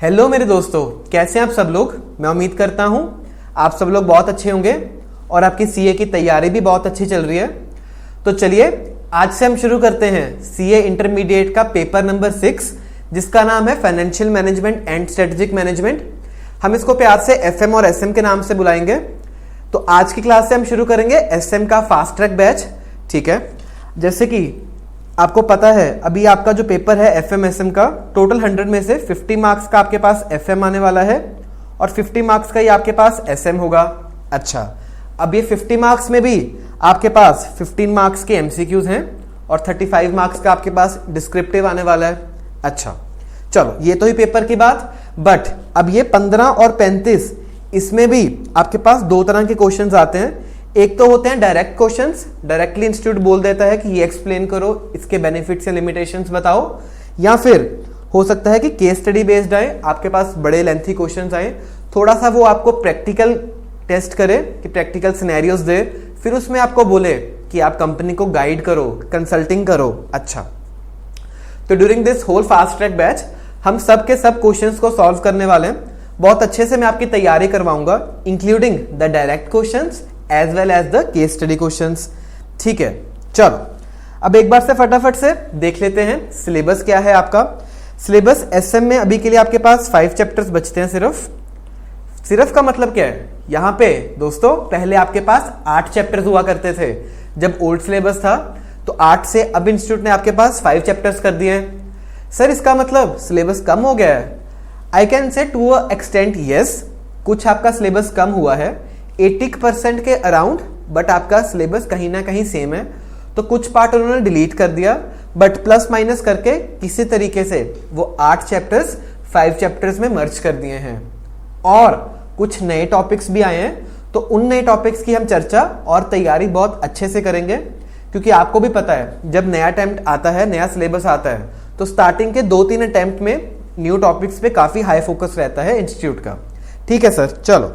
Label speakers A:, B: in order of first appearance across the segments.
A: Hello मेरे दोस्तों, कैसे हैं आप सब लोग। मैं उम्मीद करता हूं आप सब लोग बहुत अच्छे होंगे और आपकी सीए की तैयारी भी बहुत अच्छी चल रही है। तो चलिए आज से हम शुरू करते हैं सीए इंटरमीडिएट का पेपर नंबर 6, जिसका नाम है financial management and strategic management. हम इसको प्यार से एफएम और एसएम के नाम से बुलाएंगे। तो आज की क्लास से हम शुरू करेंगे एसएम का फास्ट ट्रैक बैच। ठीक है, जैसे कि आपको पता है अभी आपका जो पेपर है एफएम एसएम का, टोटल 100 में से 50 मार्क्स का आपके पास एफएम आने वाला है और 50 मार्क्स का ही आपके पास एसएम होगा। अच्छा, अब ये 50 मार्क्स में भी आपके पास 15 मार्क्स के एमसीक्यूज हैं और 35 मार्क्स का आपके पास डिस्क्रिप्टिव आने वाला है। अच्छा चलो, ये तो ही पेपर की बात। बट अब ये 15 और 35, इसमें भी आपके पास दो तरह के क्वेश्चंस आते हैं। एक तो होते हैं डायरेक्ट क्वेश्चंस, डायरेक्टली इंस्टीट्यूट बोल देता है कि ये एक्सप्लेन करो, इसके बेनिफिट्स या लिमिटेशंस बताओ। या फिर हो सकता है कि केस स्टडी बेस्ड आए, आपके पास बड़े लेंथी क्वेश्चंस आए, थोड़ा सा वो आपको प्रैक्टिकल टेस्ट करे कि प्रैक्टिकल सिनेरियोज दे, फिर उसमें आपको बोले कि आप कंपनी को गाइड करो, कंसल्टिंग करो। अच्छा, तो during this whole fast track batch हम सब के सब क्वेश्चंस को सॉल्व करने वाले हैं। बहुत अच्छे से मैं आपकी तैयारी करवाऊंगा, including the direct questions as well as the case study questions. ठीक है, चलो अब एक बार से फटाफट से देख लेते हैं सिलेबस क्या है आपका। सिलेबस एसएम में अभी के लिए आपके पास 5 चैप्टर्स बचते हैं। सिर्फ का मतलब क्या है, यहाँ पे दोस्तों पहले आपके पास 8 चैप्टर्स हुआ करते थे जब ओल्ड सिलेबस था, तो 8 से अब इंस्टीट्यूट ने आपके पास 5 चैप्टर्स कर दिए हैं। सर इसका मतलब सिलेबस कम हो गया है? I can say to a extent yes, कुछ आपका सिलेबस कम हुआ है 80% के अराउंड, बट आपका सिलेबस कहीं ना कहीं सेम है। तो कुछ पार्ट उन्होंने डिलीट कर दिया, बट प्लस माइनस करके किसी तरीके से वो 8 चैप्टर्स 5 चैप्टर्स में मर्ज कर दिए हैं। और कुछ नए टॉपिक्स भी आए हैं, तो उन नए टॉपिक्स की हम चर्चा और तैयारी बहुत अच्छे से करेंगे। क्योंकि आपको भी पता है जब नया अटेम्प्ट आता है, नया सिलेबस आता है, तो स्टार्टिंग के 2-3 अटेम्प्ट में न्यू टॉपिक्स पे काफी हाई फोकस रहता है इंस्टीट्यूट का। ठीक है सर, चलो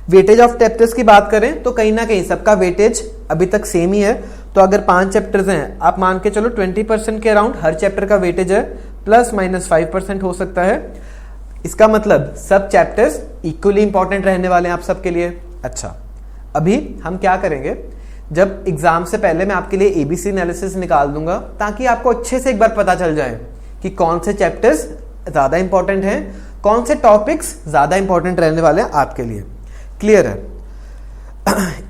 A: वेटेज ऑफ चैप्टर्स की बात करें तो कहीं ना कहीं सबका वेटेज अभी तक सेम ही है। तो अगर 5 चैप्टर्स हैं, आप मान के चलो 20% के अराउंड हर चैप्टर का वेटेज है, प्लस माइनस 5% हो सकता है। इसका मतलब सब चैप्टर्स इक्वली इंपॉर्टेंट रहने वाले हैं आप सबके लिए। अच्छा, अभी हम क्या करेंगे, जब एग्जाम से पहले मैं आपके लिए एबीसी एनालिसिस निकाल दूंगा, ताकि आपको अच्छे से एक बार पता चल जाए कि कौन से चैप्टर्स ज्यादा इंपॉर्टेंट हैं, कौन से टॉपिक्स ज्यादा इंपॉर्टेंट रहने वाले हैं आपके लिए। क्लियर है?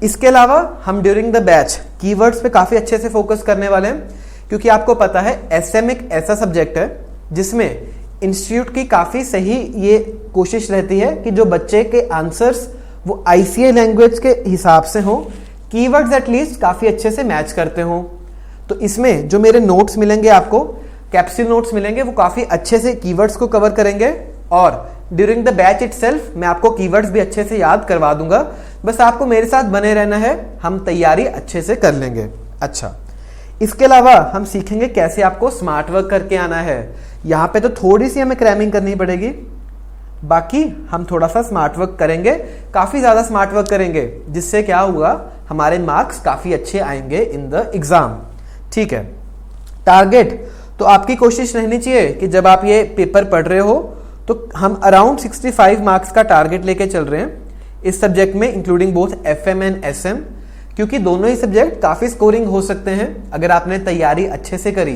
A: इसके अलावा हम ड्यूरिंग द बैच कीवर्ड्स पे काफी अच्छे से फोकस करने वाले हैं, क्योंकि आपको पता है एसएम एक ऐसा सब्जेक्ट है जिसमें इंस्टीट्यूट की काफी सही ये कोशिश रहती है कि जो बच्चे के आंसर्स वो आईसीए लैंग्वेज के हिसाब से हो, कीवर्ड्स एटलीस्ट काफी अच्छे से मैच करते हो। तो इसमें जो मेरे नोट्स मिलेंगे आपको, कैप्सूल नोट्स मिलेंगे, वो काफी अच्छे से कीवर्ड्स को कवर करेंगे और ड्यूरिंग द बैच इटसेल्फ मैं आपको कीवर्ड्स भी अच्छे से याद करवा दूंगा। बस आपको मेरे साथ बने रहना है, हम तैयारी अच्छे से कर लेंगे। अच्छा, इसके अलावा हम सीखेंगे कैसे आपको स्मार्ट वर्क करके आना है। यहाँ पे तो थोड़ी सी हमें क्रैमिंग करनी पड़ेगी, बाकी हम थोड़ा सा स्मार्ट वर्क करेंगे, काफी ज्यादा स्मार्ट वर्क करेंगे, जिससे क्या होगा, हमारे मार्क्स काफी अच्छे आएंगे इन द एग्जाम। ठीक है, टारगेट तो आपकी कोशिश रहनी चाहिए कि जब आप ये पेपर पढ़ रहे हो तो हम अराउंड 65 मार्क्स का टारगेट लेके चल रहे हैं इस सब्जेक्ट में, including both FM and SM, क्योंकि दोनों ही सब्जेक्ट काफी स्कोरिंग हो सकते हैं। अगर आपने तैयारी अच्छे से करी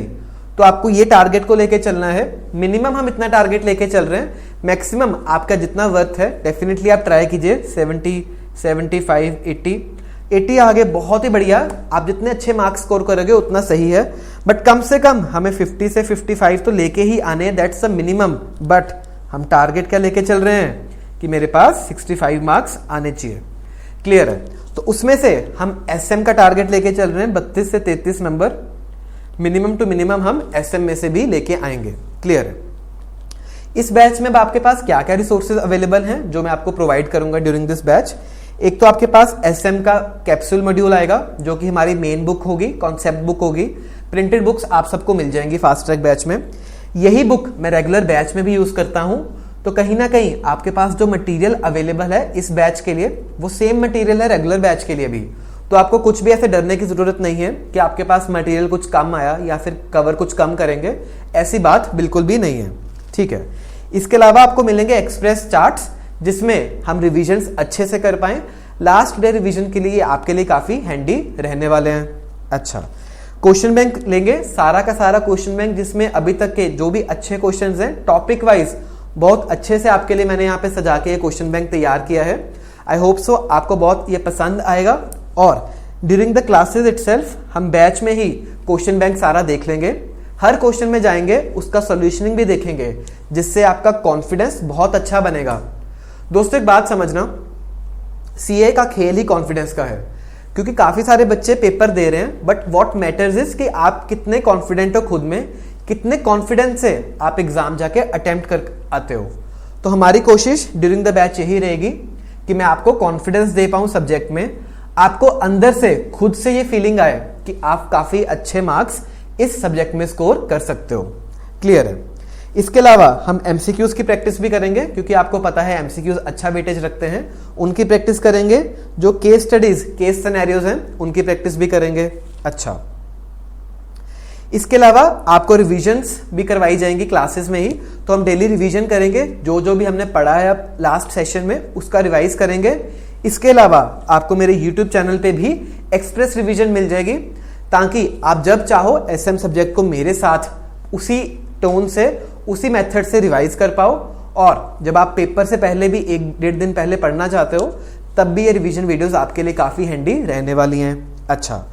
A: तो आपको ये टारगेट को लेके चलना है। मिनिमम हम इतना टारगेट लेके चल रहे हैं, मैक्सिमम आपका जितना वर्थ है डेफिनेटली आप ट्राई कीजिए 70, 75, 80 आगे बहुत ही बढ़िया। आप जितने अच्छे मार्क्स स्कोर करोगे उतना सही है, बट कम से कम हमें 50 से 55 तो लेके ही आने, दैट्स अ मिनिमम। बट हम टारगेट क्या लेके चल रहे हैं कि मेरे पास 65 मार्क्स आने चाहिए। क्लियर है? तो उसमें से हम एसएम का टारगेट लेके चल रहे हैं 32 से 33 नंबर, मिनिमम टू मिनिमम हम एसएम में से भी लेके आएंगे। क्लियर है? इस बैच में आपके पास क्या क्या रिसोर्सेज अवेलेबल हैं जो मैं आपको प्रोवाइड करूंगा ड्यूरिंग दिस बैच। एक तो आपके पास एसएम का कैप्सूल मॉड्यूल आएगा, जो कि हमारी मेन बुक होगी, कॉन्सेप्ट बुक होगी। प्रिंटेड बुक्स आप सबको मिल जाएंगी फास्ट ट्रैक बैच में। यही बुक मैं रेगुलर बैच में भी यूज करता हूं, तो कहीं ना कहीं आपके पास जो मटेरियल अवेलेबल है इस बैच के लिए वो सेम मटेरियल है रेगुलर बैच के लिए भी। तो आपको कुछ भी ऐसे डरने की जरूरत नहीं है कि आपके पास मटेरियल कुछ कम आया या फिर कवर कुछ कम करेंगे, ऐसी बात बिल्कुल भी नहीं है। ठीक है, इसके अलावा आपको मिलेंगे एक्सप्रेस चार्ट्स, जिसमें हम रिविजन्स अच्छे से कर पाएं। लास्ट डे रिवीजन के लिए आपके लिए काफी हैंडी रहने वाले हैं। अच्छा, क्वेश्चन बैंक लेंगे, सारा का सारा क्वेश्चन बैंक, जिसमें अभी तक के जो भी अच्छे क्वेश्चंस हैं टॉपिक वाइज बहुत अच्छे से आपके लिए मैंने यहाँ पे सजा के ये क्वेश्चन बैंक तैयार किया है। आई होप सो आपको बहुत ये पसंद आएगा। और ड्यूरिंग द क्लासेस इटसेल्फ हम बैच में ही क्वेश्चन बैंक सारा देख लेंगे, हर क्वेश्चन में जाएंगे, उसका सॉल्यूशनिंग भी देखेंगे, जिससे आपका कॉन्फिडेंस बहुत अच्छा बनेगा। दोस्तों एक बात समझना, सीए का खेल ही कॉन्फिडेंस का है, क्योंकि काफी सारे बच्चे पेपर दे रहे हैं, बट व्हाट मैटर्स इज कि आप कितने कॉन्फिडेंट हो खुद में, कितने कॉन्फिडेंस से आप एग्जाम जाके अटेम्प्ट कर आते हो। तो हमारी कोशिश ड्यूरिंग द बैच यही रहेगी कि मैं आपको कॉन्फिडेंस दे पाऊं सब्जेक्ट में, आपको अंदर से खुद से ये फीलिंग आए कि आप काफी अच्छे मार्क्स इस सब्जेक्ट में स्कोर कर सकते हो। क्लियर है? इसके अलावा हम एमसीक्यूज की प्रैक्टिस भी करेंगे, क्योंकि आपको पता है एमसीक्यूज अच्छा वेटेज रखते हैं, उनकी प्रैक्टिस करेंगे। जो केस स्टडीज, केस सिनेरियोज हैं, उनकी प्रैक्टिस भी करेंगे। अच्छा, इसके अलावा आपको रिविजन्स भी करवाई जाएंगी क्लासेस में ही, तो हम डेली रिवीजन करेंगे, जो जो भी हमने पढ़ा है अब लास्ट सेशन में उसका रिवाइज करेंगे। इसके अलावा आपको मेरे यूट्यूब चैनल पे भी एक्सप्रेस रिवीजन मिल जाएगी, ताकि आप जब चाहो एसएम सब्जेक्ट को मेरे साथ उसी टोन से, उसी मेथड से रिवाइज कर पाओ, और जब आप पेपर से पहले भी 1-1.5 दिन पहले पढ़ना चाहते हो, तब भी ये रिवीजन वीडियोस आपके लिए काफी हैंडी रहने वाली हैं। अच्छा,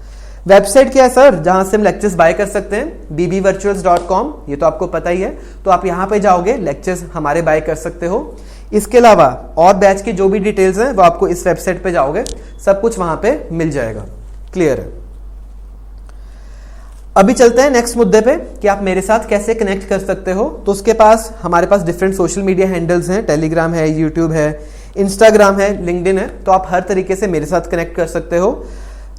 A: वेबसाइट क्या है सर जहां से हम लेक्चर्स बाय कर सकते हैं? bbvirtuals.com, ये तो आपको पता ही है, तो आप यहां पे जाओगे, लेक्चर्स हमारे बाय कर सकते हो। इसके अलावा और बैच की जो भी डिटेल्स हैं वो आपको इस वेबसाइट पे जाओगे, सब कुछ वहां पे मिल जाएगा। क्लियर है? अभी चलते हैं नेक्स्ट मुद्दे पे कि आप मेरे साथ कैसे कनेक्ट कर सकते हो। तो उसके पास हमारे पास डिफरेंट सोशल मीडिया हैंडल्स हैं, टेलीग्राम है, यूट्यूब है, इंस्टाग्राम है, लिंक्डइन है, तो आप हर तरीके से मेरे साथ कनेक्ट कर सकते हो।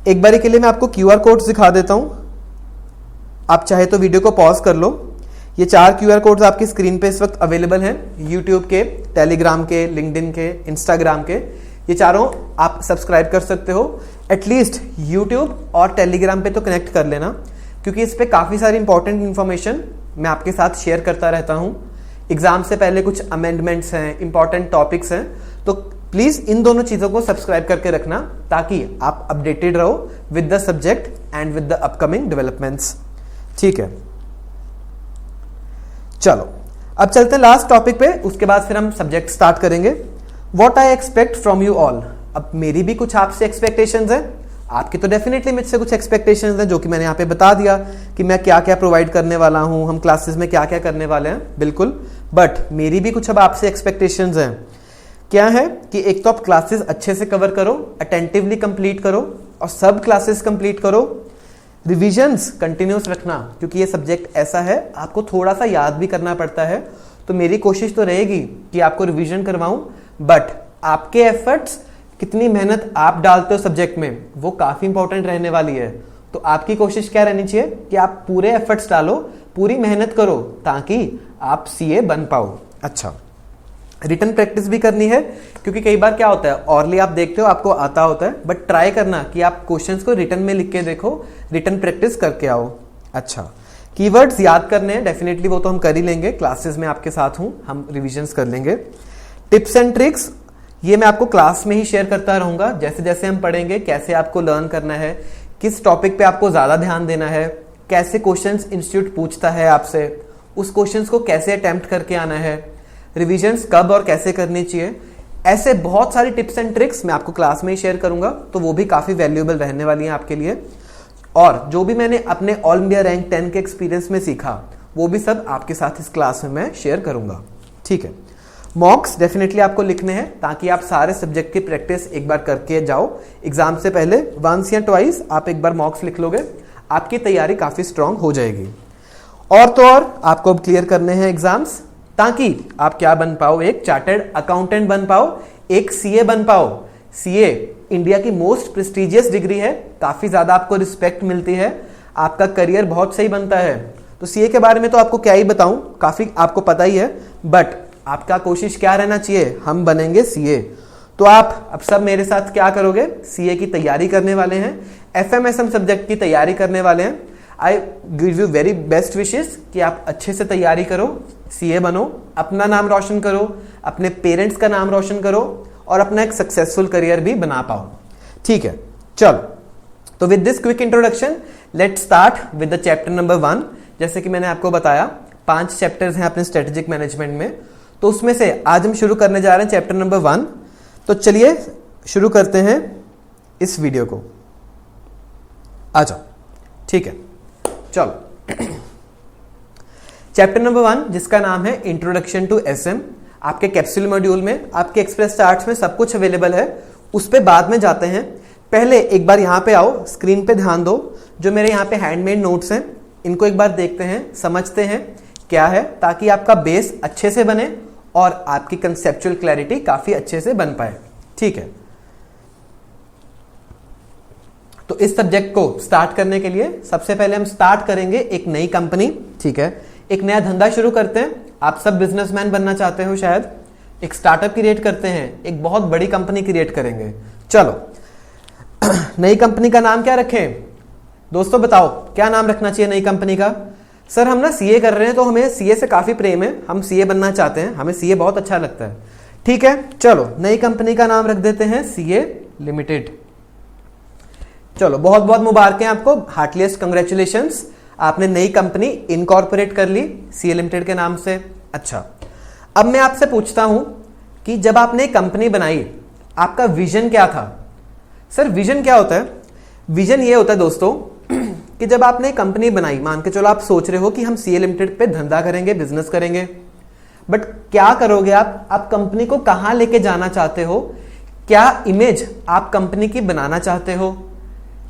A: एक बारी के लिए मैं आपको QR कोड्स दिखा देता हूं, आप चाहे तो वीडियो को पॉज कर लो। ये 4 QR कोड्स आपकी स्क्रीन पे इस वक्त अवेलेबल हैं, यूट्यूब के, टेलीग्राम के, लिंक्डइन के, इंस्टाग्राम के, ये चारों आप सब्सक्राइब कर सकते हो। एटलीस्ट यूट्यूब और टेलीग्राम पे तो कनेक्ट कर लेना, क्योंकि इस पे काफी सारी इंपॉर्टेंट इंफॉर्मेशन मैं आपके साथ शेयर करता रहता हूं। एग्जाम से पहले कुछ अमेंडमेंट्स हैं, इंपॉर्टेंट टॉपिक्स हैं, तो प्लीज इन दोनों चीजों को सब्सक्राइब करके रखना, ताकि आप अपडेटेड रहो with the subject and with the upcoming developments. ठीक है, चलो अब चलते हैं लास्ट टॉपिक पे, उसके बाद फिर हम सब्जेक्ट स्टार्ट करेंगे। What I expect from you all. अब मेरी भी कुछ आपसे एक्सपेक्टेशंस हैं, आपकी तो डेफिनेटली मुझसे कुछ एक्सपेक्टेशंस हैं, जो कि मैंने यहाँ पे बता दिया कि मैं क्या क्या प्रोवाइड करने वाला हूं, हम क्लासेस में क्या क्या करने वाले हैं, बिल्कुल। बट मेरी भी कुछ अब आपसे एक्सपेक्टेशंस हैं। क्या है कि एक तो आप क्लासेस अच्छे से कवर करो, अटेंटिवली कंप्लीट करो, और सब क्लासेस कंप्लीट करो। रिविजन्स कंटिन्यूस रखना, क्योंकि ये सब्जेक्ट ऐसा है आपको थोड़ा सा याद भी करना पड़ता है, तो मेरी कोशिश तो रहेगी कि आपको रिविजन करवाऊं, बट आपके एफर्ट्स, कितनी मेहनत आप डालते हो सब्जेक्ट में, वो काफी इंपॉर्टेंट रहने वाली है। तो आपकी कोशिश क्या रहनी चाहिए कि आप पूरे एफर्ट्स डालो, पूरी मेहनत करो, ताकि आप सीए बन पाओ। अच्छा, रिटन प्रैक्टिस भी करनी है, क्योंकि कई बार क्या होता है, ऑरली आप देखते हो, आपको आता होता है, बट ट्राई करना कि आप क्वेश्चंस को रिटन में लिख के देखो, रिटन प्रैक्टिस करके आओ। अच्छा, कीवर्ड्स याद करने हैं, डेफिनेटली वो तो हम कर ही लेंगे, क्लासेस में आपके साथ हूं, हम रिविजन्स कर लेंगे। टिप्स एंड ट्रिक्स ये मैं आपको क्लास में ही शेयर करता रहूंगा, जैसे जैसे हम पढ़ेंगे, कैसे आपको लर्न करना है, किस टॉपिक पे आपको ज्यादा ध्यान देना है, कैसे क्वेश्चंस इंस्टीट्यूट पूछता है आपसे, उस क्वेश्चंस को कैसे अटेम्प्ट करके आना है, रिविजन्स कब और कैसे करनी चाहिए, ऐसे बहुत सारी टिप्स एंड ट्रिक्स मैं आपको क्लास में ही शेयर करूंगा, तो वो भी काफी वैल्यूएबल रहने वाली हैं आपके लिए। और जो भी मैंने अपने ऑल इंडिया रैंक 10 के एक्सपीरियंस में सीखा, वो भी सब आपके साथ इस क्लास में मैं शेयर करूंगा। ठीक है, मॉक्स डेफिनेटली आपको लिखने हैं, ताकि आप सारे सब्जेक्ट की प्रैक्टिस एक बार करके जाओ। एग्जाम से पहले वंस या ट्वाइस आप एक बार मॉक्स लिख लोगे, आपकी तैयारी काफी स्ट्रांग हो जाएगी। और तो और आपको अब क्लियर करने हैं एग्जाम्स, ताकि आप क्या बन पाओ, एक चार्टर्ड अकाउंटेंट बन पाओ, एक सीए बन पाओ। सीए इंडिया की मोस्ट प्रेस्टिजियस डिग्री है, काफी ज्यादा आपको रिस्पेक्ट मिलती है, आपका करियर बहुत सही बनता है। तो सीए के बारे में तो आपको क्या ही बताऊं, काफी आपको पता ही है, बट आपका कोशिश क्या रहना चाहिए, हम बनेंगे सीए। तो आप अब सब मेरे साथ क्या करोगे, सीए की तैयारी करने वाले हैं, एफएमएसएम सब्जेक्ट की तैयारी करने वाले हैं। I give you very best wishes कि आप अच्छे से तैयारी करो, सीए बनो, अपना नाम रोशन करो, अपने पेरेंट्स का नाम रोशन करो और अपना एक सक्सेसफुल करियर भी बना पाओ। ठीक है, चलो तो with this quick introduction let's start with the chapter number 1। जैसे कि मैंने आपको बताया 5 चैप्टर्स हैं अपने स्ट्रेटेजिक मैनेजमेंट में, तो उसमें से आज हम शुरू करने जा रहे हैं चैप्टर नंबर 1। तो चलिए शुरू करते हैं इस वीडियो को, आ जाओ। ठीक है, चलो चैप्टर नंबर 1 जिसका नाम है इंट्रोडक्शन टू एसएम। आपके कैप्सूल मॉड्यूल में, आपके एक्सप्रेस चार्ट्स में सब कुछ अवेलेबल है, उस पे बाद में जाते हैं। पहले एक बार यहां पे आओ, स्क्रीन पे ध्यान दो, जो मेरे यहां पे हैंडमेड नोट्स हैं इनको एक बार देखते हैं, समझते हैं क्या है, ताकि आपका बेस अच्छे से बने और आपकी कंसेप्चुअल क्लैरिटी काफी अच्छे से बन पाए। ठीक है, तो इस सब्जेक्ट को स्टार्ट करने के लिए सबसे पहले हम स्टार्ट करेंगे एक नई कंपनी। ठीक है, एक नया धंधा शुरू करते हैं। आप सब बिजनेसमैन बनना चाहते हो शायद, एक स्टार्टअप क्रिएट करते हैं, एक बहुत बड़ी कंपनी क्रिएट करेंगे। चलो नई कंपनी का नाम क्या रखें दोस्तों, बताओ क्या नाम रखना चाहिए नई कंपनी का? सर हम ना सीए कर रहे हैं तो हमें सीए से काफी प्रेम है, हम सीए बनना चाहते हैं, हमें सीए बहुत अच्छा लगता है। ठीक है, चलो नई कंपनी का नाम रख देते हैं सीए लिमिटेड। चलो बहुत बहुत मुबारकें आपको, हार्टलीस्ट कंग्रेचुलेशंस, आपने नई कंपनी इनकॉर्पोरेट कर ली सीए लिमिटेड के नाम से। अच्छा, अब मैं आपसे पूछता हूं कि जब आपने कंपनी बनाई आपका विजन क्या था? सर विजन क्या होता है? विजन ये होता है दोस्तों कि जब आपने कंपनी बनाई, मान के चलो आप सोच रहे हो कि हम सीए लिमिटेड पे धंधा करेंगे, बिजनेस करेंगे, बट क्या करोगे आप कंपनी को कहां लेके जाना चाहते हो? क्या इमेज आप कंपनी की बनाना चाहते हो,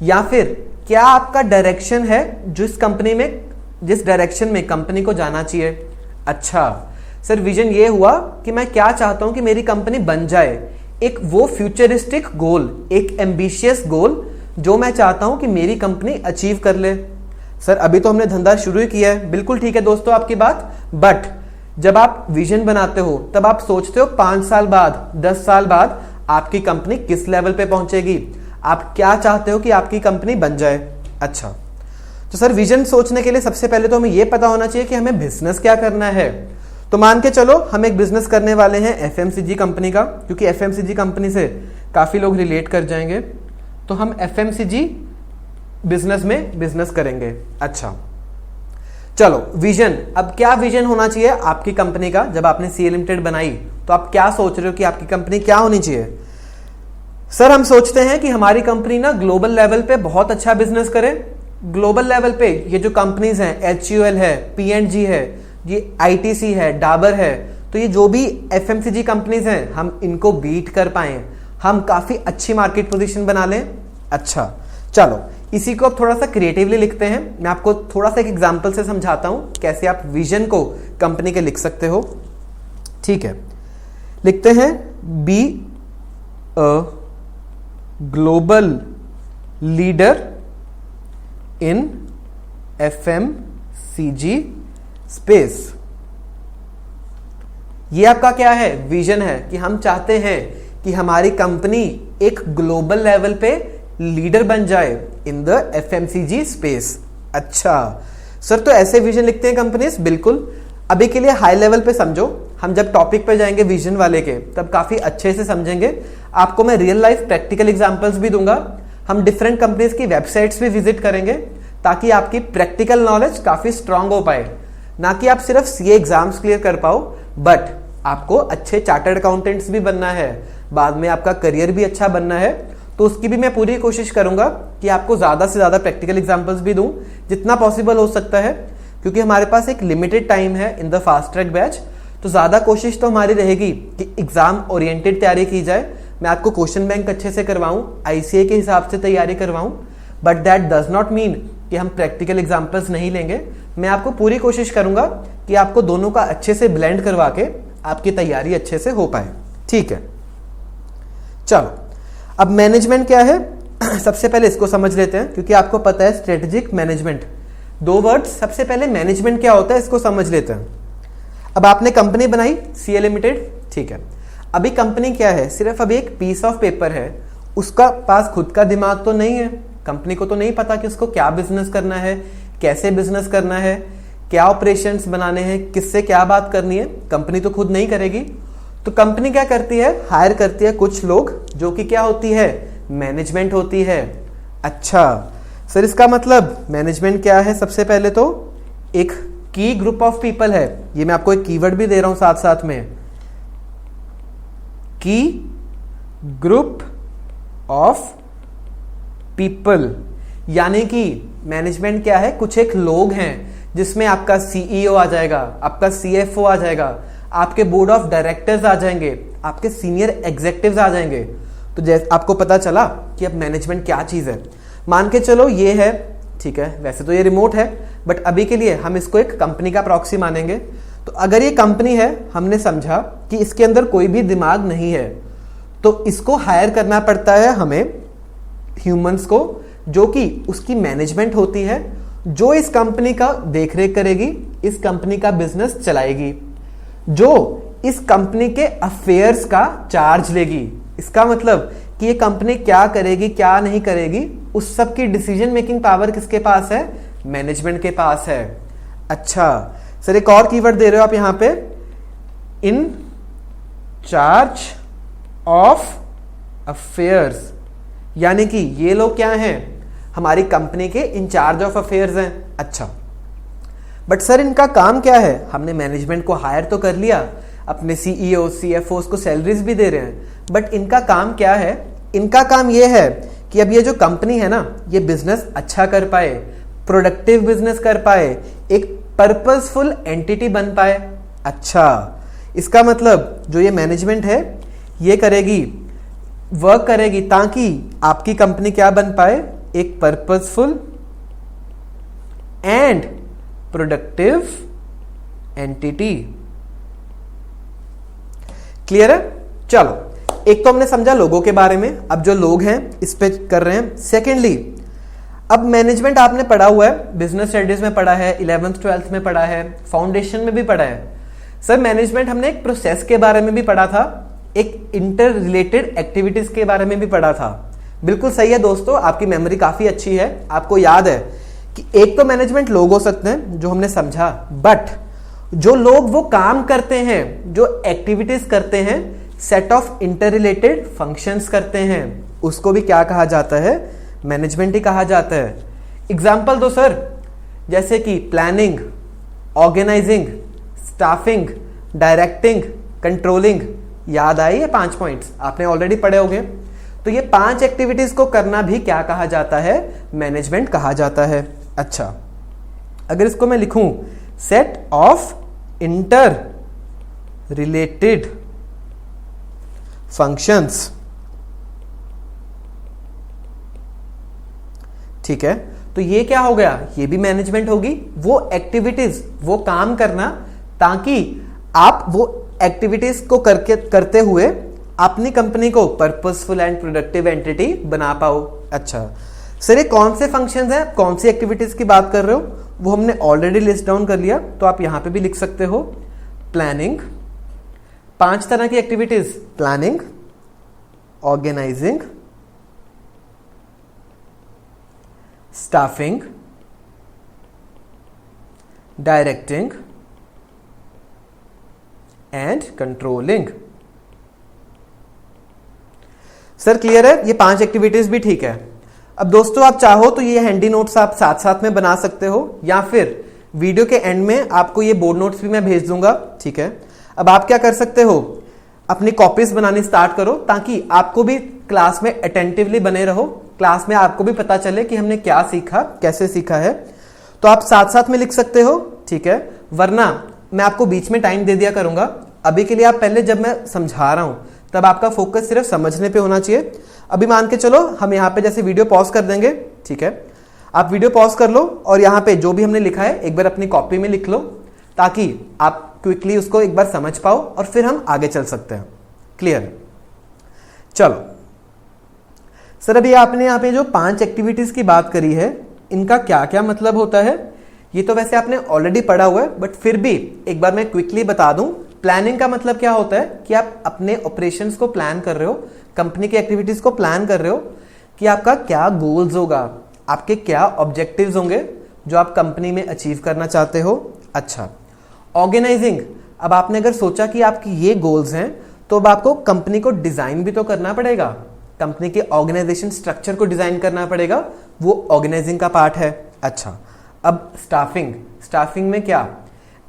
A: या फिर क्या आपका डायरेक्शन है जिस कंपनी में, जिस डायरेक्शन में कंपनी को जाना चाहिए? अच्छा सर विजन ये हुआ कि मैं क्या चाहता हूं कि मेरी कंपनी बन जाए, एक वो फ्यूचरिस्टिक गोल, एक एम्बिशियस गोल जो मैं चाहता हूं कि मेरी कंपनी अचीव कर ले। सर अभी तो हमने धंधा शुरू ही किया है, बिल्कुल ठीक है दोस्तों आपकी बात, बट जब आप विजन बनाते हो तब आप सोचते हो 5 साल बाद, 10 साल बाद आपकी कंपनी किस लेवल पे पहुंचेगी, आप क्या चाहते हो कि आपकी कंपनी बन जाए। अच्छा, तो सर विजन सोचने के लिए सबसे पहले तो हमें यह पता होना चाहिए कि हमें बिजनेस क्या करना है। तो मान के चलो हम एक बिजनेस करने वाले हैं एफएमसीजी कंपनी का, क्योंकि एफएमसीजी कंपनी से काफी लोग रिलेट कर जाएंगे, तो हम एफएमसीजी बिजनेस में बिजनेस करेंगे। अच्छा चलो विजन, अब क्या विजन होना चाहिए आपकी कंपनी का? जब आपने सीए लिमिटेड बनाई तो आप क्या सोच रहे हो कि आपकी कंपनी क्या होनी चाहिए? सर हम सोचते हैं कि हमारी कंपनी ना ग्लोबल लेवल पे बहुत अच्छा बिजनेस करे। ग्लोबल लेवल पे ये जो कंपनीज हैं, HUL है, P&G है, ये ITC है, डाबर है, तो ये जो भी FMCG कंपनीज हैं हम इनको बीट कर पाए, हम काफी अच्छी मार्केट पोजीशन बना लें। अच्छा चलो इसी को अब थोड़ा सा क्रिएटिवली लिखते हैं, मैं आपको थोड़ा सा एक एग्जांपल से समझाता हूं कैसे आप विजन को कंपनी के लिख सकते हो। ठीक है, लिखते हैं be a global leader in FMCG space. ये आपका क्या है? विजन है कि हम चाहते हैं कि हमारी कंपनी एक ग्लोबल लेवल पे लीडर बन जाए इन द FMCG स्पेस। अच्छा सर, तो ऐसे विजन लिखते हैं कंपनीज? बिल्कुल, अभी के लिए हाई लेवल पे समझो, हम जब टॉपिक पे जाएंगे विजन वाले के तब काफी अच्छे से समझेंगे। आपको मैं रियल लाइफ प्रैक्टिकल एग्जांपल्स भी दूंगा, हम डिफरेंट कंपनीज की वेबसाइट्स भी विजिट करेंगे ताकि आपकी प्रैक्टिकल नॉलेज काफी स्ट्रांग हो पाए, ना कि आप सिर्फ सीए एग्जाम्स क्लियर कर पाओ, बट आपको अच्छे चार्टर्ड अकाउंटेंट्स भी बनना है, बाद में आपका करियर भी अच्छा बनना है। तो उसकी भी मैं पूरी कोशिश करूंगा कि आपको ज्यादा से ज्यादा प्रैक्टिकल एग्जांपल्स भी दूं जितना पॉसिबल हो सकता है, क्योंकि हमारे पास एक लिमिटेड टाइम है in the fast track batch. तो ज्यादा कोशिश तो हमारी रहेगी कि एग्जाम ओरिएंटेड तैयारी की जाए, मैं आपको क्वेश्चन बैंक अच्छे से करवाऊं, आईसीए के हिसाब से तैयारी करवाऊं, but that does not mean कि हम प्रैक्टिकल एग्जांपल्स नहीं लेंगे। मैं आपको पूरी कोशिश करूंगा कि आपको दोनों का अच्छे से ब्लेंड करवा के आपकी तैयारी अच्छे से हो पाए। ठीक है, चलो अब मैनेजमेंट क्या है सबसे पहले इसको समझ लेते हैं, क्योंकि आपको पता है स्ट्रेटेजिक मैनेजमेंट, 2 वर्ड्स। सबसे पहले मैनेजमेंट क्या होता है इसको समझ लेते हैं। अब आपने कंपनी बनाई सीए लिमिटेड, ठीक है, अभी कंपनी क्या है? सिर्फ अभी एक पीस ऑफ पेपर है, उसका पास खुद का दिमाग तो नहीं है, कंपनी को तो नहीं पता कि उसको क्या बिजनेस करना है, कैसे बिजनेस करना है, क्या ऑपरेशंस बनाने हैं, किससे क्या बात करनी है, कंपनी तो खुद नहीं करेगी। तो कंपनी क्या करती है, हायर करती है कुछ लोग, जो कि क्या होती है, मैनेजमेंट होती है। अच्छा सर, इसका मतलब मैनेजमेंट क्या है, सबसे पहले तो एक की ग्रुप ऑफ पीपल है। ये मैं आपको एक कीवर्ड भी दे रहा हूं साथ साथ में, की ग्रुप ऑफ पीपल। यानी कि मैनेजमेंट क्या है, कुछ एक लोग हैं जिसमें आपका सीईओ आ जाएगा, आपका सीएफओ आ जाएगा, आपके बोर्ड ऑफ डायरेक्टर्स आ जाएंगे, आपके सीनियर एग्जीक्यूटिव्स आ जाएंगे। तो जैसे आपको पता चला कि अब मैनेजमेंट क्या चीज है। मान के चलो ये है, ठीक है, वैसे तो ये रिमोट है, बट अभी के लिए हम इसको एक कंपनी का प्रॉक्सी मानेंगे। तो अगर ये कंपनी है, हमने समझा कि इसके अंदर कोई भी दिमाग नहीं है, तो इसको हायर करना पड़ता है हमें ह्यूमंस को, जो कि उसकी मैनेजमेंट होती है, जो इस कंपनी का देखरेख करेगी, इस कंपनी का बिजनेस चलाएगी, जो इस कंपनी के अफेयर्स का चार्ज लेगी। इसका मतलब कि ये कंपनी क्या करेगी क्या नहीं करेगी, उस सब की डिसीजन मेकिंग पावर किसके पास है, मैनेजमेंट के पास है। अच्छा सर, एक और कीवर्ड दे रहे हो आप यहां पे, इन चार्ज ऑफ अफेयर्स। यानी कि ये लोग क्या हैं, हमारी कंपनी के इंचार्ज ऑफ अफेयर्स हैं। अच्छा, बट सर इनका काम क्या है, हमने मैनेजमेंट को हायर तो कर लिया, अपने सीईओ सीएफओ को सैलरीज भी दे रहे हैं, बट इनका काम क्या है, इनका काम ये है कि अब ये जो कंपनी है ना, ये बिजनेस अच्छा कर पाए, प्रोडक्टिव बिजनेस कर पाए, एक पर्पसफुल एंटिटी बन पाए। अच्छा, इसका मतलब जो ये मैनेजमेंट है ये करेगी, वर्क करेगी ताकि आपकी कंपनी क्या बन पाए, एक purposeful and productive entity. Clear है? चलो, एक तो हमने समझा लोगों के बारे में, अब जो लोग हैं इस पे कर रहे हैं। सेकेंडली, अब मैनेजमेंट आपने पढ़ा हुआ है, बिजनेस स्टडीज में पढ़ा है, 11th 12th में पढ़ा है, फाउंडेशन में भी पढ़ा है। सर मैनेजमेंट हमने एक प्रोसेस के बारे में भी पढ़ा था, एक इंटर रिलेटेड एक्टिविटीज के बारे में भी पढ़ा था। बिल्कुल सही है दोस्तों, आपकी मेमोरी काफी अच्छी है, आपको याद है कि एक तो मैनेजमेंट लोग हो सकते हैं जो हमने समझा, बट जो लोग वो काम करते हैं, जो एक्टिविटीज करते हैं, set of inter related functions करते हैं, उसको भी क्या कहा जाता है, मैनेजमेंट ही कहा जाता है। एग्जाम्पल दो सर, जैसे कि planning, organising, staffing, directing, controlling. याद आई ये 5 पॉइंट्स, आपने ऑलरेडी पढ़े होंगे। तो ये 5 एक्टिविटीज को करना भी क्या कहा जाता है, मैनेजमेंट कहा जाता है। अच्छा, अगर इसको मैं लिखूं, set of inter related functions, ठीक है, तो ये क्या हो गया, ये भी मैनेजमेंट होगी। वो एक्टिविटीज, वो काम करना ताकि आप वो एक्टिविटीज को करते हुए अपनी कंपनी को पर्पसफुल एंड प्रोडक्टिव एंटिटी बना पाओ। अच्छा सर, ये कौन से फंक्शंस हैं, कौन सी एक्टिविटीज की बात कर रहे हो, वो हमने ऑलरेडी लिस्ट डाउन कर लिया, तो आप यहां पे भी लिख सकते हो। प्लानिंग, 5 तरह की activities, planning, organising, staffing, directing and controlling. Sir clear है, ये 5 एक्टिविटीज भी ठीक है। अब दोस्तों आप चाहो तो ये हैंडी नोट्स आप साथ साथ में बना सकते हो, या फिर वीडियो के एंड में आपको ये बोर्ड नोट्स भी मैं भेज दूंगा, ठीक है। अब आप क्या कर सकते हो, अपनी कॉपीज बनानी स्टार्ट करो, ताकि आपको भी क्लास में अटेंटिवली बने रहो, क्लास में आपको भी पता चले कि हमने क्या सीखा, कैसे सीखा है। तो आप साथ साथ में लिख सकते हो, ठीक है, वरना मैं आपको बीच में टाइम दे दिया करूंगा। अभी के लिए आप पहले, जब मैं समझा रहा हूं तब आपका फोकस सिर्फ समझने पे होना चाहिए। अभी मान के चलो हम यहाँ पे जैसे वीडियो पॉज कर देंगे, ठीक है, आप वीडियो पॉज कर लो और यहाँ पे जो भी हमने लिखा है एक बार अपनी कॉपी में लिख लो, ताकि आप क्विकली उसको एक बार समझ पाओ और फिर हम आगे चल सकते हैं। क्लियर? चलो सर, अभी आपने यहाँ पे जो 5 एक्टिविटीज की बात करी है, इनका क्या क्या मतलब होता है, ये तो वैसे आपने ऑलरेडी पढ़ा हुआ है, बट फिर भी एक बार मैं क्विकली बता दूं। प्लानिंग का मतलब क्या होता है कि आप अपने ऑपरेशंस को प्लान कर रहे हो, कंपनी की एक्टिविटीज को प्लान कर रहे हो कि आपका क्या गोल्स होगा, आपके क्या ऑब्जेक्टिव्स होंगे, जो आप कंपनी में अचीव करना चाहते हो। अच्छा, ऑर्गेनाइजिंग, अब आपने अगर सोचा कि आपकी ये गोल्स हैं तो अब आपको कंपनी को डिजाइन भी तो करना पड़ेगा, कंपनी के ऑर्गेनाइजेशन स्ट्रक्चर को डिजाइन करना पड़ेगा, वो ऑर्गेनाइजिंग का पार्ट है। अच्छा, अब स्टाफिंग में क्या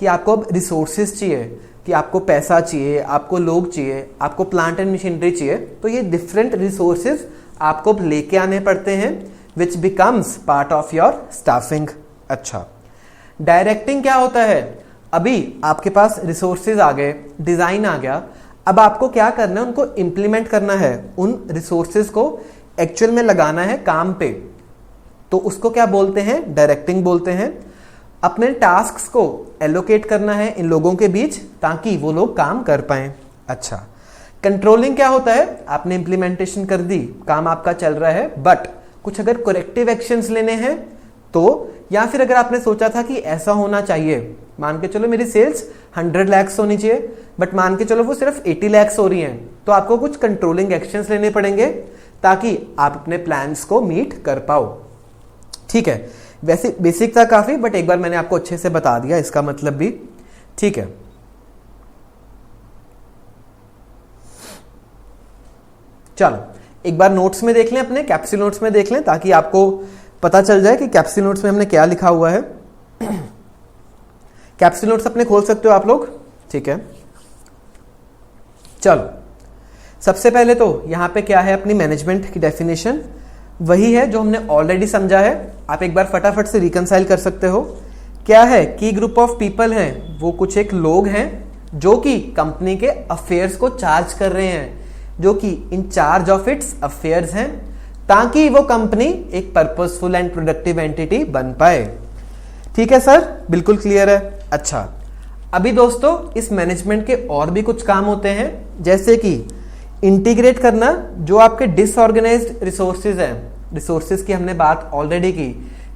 A: कि आपको अब रिसोर्सेज चाहिए, कि आपको पैसा चाहिए, आपको लोग चाहिए, आपको प्लांट एंड मशीनरी चाहिए, तो ये डिफरेंट रिसोर्सेज आपको लेके आने पड़ते हैं, which becomes part of your staffing. अच्छा, डायरेक्टिंग क्या होता है, अभी आपके पास रिसोर्सेज आ गए, डिजाइन आ गया, अब आपको क्या करना है, उनको इंप्लीमेंट करना है, उन रिसोर्सेज को एक्चुअल में लगाना है काम पे, तो उसको क्या बोलते हैं, डायरेक्टिंग बोलते हैं। अपने टास्क्स को एलोकेट करना है इन लोगों के बीच ताकि वो लोग काम कर पाएं। अच्छा, कंट्रोलिंग क्या होता है, आपने इंप्लीमेंटेशन कर दी, काम आपका चल रहा है, बट कुछ अगर करेक्टिव एक्शंस लेने हैं तो, या फिर अगर आपने सोचा था कि ऐसा होना चाहिए, मान के चलो मेरी सेल्स 100 लाख होनी चाहिए, बट मान के चलो वो सिर्फ 80 लाख हो रही हैं, तो आपको कुछ कंट्रोलिंग एक्शंस लेने पड़ेंगे ताकि आप अपने प्लान्स को मीट कर पाओ। ठीक है, वैसे बेसिक था काफी, बट एक बार मैंने आपको अच्छे से बता दिया इसका मतलब भी। ठीक है, चलो एक बार नोट्स में देख लें, अपने कैप्सूल नोट्स में देख लें ताकि आपको पता चल जाए कि कैप्सूल नोट्स में हमने क्या लिखा हुआ है। कैप्सूल नोट्स अपने खोल सकते हो आप लोग। ठीक है, चलो सबसे पहले तो यहां पे क्या है, अपनी मैनेजमेंट की डेफिनेशन वही है जो हमने ऑलरेडी समझा है, आप एक बार फटाफट से रिकंसाइल कर सकते हो। क्या है, की ग्रुप ऑफ पीपल हैं, वो कुछ एक लोग हैं जो कि कंपनी के अफेयर्स को चार्ज कर रहे हैं, जो कि in charge of its affairs हैं, ताकि वो कंपनी एक पर्पसफुल एंड प्रोडक्टिव एंटिटी बन पाए। ठीक है सर, बिल्कुल क्लियर है। अच्छा, अभी दोस्तों इस मैनेजमेंट के और भी कुछ काम होते हैं, जैसे कि इंटीग्रेट करना जो आपके डिसऑर्गेनाइज्ड रिसोर्सेज हैं, रिसोर्सेज की हमने बात ऑलरेडी की,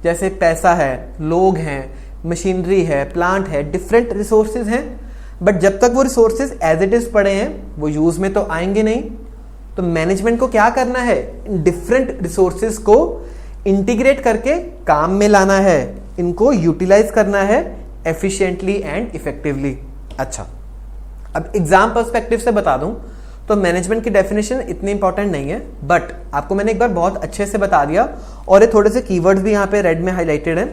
A: जैसे पैसा है, लोग हैं, मशीनरी है, प्लांट है, डिफरेंट रिसोर्सेज हैं, बट जब तक वो रिसोर्सेज एज इट इज पड़े हैं वो यूज में तो आएंगे नहीं। तो मैनेजमेंट को क्या करना है, डिफरेंट रिसोर्सेज को इंटीग्रेट करके काम में लाना है, इनको यूटिलाइज करना है एफिशिएंटली एंड इफेक्टिवली। अच्छा, अब एग्जाम पर्सपेक्टिव से बता दूं तो मैनेजमेंट की डेफिनेशन इतनी इंपॉर्टेंट नहीं है, बट आपको मैंने एक बार बहुत अच्छे से बता दिया, और ये थोड़े से कीवर्ड्स भी यहाँ पे रेड में हाईलाइटेड हैं,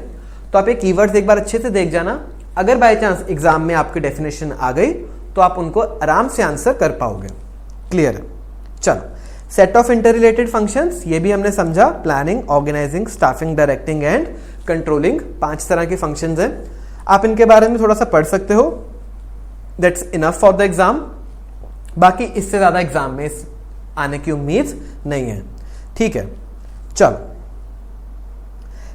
A: तो आप ये कीवर्ड्स एक बार अच्छे से देख जाना। अगर बाय चांस एग्जाम में आपकी डेफिनेशन आ गई तो आप उनको आराम से आंसर कर पाओगे। क्लियर है, चलो set of inter related functions, ये भी हमने समझा, planning, organising, staffing, directing and controlling, 5 तरह के फंक्शंस हैं। आप इनके बारे में थोड़ा सा पढ़ सकते हो, that's enough for the exam. बाकी इससे ज्यादा एग्जाम में आने की उम्मीद नहीं है। ठीक है, चलो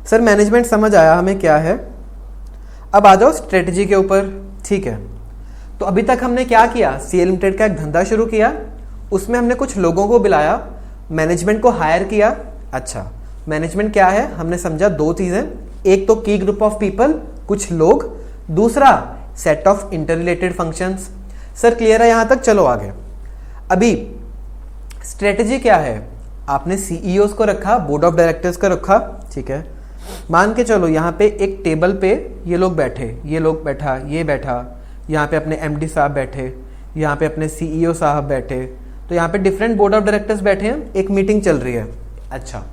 A: सर मैनेजमेंट समझ आया हमें क्या है, अब आ जाओ स्ट्रेटजी के ऊपर। ठीक है, तो अभी तक हमने क्या किया, सीएल लिमिटेड का एक धंधा शुरू किया, उसमें हमने कुछ लोगों को बुलाया, मैनेजमेंट को हायर किया। अच्छा, मैनेजमेंट क्या है, हमने समझा 2 चीजें, एक तो की ग्रुप ऑफ पीपल, कुछ लोग, दूसरा set of inter related functions. Sir clear है यहां तक, चलो आगे। अभी स्ट्रेटजी क्या है, आपने सीईओज को रखा, बोर्ड ऑफ डायरेक्टर्स को रखा। ठीक है, मान के चलो यहाँ पे एक टेबल पे ये लोग बैठे, ये लोग बैठा, ये बैठा, यहाँ पे अपने एमडी साहब बैठे, यहाँ पे अपने सीईओ साहब बैठे, तो यहाँ पे डिफरेंट बोर्ड ऑफ डायरेक्टर्स बैठे हैं, एक मीटिंग चल रही है। अच्छा,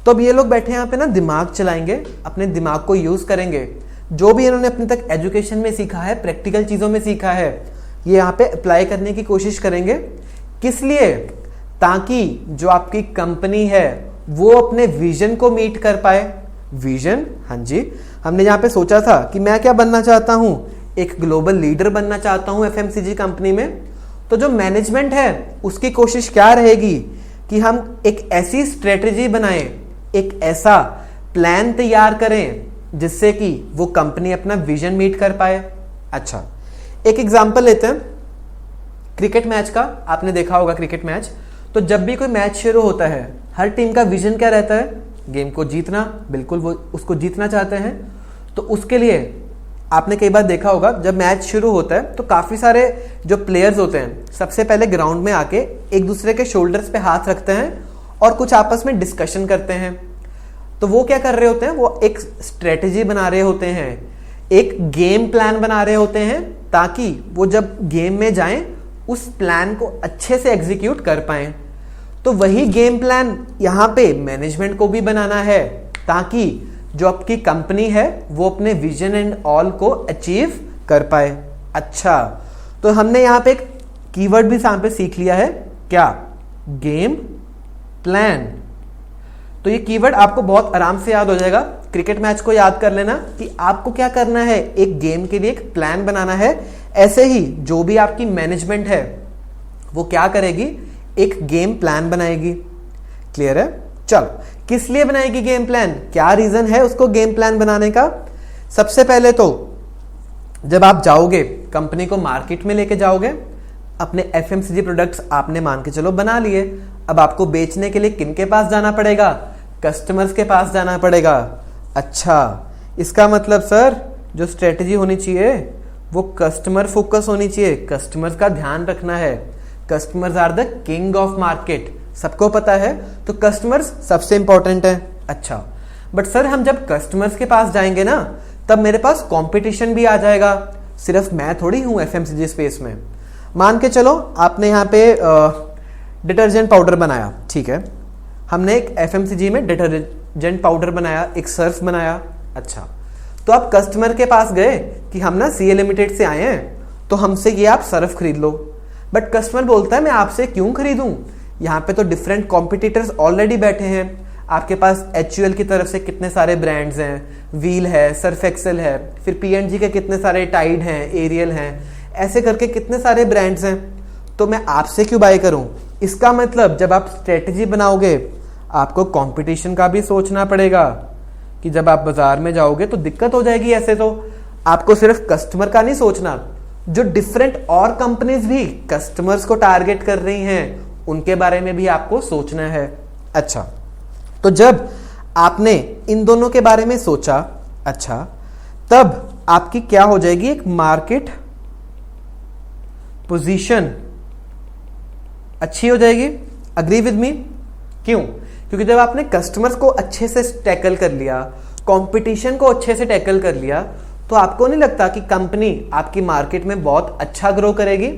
A: तो अब ये लोग बैठे यहाँ पे ना दिमाग चलाएंगे, अपने दिमाग को यूज करेंगे, जो भी इन्होंने अपने तक एजुकेशन में सीखा है, प्रैक्टिकल चीजों में सीखा है, ये यहाँ पे अप्लाई करने की कोशिश करेंगे। किस लिए, ताकि जो आपकी कंपनी है वो अपने विजन को मीट कर पाए। विजन, हाँ जी, हमने यहाँ पे सोचा था कि मैं क्या बनना चाहता हूं, एक ग्लोबल लीडर बनना चाहता हूं एफएमसीजी कंपनी में। तो जो मैनेजमेंट है उसकी कोशिश क्या रहेगी कि हम एक ऐसी स्ट्रेटेजी बनाएं, एक ऐसा प्लान तैयार करें जिससे कि वो कंपनी अपना विजन मीट कर पाए। अच्छा, एक एग्जांपल लेते हैं क्रिकेट मैच का, आपने देखा होगा क्रिकेट मैच, तो जब भी कोई मैच शुरू होता है हर टीम का विजन क्या रहता है, गेम को जीतना, बिल्कुल वो उसको जीतना चाहते हैं। तो उसके लिए आपने कई बार देखा होगा जब मैच शुरू होता है तो काफी सारे जो प्लेयर्स होते हैं सबसे पहले ग्राउंड में आके एक दूसरे के शोल्डर्स पे हाथ रखते हैं और कुछ आपस में डिस्कशन करते हैं। तो वो क्या कर रहे होते हैं, वो एक स्ट्रेटेजी बना रहे होते हैं, एक गेम प्लान बना रहे होते हैं, ताकि वो जब गेम में जाएं उस प्लान को अच्छे से एग्जीक्यूट कर पाएं। तो वही गेम प्लान यहां पे मैनेजमेंट को भी बनाना है, ताकि जो आपकी कंपनी है वो अपने विजन एंड ऑल को अचीव कर पाए। अच्छा, तो हमने यहां पे एक कीवर्ड भी यहां पे सीख लिया है, क्या? Game plan. तो ये कीवर्ड आपको बहुत आराम से याद हो जाएगा। क्रिकेट मैच को याद कर लेना कि आपको क्या करना है, एक गेम के लिए एक प्लान बनाना है। ऐसे ही जो भी आपकी मैनेजमेंट है वो क्या करेगी, एक गेम प्लान बनाएगी। क्लियर है? चलो, किस लिए बनाएगी गेम प्लान, क्या रीजन है उसको गेम प्लान बनाने का? सबसे पहले तो जब आप जाओगे कंपनी को मार्केट में लेके जाओगे, अपने एफएमसीजी प्रोडक्ट्स आपने मान के चलो बना लिए, अब आपको बेचने के लिए किन के पास जाना पड़ेगा, कस्टमर्स के पास जाना पड़ेगा। अच्छा, इसका मतलब सर जो स्ट्रेटेजी होनी चाहिए वो कस्टमर फोकस होनी चाहिए, कस्टमर्स का ध्यान रखना है। Customers are the king of market, सबको पता है, तो कस्टमर्स सबसे इंपॉर्टेंट है। अच्छा, बट सर हम जब कस्टमर्स के पास जाएंगे ना, तब मेरे पास कंपटीशन भी आ जाएगा, सिर्फ मैं थोड़ी हूं एफएमसीजी स्पेस में। मान के चलो आपने यहाँ पे डिटर्जेंट पाउडर बनाया, ठीक है, हमने एक एफएमसीजी में डिटर्जेंट पाउडर बनाया, एक सर्फ बनाया। अच्छा, तो आप कस्टमर के पास गए कि हम ना सीए लिमिटेड से आए हैं, तो हमसे ये आप सर्फ खरीद लो। बट कस्टमर बोलता है मैं आपसे क्यों खरीदूं, यहाँ पे तो डिफरेंट कॉम्पिटिटर्स ऑलरेडी बैठे हैं, आपके पास एचयूएल की तरफ से कितने सारे ब्रांड्स हैं, व्हील है, सर्फ एक्सेल है, फिर पीएनजी के कितने सारे, टाइड हैं, एरियल हैं, ऐसे करके कितने सारे ब्रांड्स हैं, तो मैं आपसे क्यों बाय करूं। इसका मतलब जब आप स्ट्रेटेजी बनाओगे आपको कंपटीशन का भी सोचना पड़ेगा, कि जब आप बाजार में जाओगे तो दिक्कत हो जाएगी। ऐसे तो आपको सिर्फ कस्टमर का नहीं सोचना, जो डिफरेंट और कंपनीज भी कस्टमर्स को टारगेट कर रही हैं उनके बारे में भी आपको सोचना है। अच्छा, तो जब आपने इन दोनों के बारे में सोचा, अच्छा, तब आपकी क्या हो जाएगी, एक मार्केट पोजीशन अच्छी हो जाएगी। Agree with me? क्यों? क्योंकि जब आपने कस्टमर्स को अच्छे से टैकल कर लिया, कंपटीशन को अच्छे से टैकल कर लिया, तो आपको नहीं लगता कि कंपनी आपकी मार्केट में बहुत अच्छा ग्रो करेगी,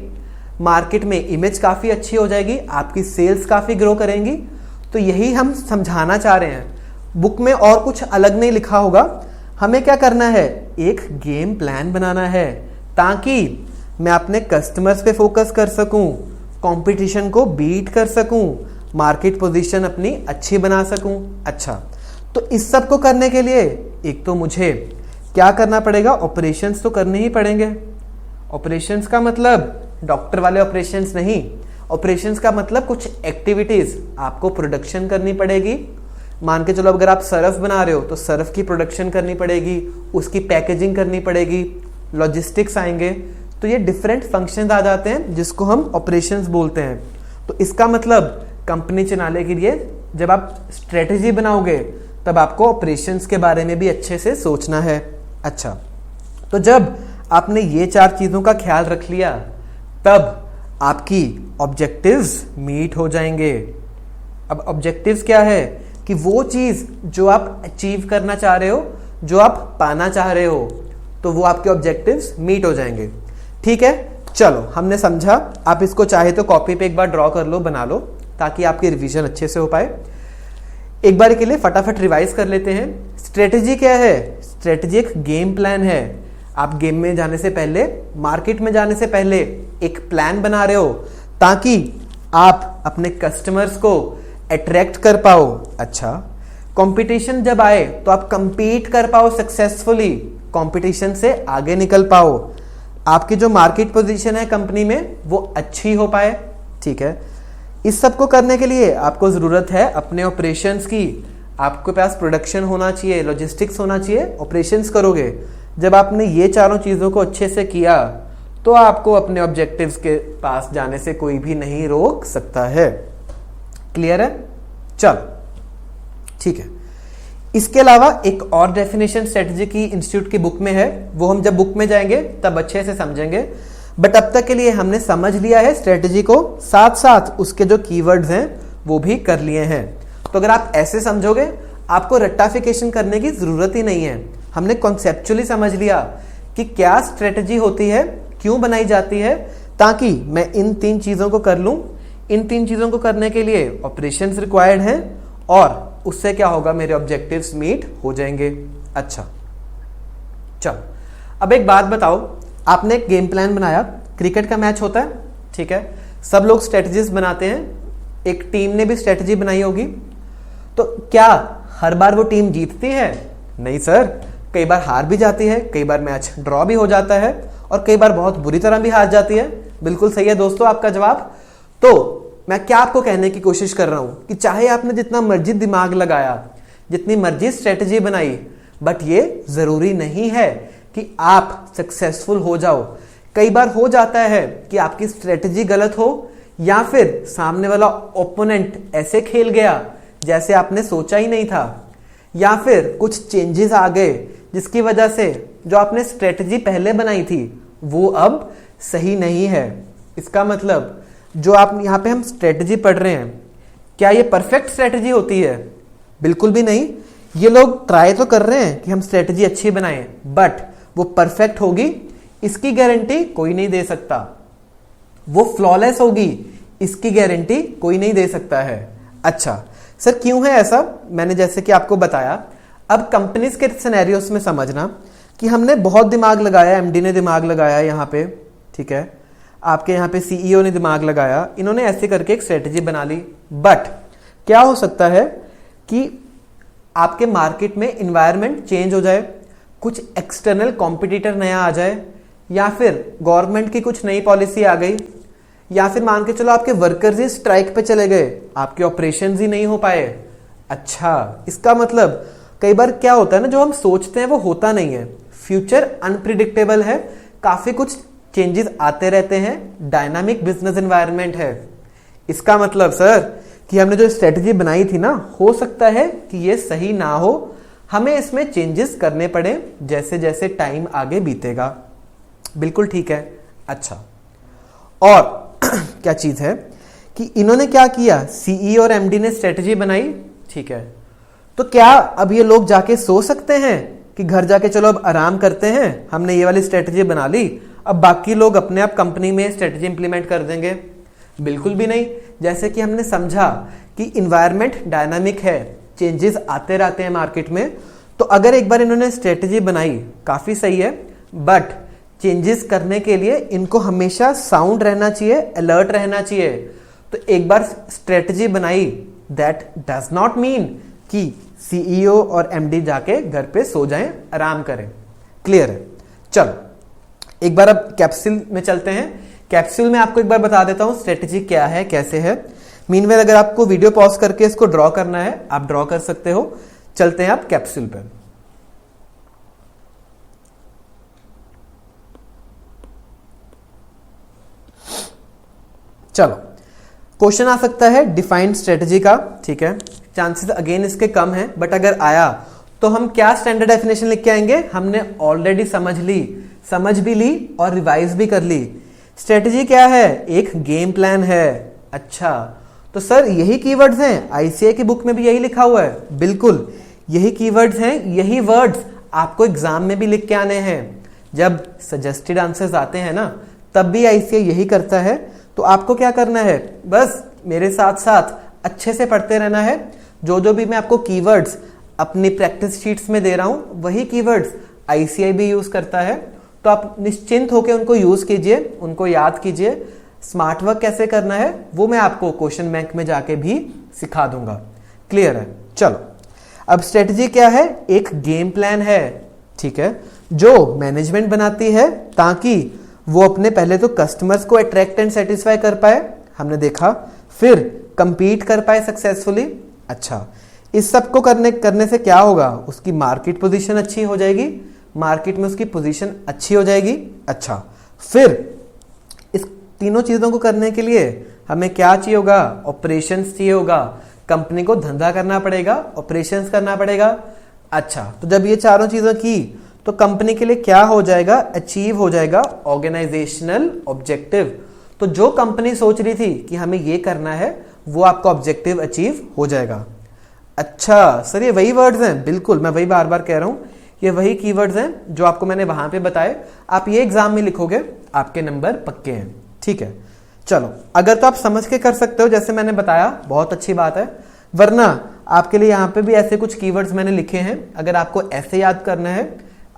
A: मार्केट में इमेज काफी अच्छी हो जाएगी, आपकी सेल्स काफी ग्रो करेंगी। तो यही हम समझाना चाह रहे हैं, बुक में और कुछ अलग नहीं लिखा होगा। हमें क्या करना है, एक गेम प्लान बनाना है, ताकि मैं अपने कस्टमर्स पे फोकस कर सकूं, कंपटीशन को बीट कर सकूं, मार्केट पोजीशन अपनी अच्छी बना सकूं। अच्छा, तो इस सब को करने के लिए एक तो मुझे क्या करना पड़ेगा, ऑपरेशंस तो करने ही पड़ेंगे। ऑपरेशंस का मतलब डॉक्टर वाले ऑपरेशंस नहीं, ऑपरेशंस का मतलब कुछ एक्टिविटीज आपको प्रोडक्शन करनी पड़ेगी। मान के चलो अगर आप सर्फ बना रहे हो तो सर्फ की प्रोडक्शन करनी पड़ेगी, उसकी पैकेजिंग करनी पड़ेगी, लॉजिस्टिक्स आएंगे, तो ये डिफरेंट फंक्शंस आ जाते हैं जिसको हम ऑपरेशंस बोलते हैं। तो इसका मतलब कंपनी चलाने के लिए जब आप स्ट्रेटेजी बनाओगे तब आपको ऑपरेशंस के बारे में भी अच्छे से सोचना है। अच्छा, तो जब आपने ये चार चीजों का ख्याल रख लिया, तब आपकी ऑब्जेक्टिव्स मीट हो जाएंगे। अब ऑब्जेक्टिव्स क्या है, कि वो चीज जो आप अचीव करना चाह रहे हो, जो आप पाना चाह रहे हो, तो वो आपके ऑब्जेक्टिव्स मीट हो जाएंगे। ठीक है, चलो हमने समझा। आप इसको चाहे तो कॉपी पे एक बार ड्रॉ कर लो, बना लो, ताकि आपकी रिवीजन अच्छे से हो पाए। एक बार के लिए फटाफट रिवाइज कर लेते हैं। स्ट्रेटेजी क्या है? स्ट्रेटेजी एक गेम प्लान है। आप गेम में जाने से पहले, मार्केट में जाने से पहले एक प्लान बना रहे हो, ताकि आप अपने कस्टमर्स को अट्रैक्ट कर पाओ। अच्छा, कंपटीशन जब आए तो आप कंपीट कर पाओ सक्सेसफुली, कंपटीशन से आगे निकल पाओ, आपकी जो मार्केट पोजीशन है कंपनी में वो अच्छी हो पाए। ठीक है, इस सब को करने के लिए आपको जरूरत है अपने ऑपरेशंस की। आपके पास प्रोडक्शन होना चाहिए, लॉजिस्टिक्स होना चाहिए, ऑपरेशंस करोगे। जब आपने ये चारों चीजों को अच्छे से किया तो आपको अपने ऑब्जेक्टिव्स के पास जाने से कोई भी नहीं रोक सकता है। क्लियर है? चलो ठीक है। इसके अलावा एक और डेफिनेशन स्ट्रेटजी की इंस्टीट्यूट की बुक में है, वो हम जब बुक में जाएंगे तब अच्छे से समझेंगे। बट अब तक के लिए हमने समझ लिया है स्ट्रेटजी को, साथ साथ उसके जो कीवर्ड्स हैं वो भी कर लिए हैं। तो अगर आप ऐसे समझोगे आपको रट्टाफिकेशन करने की जरूरत ही नहीं है। हमने कॉन्सेप्चुअली समझ लिया कि क्या स्ट्रेटजी होती है, क्यों बनाई जाती है, ताकि मैं इन 3 चीजों को कर लूं। इन 3 चीजों को करने के लिए ऑपरेशंस रिक्वायर्ड हैं और उससे क्या होगा, मेरे ऑब्जेक्टिव्स मीट हो जाएंगे। अच्छा चलो, अब एक बात बताओ, आपने एक गेम प्लान बनाया, क्रिकेट का मैच होता है, ठीक है, सब लोग स्ट्रेटजीज बनाते हैं, एक टीम ने भी स्ट्रेटजी बनाई होगी, तो क्या हर बार वो टीम जीतती है? नहीं सर, कई बार हार भी जाती है, कई बार मैच ड्रॉ भी हो जाता है और कई बार बहुत बुरी तरह भी हार जाती है। बिल्कुल सही है दोस्तों आपका जवाब। तो मैं क्या आपको कहने की कोशिश कर रहा हूं कि चाहे आपने जितना मर्जी दिमाग लगाया, जितनी मर्जी स्ट्रेटजी बनाई, बट ये जरूरी नहीं है कि आप सक्सेसफुल हो जाओ। कई बार हो जाता है कि आपकी स्ट्रेटजी गलत हो या फिर सामने वाला ओपोनेंट ऐसे खेल गया जैसे आपने सोचा ही नहीं था, या फिर कुछ चेंजेस आ गए जिसकी वजह से जो आपने स्ट्रेटजी पहले बनाई थी वो अब सही नहीं है। इसका मतलब जो आप यहां पे हम स्ट्रेटजी पढ़ रहे हैं, क्या ये परफेक्ट स्ट्रेटजी होती है? बिल्कुल भी नहीं। ये लोग ट्राई तो कर रहे हैं कि हम स्ट्रेटजी अच्छी बनाएं, बट वो परफेक्ट होगी इसकी गारंटी कोई नहीं दे सकता। वो फ्लॉलेस होगी इसकी गारंटी कोई नहीं दे सकता है। अच्छा सर, क्यों है ऐसा? मैंने जैसे कि आपको बताया, अब कंपनीज के सिनेरियोस में समझना कि हमने बहुत दिमाग लगाया, एमडी ने दिमाग लगाया यहाँ पे, ठीक है, आपके यहाँ पे सीईओ ने दिमाग लगाया, इन्होंने ऐसे करके एक स्ट्रेटजी बना ली, बट क्या हो सकता है कि आपके मार्केट में इन्वायरमेंट चेंज हो जाए, कुछ एक्सटर्नल कॉम्पिटिटर नया आ जाए, या फिर गवर्नमेंट की कुछ नई पॉलिसी आ गई, या फिर मान के चलो आपके वर्कर्स ही स्ट्राइक पे चले गए, आपके ऑपरेशंस ही नहीं हो पाए। अच्छा, इसका मतलब कई बार क्या होता है ना, जो हम सोचते हैं वो होता नहीं है। फ्यूचर अनप्रिडिक्टेबल है, काफी कुछ चेंजेस आते रहते हैं, डायनामिक बिजनेस एनवायरनमेंट है। इसका मतलब सर कि हमने जो स्ट्रेटजी बनाई थी ना, हो सकता है कि ये सही ना हो, हमें इसमें चेंजेस करने पड़े जैसे जैसे टाइम आगे बीतेगा। बिल्कुल ठीक है। अच्छा, और क्या चीज है कि इन्होंने क्या किया, सीईओ और एमडी ने स्ट्रेटजी बनाई, ठीक है, तो क्या अब ये लोग जाके सो सकते हैं कि घर जाके चलो अब आराम करते हैं, हमने ये वाली स्ट्रेटजी बना ली, अब बाकी लोग अपने आप कंपनी में स्ट्रेटजी इंप्लीमेंट कर देंगे? बिल्कुल भी नहीं। जैसे कि हमने समझा कि इन्वायरमेंट डायनामिक है, चेंजेस आते रहते हैं मार्केट में, तो अगर एक बार इन्होंने स्ट्रेटजी बनाई काफी सही है, बट चेंजेस करने के लिए इनको हमेशा साउंड रहना चाहिए, अलर्ट रहना चाहिए। तो एक बार स्ट्रेटजी बनाई, दैट डज नॉट मीन कि सीईओ और एमडी जाके घर पे सो जाएं, आराम करें। क्लियर है? चलो एक बार अब कैप्सूल में चलते हैं। कैप्सूल में आपको एक बार बता देता हूं स्ट्रेटजी क्या है, कैसे है। मीनवेल अगर आपको वीडियो पॉज करके इसको ड्रॉ करना है, आप ड्रॉ कर सकते हो। चलते हैं आप कैप्सूल पे। चलो, क्वेश्चन आ सकता है डिफाइंड स्ट्रेटजी का, ठीक है, चांसेस अगेन इसके कम है, बट अगर आया तो हम क्या स्टैंडर्ड डेफिनेशन लिख के आएंगे? हमने ऑलरेडी समझ भी ली और रिवाइज भी कर ली। स्ट्रेटजी क्या है? एक गेम प्लान है। अच्छा, तो सर यही कीवर्ड्स हैं, आईसीए की बुक में भी यही लिखा हुआ है। बिल्कुल यही कीवर्ड्स हैं, यही वर्ड्स आपको एग्जाम में भी लिख के आने हैं। जब सजेस्टेड आंसर्स आते हैं ना, तब भी आईसीए यही करता है। तो आपको क्या करना है, बस मेरे साथ साथ अच्छे से पढ़ते रहना है। जो भी मैं आपको कीवर्ड्स अपनी प्रैक्टिस शीट्स में दे रहा हूं, वही कीवर्ड्स आईसीआई भी यूज करता है। तो आप निश्चिंत होकर उनको यूज कीजिए, उनको याद कीजिए। स्मार्ट वर्क कैसे करना है वो मैं आपको क्वेश्चन बैंक में जाके भी सिखा दूंगा। क्लियर है? चलो, अब स्ट्रेटजी क्या है? एक गेम प्लान है, ठीक है, जो मैनेजमेंट बनाती है ताकि वो अपने पहले तो कस्टमर्स को अट्रैक्ट एंड सेटिस्फाई कर पाए, हमने देखा, फिर कंपीट कर पाए सक्सेसफुली। अच्छा, इस सब को करने से क्या होगा? उसकी मार्केट पोजीशन अच्छी हो जाएगी, मार्केट में उसकी पोजीशन अच्छी हो जाएगी। अच्छा, फिर इस तीनों चीजों को करने के लिए हमें क्या चाहिए होगा? ऑपरेशंस चाहिए होगा। कंपनी को धंधा करना पड़ेगा, ऑपरेशंस करना पड़ेगा। अच्छा, तो जब ये चारों चीजों की तो कंपनी के लिए क्या हो जाएगा? अचीव हो जाएगा ऑर्गेनाइजेशनल ऑब्जेक्टिव। तो जो कंपनी सोच रही थी कि हमें ये करना है, वो आपका ऑब्जेक्टिव अचीव हो जाएगा। अच्छा सर, ये वही वर्ड्स हैं, बिल्कुल मैं वही बार बार कह रहा हूं, ये वही कीवर्ड्स हैं जो आपको मैंने वहां पे बताए। आप ये एग्जाम में लिखोगे, आपके नंबर पक्के हैं। ठीक है, चलो अगर तो आप समझ के कर सकते हो जैसे मैंने बताया, बहुत अच्छी बात है, वरना आपके लिए यहाँ पे भी ऐसे कुछ कीवर्ड्स मैंने लिखे हैं। अगर आपको ऐसे याद करना है,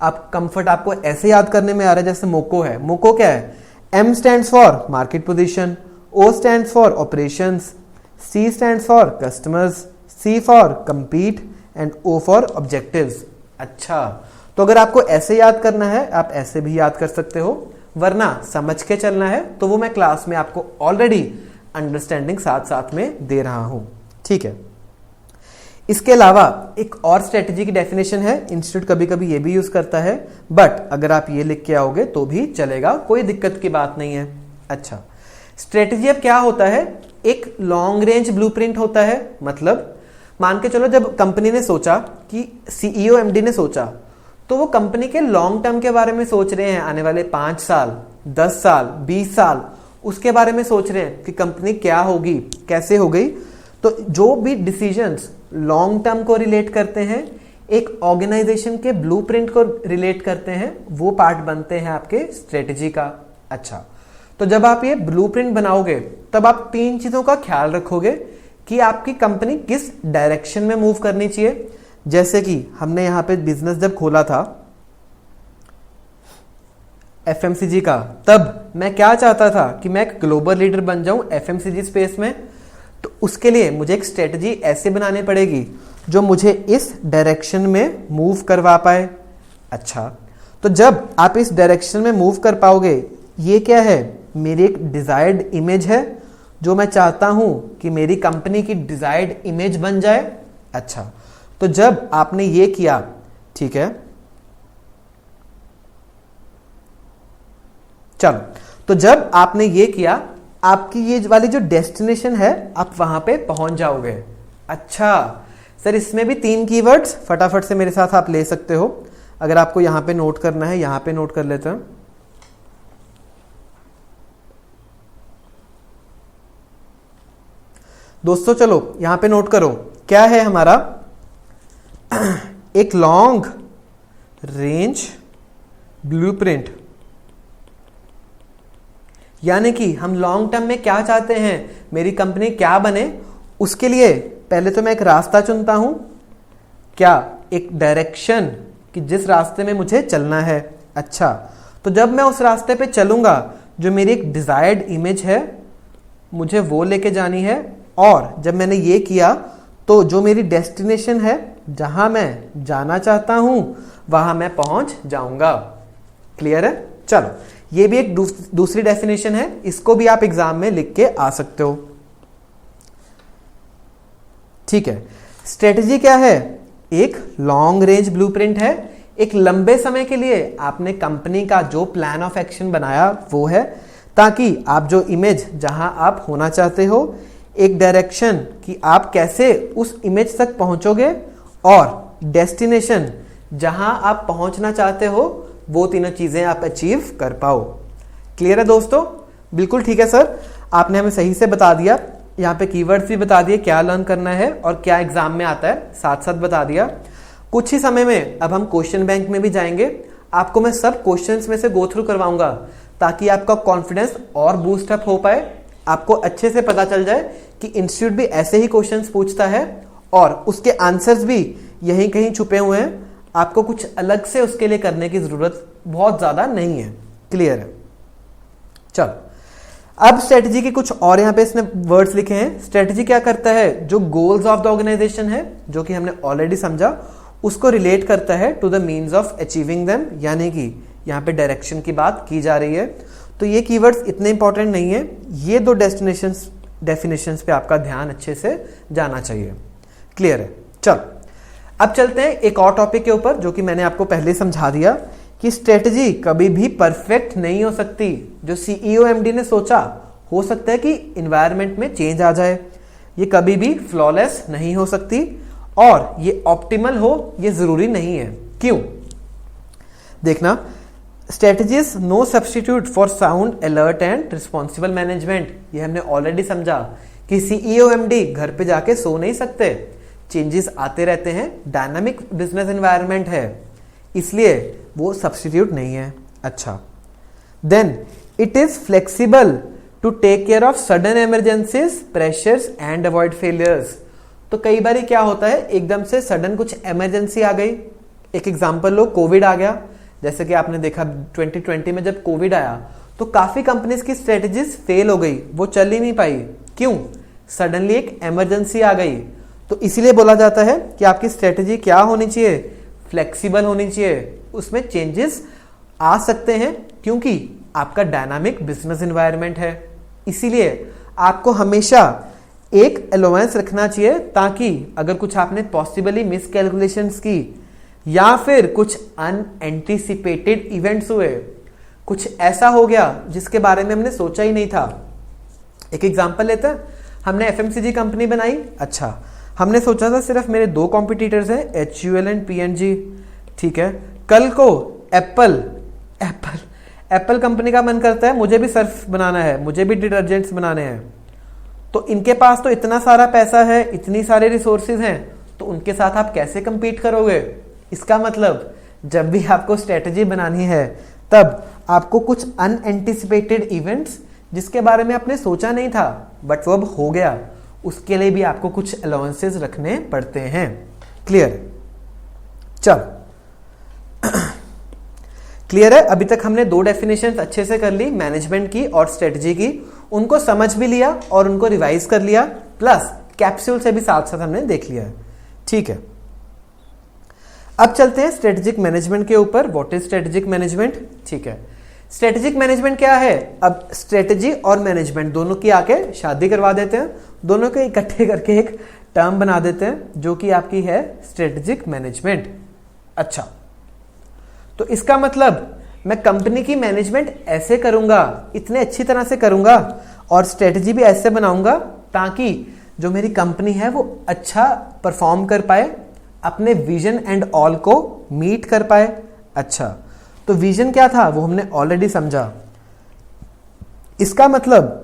A: आपको ऐसे याद करने में आ रहा है, जैसे मोको है। मोको क्या है? M stands for market position, O stands for operations, C stands for customers, C for compete and O for objectives. अच्छा, तो अगर आपको ऐसे याद करना है, आप ऐसे भी याद कर सकते हो, वरना समझ के चलना है तो वो मैं क्लास में आपको ऑलरेडी अंडरस्टैंडिंग साथ साथ में दे रहा हूं। ठीक है, इसके अलावा एक और स्ट्रेटजी की डेफिनेशन है, इंस्टीट्यूट कभी कभी ये भी यूज करता है, बट अगर आप ये लिख के आओगे तो भी चलेगा, कोई दिक्कत की बात नहीं है। अच्छा, स्ट्रेटजी अब क्या होता है? एक लॉन्ग रेंज ब्लूप्रिंट होता है। मतलब मान के चलो, जब कंपनी ने सोचा कि सीईओ एमडी ने सोचा, तो वो कंपनी के लॉन्ग टर्म के बारे में सोच रहे हैं, आने वाले 5 साल, 10 साल, 20 साल, उसके बारे में सोच रहे हैं कि कंपनी क्या होगी, कैसे हो गई। तो जो भी डिसीजंस लॉन्ग टर्म को रिलेट करते हैं, एक ऑर्गेनाइजेशन के ब्लूप्रिंट को रिलेट करते हैं, वो पार्ट बनते हैं आपके स्ट्रेटजी का। अच्छा, तो जब आप ये ब्लूप्रिंट बनाओगे तब आप 3 चीजों का ख्याल रखोगे कि आपकी कंपनी किस डायरेक्शन में मूव करनी चाहिए। जैसे कि हमने यहां पे बिजनेस जब खोला था एफएमसीजी का, तब मैं क्या चाहता था कि मैं एक ग्लोबल लीडर बन जाऊं एफएमसीजी स्पेस में। तो उसके लिए मुझे एक स्ट्रेटजी ऐसे बनानी पड़ेगी जो मुझे इस डायरेक्शन में मूव करवा पाए। अच्छा, तो जब आप इस डायरेक्शन में मूव कर पाओगे, ये क्या है? मेरी एक डिजायर्ड इमेज है, जो मैं चाहता हूं कि मेरी कंपनी की डिजायर्ड इमेज बन जाए। अच्छा, तो जब आपने ये किया, ठीक है, चलो, तो जब आपने ये किया, आपकी ये वाली जो डेस्टिनेशन है, आप वहां पे पहुंच जाओगे। अच्छा सर, इसमें भी 3 कीवर्ड्स फटाफट से मेरे साथ आप ले सकते हो। अगर आपको यहां पे नोट करना है, यहां पे नोट कर लेते हैं। दोस्तों चलो यहां पे नोट करो, क्या है हमारा? एक लॉन्ग रेंज ब्लूप्रिंट, यानी कि हम लॉन्ग टर्म में क्या चाहते हैं, मेरी कंपनी क्या बने, उसके लिए पहले तो मैं एक रास्ता चुनता हूं, क्या एक डायरेक्शन कि जिस रास्ते में मुझे चलना है। अच्छा, तो जब मैं उस रास्ते पे चलूंगा, जो मेरी एक डिजायर्ड इमेज है, मुझे वो लेके जानी है। और जब मैंने ये किया, तो जो मेरी डेस्टिनेशन है, जहां मैं जाना चाहता हूं, वहां मैं पहुंच जाऊंगा। क्लियर है? चलो, ये भी एक दूसरी डेफिनेशन है, इसको भी आप एग्जाम में लिख के आ सकते हो। ठीक है, स्ट्रेटजी क्या है? एक लॉन्ग रेंज ब्लूप्रिंट है, एक लंबे समय के लिए आपने कंपनी का जो प्लान ऑफ एक्शन बनाया वो है, ताकि आप जो इमेज जहां आप होना चाहते हो, एक डायरेक्शन कि आप कैसे उस इमेज तक पहुंचोगे, और डेस्टिनेशन जहां आप पहुंचना चाहते हो, वो तीनों चीजें आप अचीव कर पाओ। क्लियर है दोस्तों? बिल्कुल ठीक है सर, आपने हमें सही से बता दिया, यहाँ पे कीवर्ड्स भी बता दिए, क्या लर्न करना है और क्या एग्जाम में आता है, साथ साथ बता दिया। कुछ ही समय में अब हम क्वेश्चन बैंक में भी जाएंगे, आपको मैं सब क्वेश्चंस में से गो थ्रू करवाऊंगा, ताकि आपका कॉन्फिडेंस और बूस्ट अप हो पाए, आपको अच्छे से पता चल जाए कि इंस्टीट्यूट भी ऐसे ही क्वेश्चंस पूछता है और उसके आंसर्स भी यहीं कहीं छुपे हुए हैं, आपको कुछ अलग से उसके लिए करने की जरूरत बहुत ज्यादा नहीं है। क्लियर है? चलो, अब स्ट्रेटजी के कुछ और यहां पे इसने वर्ड्स लिखे हैं। स्ट्रेटजी क्या करता है? जो गोल्स ऑफ द ऑर्गेनाइजेशन है, जो कि हमने ऑलरेडी समझा, उसको रिलेट करता है to the means of achieving them, यानी कि यहां पे डायरेक्शन की बात की जा रही है। तो ये कीवर्ड्स इतने इंपॉर्टेंट नहीं है, ये 2 डेफिनेशंस पे आपका ध्यान अच्छे से जाना चाहिए। क्लियर है? चलो, अब चलते हैं एक और टॉपिक के ऊपर, जो कि मैंने आपको पहले समझा दिया कि स्ट्रेटजी कभी भी परफेक्ट नहीं हो सकती। जो सीईओ एमडी ने सोचा, हो सकता है कि इन्वायरमेंट में चेंज आ जाए, ये कभी भी फ्लॉलेस नहीं हो सकती, और ये ऑप्टिमल हो ये जरूरी नहीं है। क्यों? देखना, strategy is no substitute for sound, alert and responsible management. ये हमने ऑलरेडी समझा कि सीईओ एमडी घर पे जाके सो नहीं सकते, चेंजेस आते रहते हैं, डायनामिक बिजनेस एनवायरनमेंट है, इसलिए वो सब्स्टिट्यूट नहीं है। अच्छा, then it is flexible to take care of sudden emergencies, pressures and avoid failures. तो कई बार क्या होता है, एकदम से सडन कुछ इमरजेंसी आ गई। एक एग्जांपल लो, कोविड आ गया। जैसे कि आपने देखा 2020 में जब कोविड आया तो काफी कंपनीज की स्ट्रेटजीज फेल हो गई, वो चल ही नहीं पाई। क्यों? सडनली एक इमरजेंसी आ गई। तो इसीलिए बोला जाता है कि आपकी स्ट्रेटजी क्या होनी चाहिए, फ्लेक्सिबल होनी चाहिए, उसमें चेंजेस आ सकते हैं क्योंकि आपका डायनामिक बिजनेस एनवायरनमेंट है। इसीलिए आपको हमेशा एक अलाउंस रखना चाहिए ताकि अगर कुछ आपने पॉसिबली मिस कैलकुलेशंस की या फिर कुछ अनएंटिसिपेटेड इवेंट्स हुए, कुछ ऐसा हो गया जिसके बारे में हमने सोचा ही नहीं था। एक एग्जांपल लेते हैं, हमने एफएमसीजी कंपनी बनाई। अच्छा, हमने सोचा था सिर्फ मेरे 2 कॉम्पिटिटर्स हैं, HUL एंड PNG, ठीक है। कल को एप्पल कंपनी का मन करता है मुझे भी सर्फ बनाना है, मुझे भी डिटर्जेंट्स बनाने हैं, तो इनके पास तो इतना सारा पैसा है, इतनी सारे रिसोर्सेज हैं, तो उनके साथ आप कैसे कंपीट करोगे? इसका मतलब जब भी आपको स्ट्रेटजी बनानी है तब आपको कुछ अनएंटिसिपेटेड इवेंट्स जिसके बारे में आपने सोचा नहीं था बट वो अब हो गया, उसके लिए भी आपको कुछ अलाउंसेस रखने पड़ते हैं। क्लियर? चल क्लियर है? अभी तक हमने 2 डेफिनेशंस अच्छे से कर ली, मैनेजमेंट की और स्ट्रेटजी की, उनको समझ भी लिया और उनको रिवाइज कर लिया, प्लस कैप्सूल से भी साथ साथ हमने देख लिया है। ठीक है, अब चलते हैं स्ट्रेटेजिक मैनेजमेंट के ऊपर। What is strategic management? ठीक है, स्ट्रेटेजिक मैनेजमेंट क्या है? अब स्ट्रेटेजी और मैनेजमेंट दोनों की आके शादी करवा देते हैं, दोनों को इकट्ठे करके एक टर्म बना देते हैं जो कि आपकी है स्ट्रेटेजिक मैनेजमेंट। अच्छा, तो इसका मतलब मैं कंपनी की मैनेजमेंट ऐसे करूंगा, इतने अच्छी तरह से करूंगा और स्ट्रेटजी भी ऐसे बनाऊंगा ताकि जो मेरी कंपनी है वो अच्छा परफॉर्म कर पाए, अपने विजन एंड ऑल को मीट कर पाए। अच्छा, तो विजन क्या था वो हमने ऑलरेडी समझा। इसका मतलब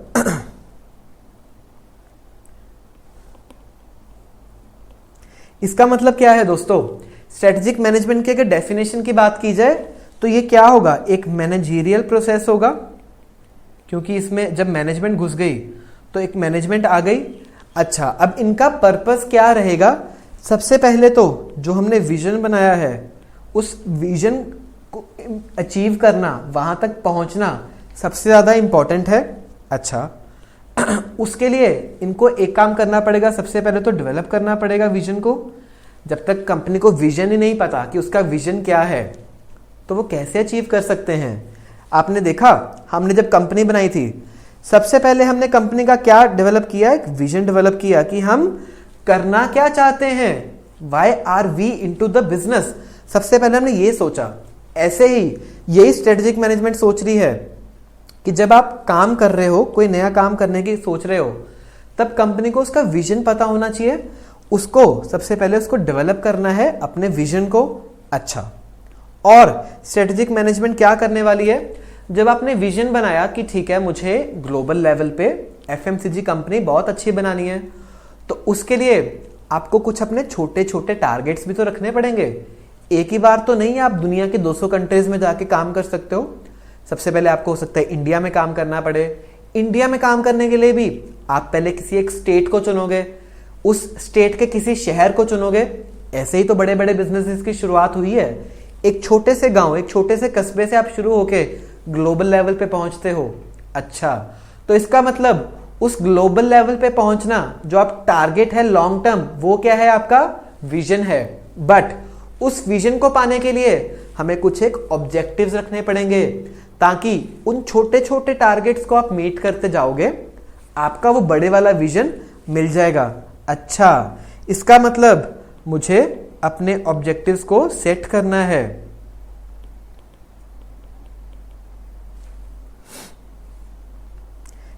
A: इसका मतलब क्या है दोस्तों? स्ट्रेटेजिक मैनेजमेंट की अगर डेफिनेशन की बात की जाए तो ये क्या होगा? एक मैनेजरियल प्रोसेस होगा, क्योंकि इसमें जब मैनेजमेंट घुस गई तो एक मैनेजमेंट आ गई। अच्छा, अब इनका पर्पस क्या रहेगा? सबसे पहले तो जो हमने विजन बनाया है उस विजन को अचीव करना, वहां तक पहुंचना सबसे ज्यादा इंपॉर्टेंट है। अच्छा, उसके लिए इनको एक काम करना पड़ेगा, सबसे पहले तो डेवलप करना पड़ेगा विजन को। जब तक कंपनी को विजन ही नहीं पता कि उसका विजन क्या है तो वो कैसे अचीव कर सकते हैं? आपने देखा, हमने जब कंपनी बनाई थी सबसे पहले हमने कंपनी का क्या डेवलप किया? एक विजन डेवलप किया कि हम करना क्या चाहते हैं, why are we into the business. सबसे पहले हमने ये सोचा। ऐसे ही यही स्ट्रेटेजिक मैनेजमेंट सोच रही है कि जब आप काम कर रहे हो, कोई नया काम करने की सोच रहे हो, तब कंपनी को उसका विजन पता होना चाहिए, उसको सबसे पहले उसको डेवलप करना है, अपने विजन को। अच्छा, और स्ट्रेटेजिक मैनेजमेंट क्या करने वाली है? जब आपने विजन बनाया कि ठीक है मुझे ग्लोबल लेवल पे एफएमसीजी कंपनी बहुत अच्छी बनानी है, तो उसके लिए आपको कुछ अपने छोटे छोटे टारगेट्स भी तो रखने पड़ेंगे। एक ही बार तो नहीं आप दुनिया के 200 कंट्रीज में जाके काम कर सकते हो। सबसे पहले आपको हो सकता है इंडिया में काम करना पड़े। इंडिया में काम करने के लिए भी आप पहले किसी एक स्टेट को चुनोगे, उस स्टेट के किसी शहर को चुनोगे। ऐसे ही तो बड़े बड़े बिजनेसेस की शुरुआत हुई है। एक छोटे से गांव, एक छोटे से कस्बे से आप शुरू होके ग्लोबल लेवल पे पहुंचते हो। अच्छा, तो इसका मतलब उस ग्लोबल लेवल पे पहुंचना, जो आप टारगेट है लॉन्ग टर्म, वो क्या है? आपका विजन है। बट उस विजन को पाने के लिए हमें कुछ एक ऑब्जेक्टिव्स रखने पड़ेंगे, ताकि उन छोटे छोटे टारगेट्स को आप मीट करते जाओगे, आपका वो बड़े वाला विजन मिल जाएगा। अच्छा, इसका मतलब मुझे अपने ऑब्जेक्टिव्स को सेट करना है।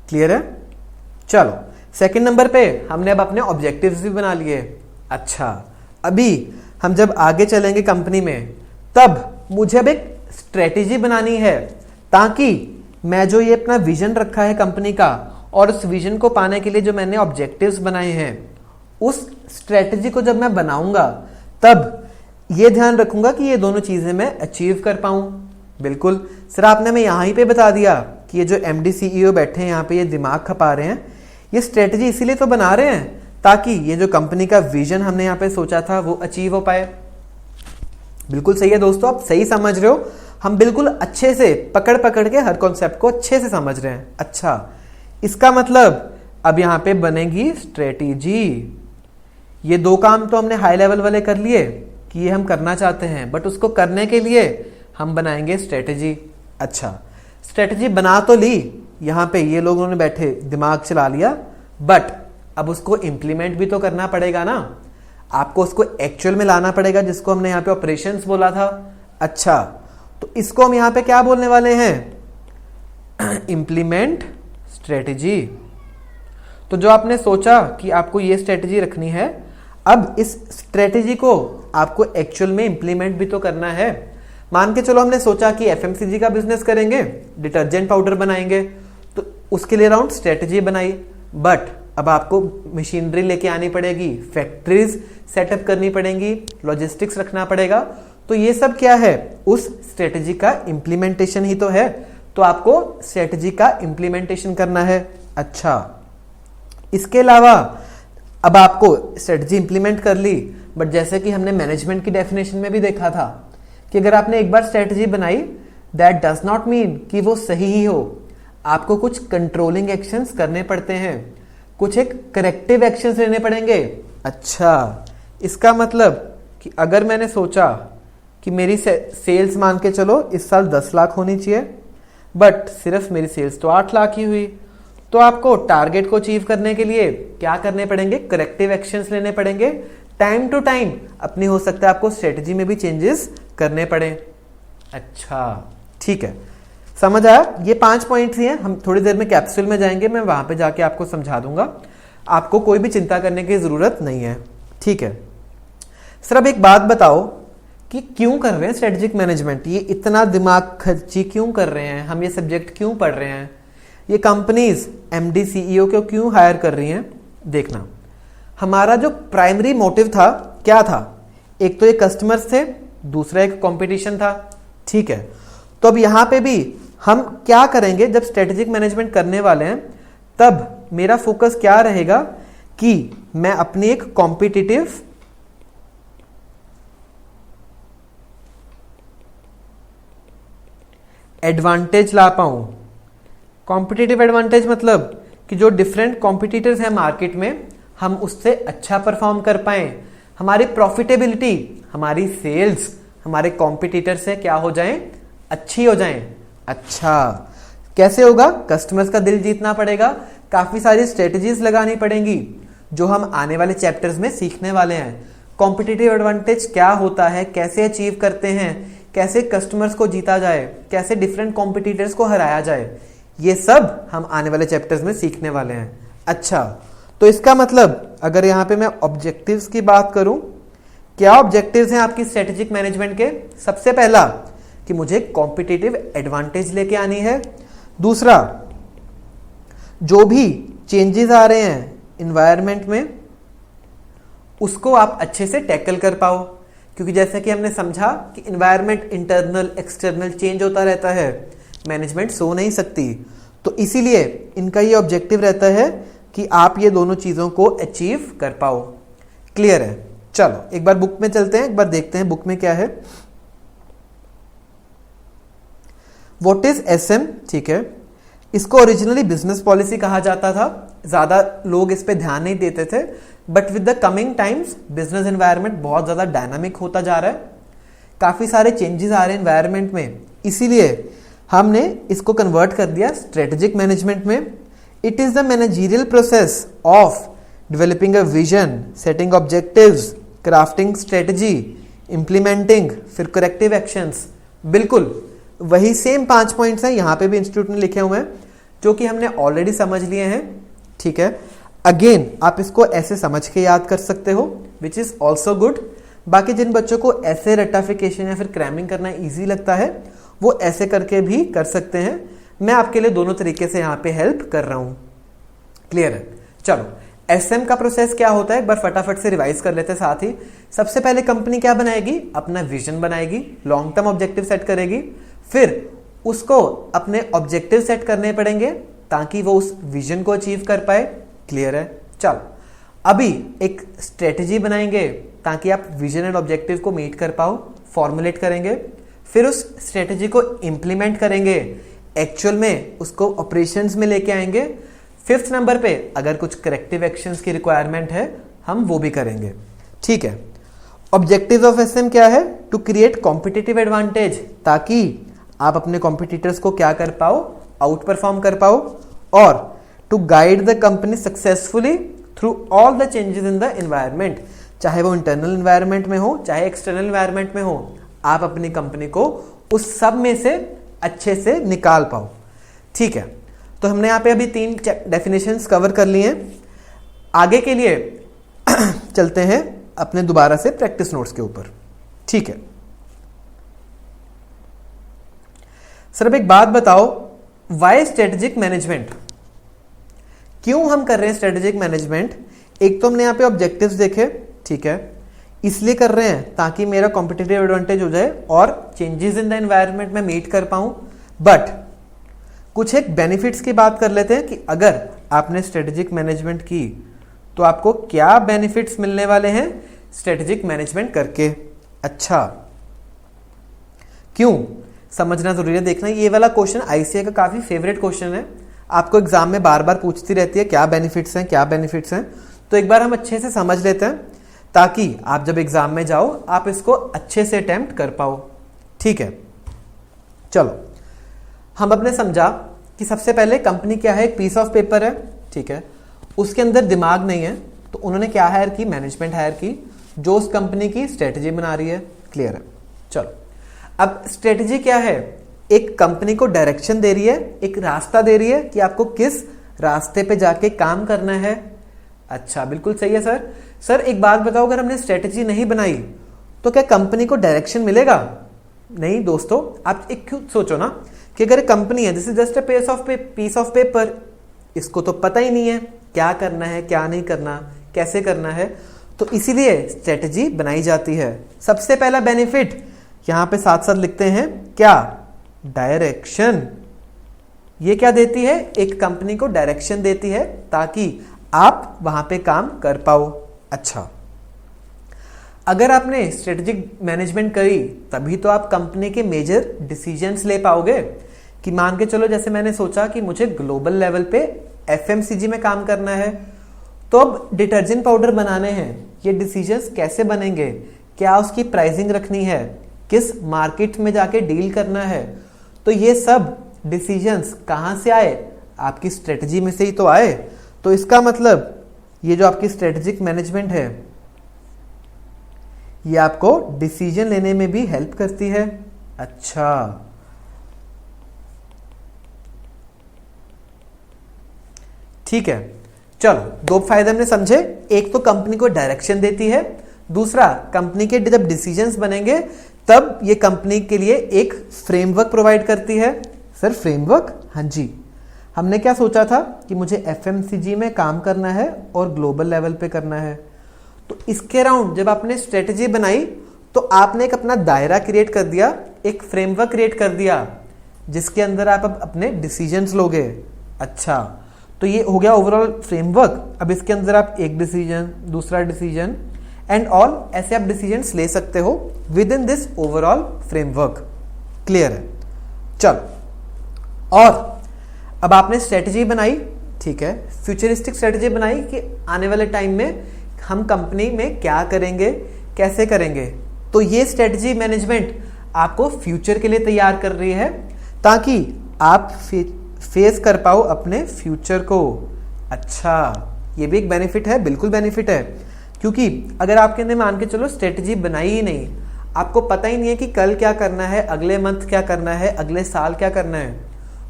A: क्लियर है? चलो, सेकंड नंबर पे हमने अब अपने ऑब्जेक्टिव्स भी बना लिए। अच्छा, अभी हम जब आगे चलेंगे कंपनी में, तब मुझे अब एक स्ट्रेटेजी बनानी है, ताकि मैं जो ये अपना विजन रखा है कंपनी का और उस विजन को पाने के लिए जो मैंने ऑब्जेक्टिव्स बनाए हैं, उस स्ट्रेटजी को जब मैं बनाऊंगा तब ये ध्यान रखूंगा कि ये दोनों चीजें मैं अचीव कर पाऊं। बिल्कुल सर, आपने मैं यहां ही पे बता दिया कि ये जो एमडी सीईओ बैठे हैं यहाँ पे, ये दिमाग खपा रहे हैं, ये स्ट्रेटजी इसीलिए तो बना रहे हैं ताकि ये जो कंपनी का विजन हमने यहाँ पे सोचा था वो अचीव हो पाए। बिल्कुल सही है दोस्तों, आप सही समझ रहे हो। हम बिल्कुल अच्छे से पकड़ पकड़ के हर कॉन्सेप्ट को अच्छे से समझ रहे हैं। अच्छा, इसका मतलब अब यहाँ पे बनेगी स्ट्रेटेजी। ये दो काम तो हमने हाई लेवल वाले कर लिए कि ये हम करना चाहते हैं, बट उसको करने के लिए हम बनाएंगे स्ट्रेटेजी। अच्छा, स्ट्रेटेजी बना तो ली, यहाँ पे ये लोगों ने बैठे दिमाग चला लिया, बट अब उसको इम्प्लीमेंट भी तो करना पड़ेगा ना। आपको उसको एक्चुअल में लाना पड़ेगा, जिसको हमने यहाँ पे ऑपरेशंस बोला था। अच्छा, तो इसको हम यहाँ पे क्या बोलने वाले हैं? Implement strategy. तो जो आपने सोचा कि आपको ये स्ट्रेटेजी रखनी है, अब इस स्ट्रेटेजी को आपको एक्चुअल में इम्प्लीमेंट भी तो करना है। मान के चलो हमने सोचा कि एफएमसीजी का बिजनेस करेंगे, डिटर्जेंट पाउडर बनाएंगे, तो उसके लिए अराउंड स्ट्रेटेजी बनाई, बट अब आपको मशीनरी लेके आनी पड़ेगी, फैक्ट्रीज सेटअप करनी पड़ेंगी, लॉजिस्टिक्स रखना पड़ेगा। तो ये सब क्या है? उस स्ट्रेटेजी का इम्प्लीमेंटेशन ही तो है। तो आपको स्ट्रेटेजी का इम्प्लीमेंटेशन करना है। अच्छा, इसके अलावा अब आपको स्ट्रेटजी इंप्लीमेंट कर ली, बट जैसे कि हमने मैनेजमेंट की डेफिनेशन में भी देखा था कि अगर आपने एक बार स्ट्रेटजी बनाई, दैट डज नॉट मीन कि वो सही ही हो। आपको कुछ कंट्रोलिंग एक्शंस करने पड़ते हैं, कुछ एक करेक्टिव एक्शंस लेने पड़ेंगे। अच्छा, इसका मतलब कि अगर मैंने सोचा कि मेरी सेल्स मान के चलो इस साल 10 लाख होनी चाहिए, बट सिर्फ मेरी सेल्स तो 8 लाख ही हुई, तो आपको टारगेट को अचीव करने के लिए क्या करने पड़ेंगे? करेक्टिव एक्शंस लेने पड़ेंगे। टाइम टू टाइम अपनी हो सकता है आपको स्ट्रेटजी में भी चेंजेस करने पड़े। अच्छा, ठीक है, समझ आया? ये 5 पॉइंट्स ही हैं। हम थोड़ी देर में कैप्सूल में जाएंगे, मैं वहां पे जाके आपको समझा दूंगा। आपको कोई भी चिंता करने की जरूरत नहीं है, ठीक है? सर अब एक बात बताओ कि क्यों कर रहे हैं स्ट्रेटेजिक मैनेजमेंट? ये इतना दिमाग खर्ची क्यों कर रहे हैं? हम ये सब्जेक्ट क्यों पढ़ रहे हैं? ये कंपनीज एमडी सीईओ को क्यों हायर कर रही हैं? देखना, हमारा जो प्राइमरी मोटिव था क्या था? एक तो ये कस्टमर्स थे, दूसरा एक कंपटीशन था, ठीक है? तो अब यहां पे भी हम क्या करेंगे? जब स्ट्रेटेजिक मैनेजमेंट करने वाले हैं तब मेरा फोकस क्या रहेगा कि मैं अपनी एक कॉम्पिटिटिव एडवांटेज ला पाऊं। कॉम्पिटिटिव एडवांटेज मतलब कि जो डिफरेंट कॉम्पिटिटर्स हैं मार्केट में, हम उससे अच्छा परफॉर्म कर पाए, हमारी प्रॉफिटेबिलिटी, हमारी सेल्स हमारे कॉम्पिटिटर से क्या हो जाएं? अच्छी हो जाएं। अच्छा, कैसे होगा? कस्टमर्स का दिल जीतना पड़ेगा, काफी सारी स्ट्रेटजीज लगानी पड़ेंगी जो हम आने वाले चैप्टर्स में सीखने वाले हैं। कॉम्पिटिटिव एडवांटेज क्या होता है, कैसे अचीव करते हैं, कैसे कस्टमर्स को जीता जाए, कैसे डिफरेंट कॉम्पिटिटर्स को हराया जाए, ये सब हम आने वाले चैप्टर्स में सीखने वाले हैं। अच्छा, तो इसका मतलब अगर यहां पे मैं ऑब्जेक्टिव्स की बात करूं, क्या ऑब्जेक्टिव्स हैं आपकी स्ट्रेटेजिक मैनेजमेंट के? सबसे पहला कि मुझे कॉम्पिटिटिव एडवांटेज लेके आनी है। दूसरा, जो भी चेंजेस आ रहे हैं इन्वायरमेंट में, उसको आप अच्छे से टैकल कर पाओ, क्योंकि जैसे कि हमने समझा कि इन्वायरमेंट इंटरनल एक्सटर्नल चेंज होता रहता है, मैनेजमेंट सो नहीं सकती। तो इसीलिए इनका ये ऑब्जेक्टिव रहता है कि आप ये दोनों चीजों को अचीव कर पाओ। क्लियर है? चलो एक बार बुक में चलते हैं, एक बार देखते हैं बुक में क्या है। What is SM? ठीक है, इसको ओरिजिनली बिजनेस पॉलिसी कहा जाता था, ज्यादा लोग इस पे ध्यान नहीं देते थे, but with the coming times business environment बहुत ज्यादा डायनामिक होता जा रहा है, काफी सारे चेंजेस आ रहे हैं एनवायरनमेंट में, इसीलिए हमने इसको कन्वर्ट कर दिया स्ट्रेटेजिक मैनेजमेंट में। It is the managerial process of developing a vision, setting objectives, crafting strategy, implementing, फिर करेक्टिव एक्शंस। बिल्कुल वही सेम 5 पॉइंट्स हैं, यहां पे भी इंस्टीट्यूट ने लिखे हुए हैं, जो कि हमने ऑलरेडी समझ लिए हैं। ठीक है, अगेन आप इसको ऐसे समझ के याद कर सकते हो, विच इज ऑल्सो गुड। बाकी जिन बच्चों को ऐसे रटाफिकेशन या फिर क्रैमिंग करना ईजी लगता है, वो ऐसे करके भी कर सकते हैं। मैं आपके लिए दोनों तरीके से यहाँ पे हेल्प कर रहा हूं। क्लियर है? चलो एसएम का प्रोसेस क्या होता है, एक बार फटाफट से रिवाइज कर लेते हैं साथ ही। सबसे पहले कंपनी क्या बनाएगी, अपना विजन बनाएगी, लॉन्ग टर्म ऑब्जेक्टिव सेट करेगी, फिर उसको अपने ऑब्जेक्टिव सेट करने पड़ेंगे ताकि वो उस विजन को अचीव कर पाए। क्लियर है? चलो अभी एक स्ट्रेटजी बनाएंगे ताकि आप विजन एंड ऑब्जेक्टिव को मीट कर पाओ, फॉर्मुलेट करेंगे, फिर उस स्ट्रेटजी को इंप्लीमेंट करेंगे, एक्चुअल में उसको ऑपरेशंस में लेके आएंगे। फिफ्थ नंबर पे अगर कुछ करेक्टिव एक्शंस की रिक्वायरमेंट है हम वो भी करेंगे। ठीक है, ऑब्जेक्टिव ऑफ एसएम क्या है, टू क्रिएट कॉम्पिटिटिव एडवांटेज, ताकि आप अपने कॉम्पिटिटर्स को क्या कर पाओ, आउट परफॉर्म कर पाओ, और to guide the company successfully through all the changes in the environment, चाहे वो इंटरनल एनवायरमेंट में हो चाहे एक्सटर्नल एनवायरमेंट में हो, आप अपनी कंपनी को उस सब में से अच्छे से निकाल पाओ। ठीक है, तो हमने यहाँ पे अभी 3 डेफिनेशंस कवर कर लिए हैं। आगे के लिए चलते हैं अपने दोबारा से प्रैक्टिस नोट्स के ऊपर। ठीक है सर, अब एक बात बताओ, वाई स्ट्रेटेजिक मैनेजमेंट, क्यों हम कर रहे हैं स्ट्रेटेजिक मैनेजमेंट? एक तो हमने यहाँ पे ऑब्जेक्टिव्स देखे, ठीक है, इसलिए कर रहे हैं ताकि मेरा कॉम्पिटिटिव एडवांटेज हो जाए और चेंजेस इन द एनवायरनमेंट में मीट कर पाऊं। बट कुछ एक बेनिफिट्स की बात कर लेते हैं कि अगर आपने स्ट्रेटेजिक मैनेजमेंट की तो आपको क्या बेनिफिट्स मिलने वाले हैं स्ट्रेटेजिक मैनेजमेंट करके। अच्छा, क्यों समझना जरूरी है। देखना, ये वाला क्वेश्चन आईसीए का काफी फेवरेट क्वेश्चन है, आपको एग्जाम में बार बार पूछती रहती है क्या बेनिफिट्स हैं, क्या बेनिफिट्स हैं। तो एक बार हम अच्छे से समझ लेते हैं ताकि आप जब एग्जाम में जाओ आप इसको अच्छे से अटेम्प्ट कर पाओ। ठीक है, चलो हम अपने समझा कि सबसे पहले कंपनी क्या है, एक पीस ऑफ पेपर है, ठीक है, उसके अंदर दिमाग नहीं है, तो उन्होंने क्या हायर की, मैनेजमेंट हायर की, जो उस कंपनी की स्ट्रेटजी बना रही है। क्लियर है? चलो अब स्ट्रेटजी क्या है, एक कंपनी को डायरेक्शन दे रही है, एक रास्ता दे रही है कि आपको किस रास्ते पे जाके काम करना है। अच्छा, बिल्कुल सही है सर। सर एक बात बताओ, अगर हमने स्ट्रेटजी नहीं बनाई तो क्या कंपनी को डायरेक्शन मिलेगा? नहीं दोस्तों, आप एक खुद सोचो ना कि अगर कंपनी है, this is just a piece of paper, इसको तो पता ही नहीं है क्या करना है क्या नहीं करना, कैसे करना है, तो इसीलिए स्ट्रेटजी बनाई जाती है। सबसे पहला बेनिफिट यहां पे साथ साथ लिखते हैं, क्या, डायरेक्शन। ये क्या देती है, एक कंपनी को डायरेक्शन देती है ताकि आप वहां पे काम कर पाओ। अच्छा, अगर आपने स्ट्रेटेजिक मैनेजमेंट करी तभी तो आप कंपनी के मेजर डिसीजंस ले पाओगे। कि मान के चलो, जैसे मैंने सोचा कि मुझे ग्लोबल लेवल पे एफएमसीजी में काम करना है, तो अब डिटर्जेंट पाउडर बनाने हैं, ये डिसीजंस कैसे बनेंगे, क्या उसकी प्राइसिंग रखनी है, किस मार्केट में जाके डील करना है, तो ये सब डिसीजंस कहां से आए, आपकी स्ट्रेटजी में से ही तो आए। तो इसका मतलब ये जो आपकी स्ट्रेटेजिक मैनेजमेंट है ये आपको डिसीजन लेने में भी हेल्प करती है। अच्छा, ठीक है, चलो 2 फायदे हमने समझे। एक तो कंपनी को डायरेक्शन देती है, दूसरा कंपनी के जब डिसीजंस बनेंगे तब ये कंपनी के लिए एक फ्रेमवर्क प्रोवाइड करती है। Sir framework? हाँ जी, हमने क्या सोचा था कि मुझे एफएमसीजी में काम करना है और ग्लोबल लेवल पे करना है, तो इसके अराउंड जब आपने स्ट्रेटजी बनाई तो आपने एक अपना दायरा क्रिएट कर दिया, एक फ्रेमवर्क क्रिएट कर दिया जिसके अंदर आप अब अपने डिसीजंस लोगे। अच्छा, तो ये हो गया ओवरऑल फ्रेमवर्क। अब इसके अंदर आप एक डिसीजन, दूसरा डिसीजन एंड ऑल, ऐसे आप डिसीजंस ले सकते हो with in this overall framework. Clear है? चलो, और अब आपने स्ट्रेटजी बनाई, ठीक है, फ्यूचरिस्टिक स्ट्रेटजी बनाई कि आने वाले टाइम में हम कंपनी में क्या करेंगे, कैसे करेंगे। तो ये स्ट्रेटजी मैनेजमेंट आपको फ्यूचर के लिए तैयार कर रही है ताकि आप फेस कर पाओ अपने फ्यूचर को। अच्छा, ये भी एक बेनिफिट है, बिल्कुल बेनिफिट है, क्योंकि अगर आपके अंदर मान के चलो स्ट्रेटजी बनाई ही नहीं, आपको पता ही नहीं है कि कल क्या करना है, अगले मंथ क्या करना है, अगले साल क्या करना है,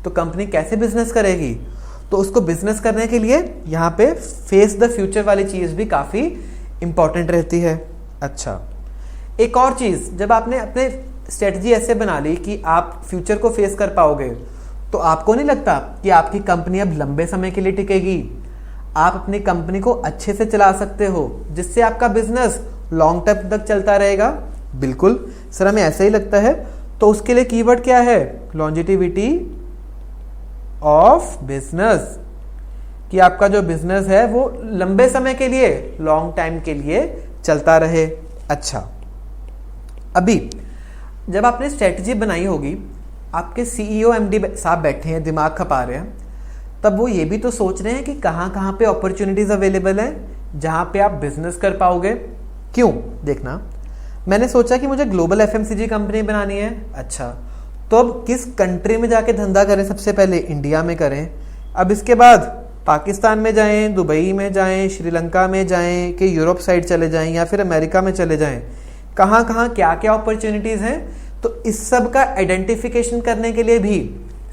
A: तो कंपनी कैसे बिजनेस करेगी। तो उसको बिजनेस करने के लिए यहाँ पे फेस द फ्यूचर वाली चीज भी काफी इंपॉर्टेंट रहती है। अच्छा, एक और चीज, जब आपने अपने स्ट्रेटजी ऐसे बना ली कि आप फ्यूचर को फेस कर पाओगे, तो आपको नहीं लगता कि आपकी कंपनी अब लंबे समय के लिए टिकेगी। आप अपनी कंपनी को अच्छे से चला सकते हो, जिससे आपका बिजनेस लॉन्ग टर्म तक चलता रहेगा। बिल्कुल सर, हमें ऐसा ही लगता है। तो उसके लिए कीवर्ड क्या है? लॉन्जिटिविटी ऑफ बिजनेस, कि आपका जो बिजनेस है वो लंबे समय के लिए, लॉन्ग टाइम के लिए चलता रहे। अच्छा, अभी जब आपने स्ट्रेटजी बनाई होगी, आपके सीईओ एमडी साहब बैठे हैं, दिमाग खपा रहे हैं, तब वो ये भी तो सोच रहे हैं कि कहाँ कहाँ पे अपॉर्चुनिटीज अवेलेबल हैं जहाँ पे आप बिजनेस कर पाओगे। क्यों? देखना, मैंने सोचा कि मुझे ग्लोबल एफएमसीजी कंपनी बनानी है। अच्छा, तो अब किस कंट्री में जाके धंधा करें? सबसे पहले इंडिया में करें, अब इसके बाद पाकिस्तान में जाएं, दुबई में जाएं, श्रीलंका में जाएं, कि यूरोप साइड चले जाएं या फिर अमेरिका में चले जाएं, कहाँ कहाँ क्या क्या अपॉर्चुनिटीज हैं। तो इस सब का आइडेंटिफिकेशन करने के लिए भी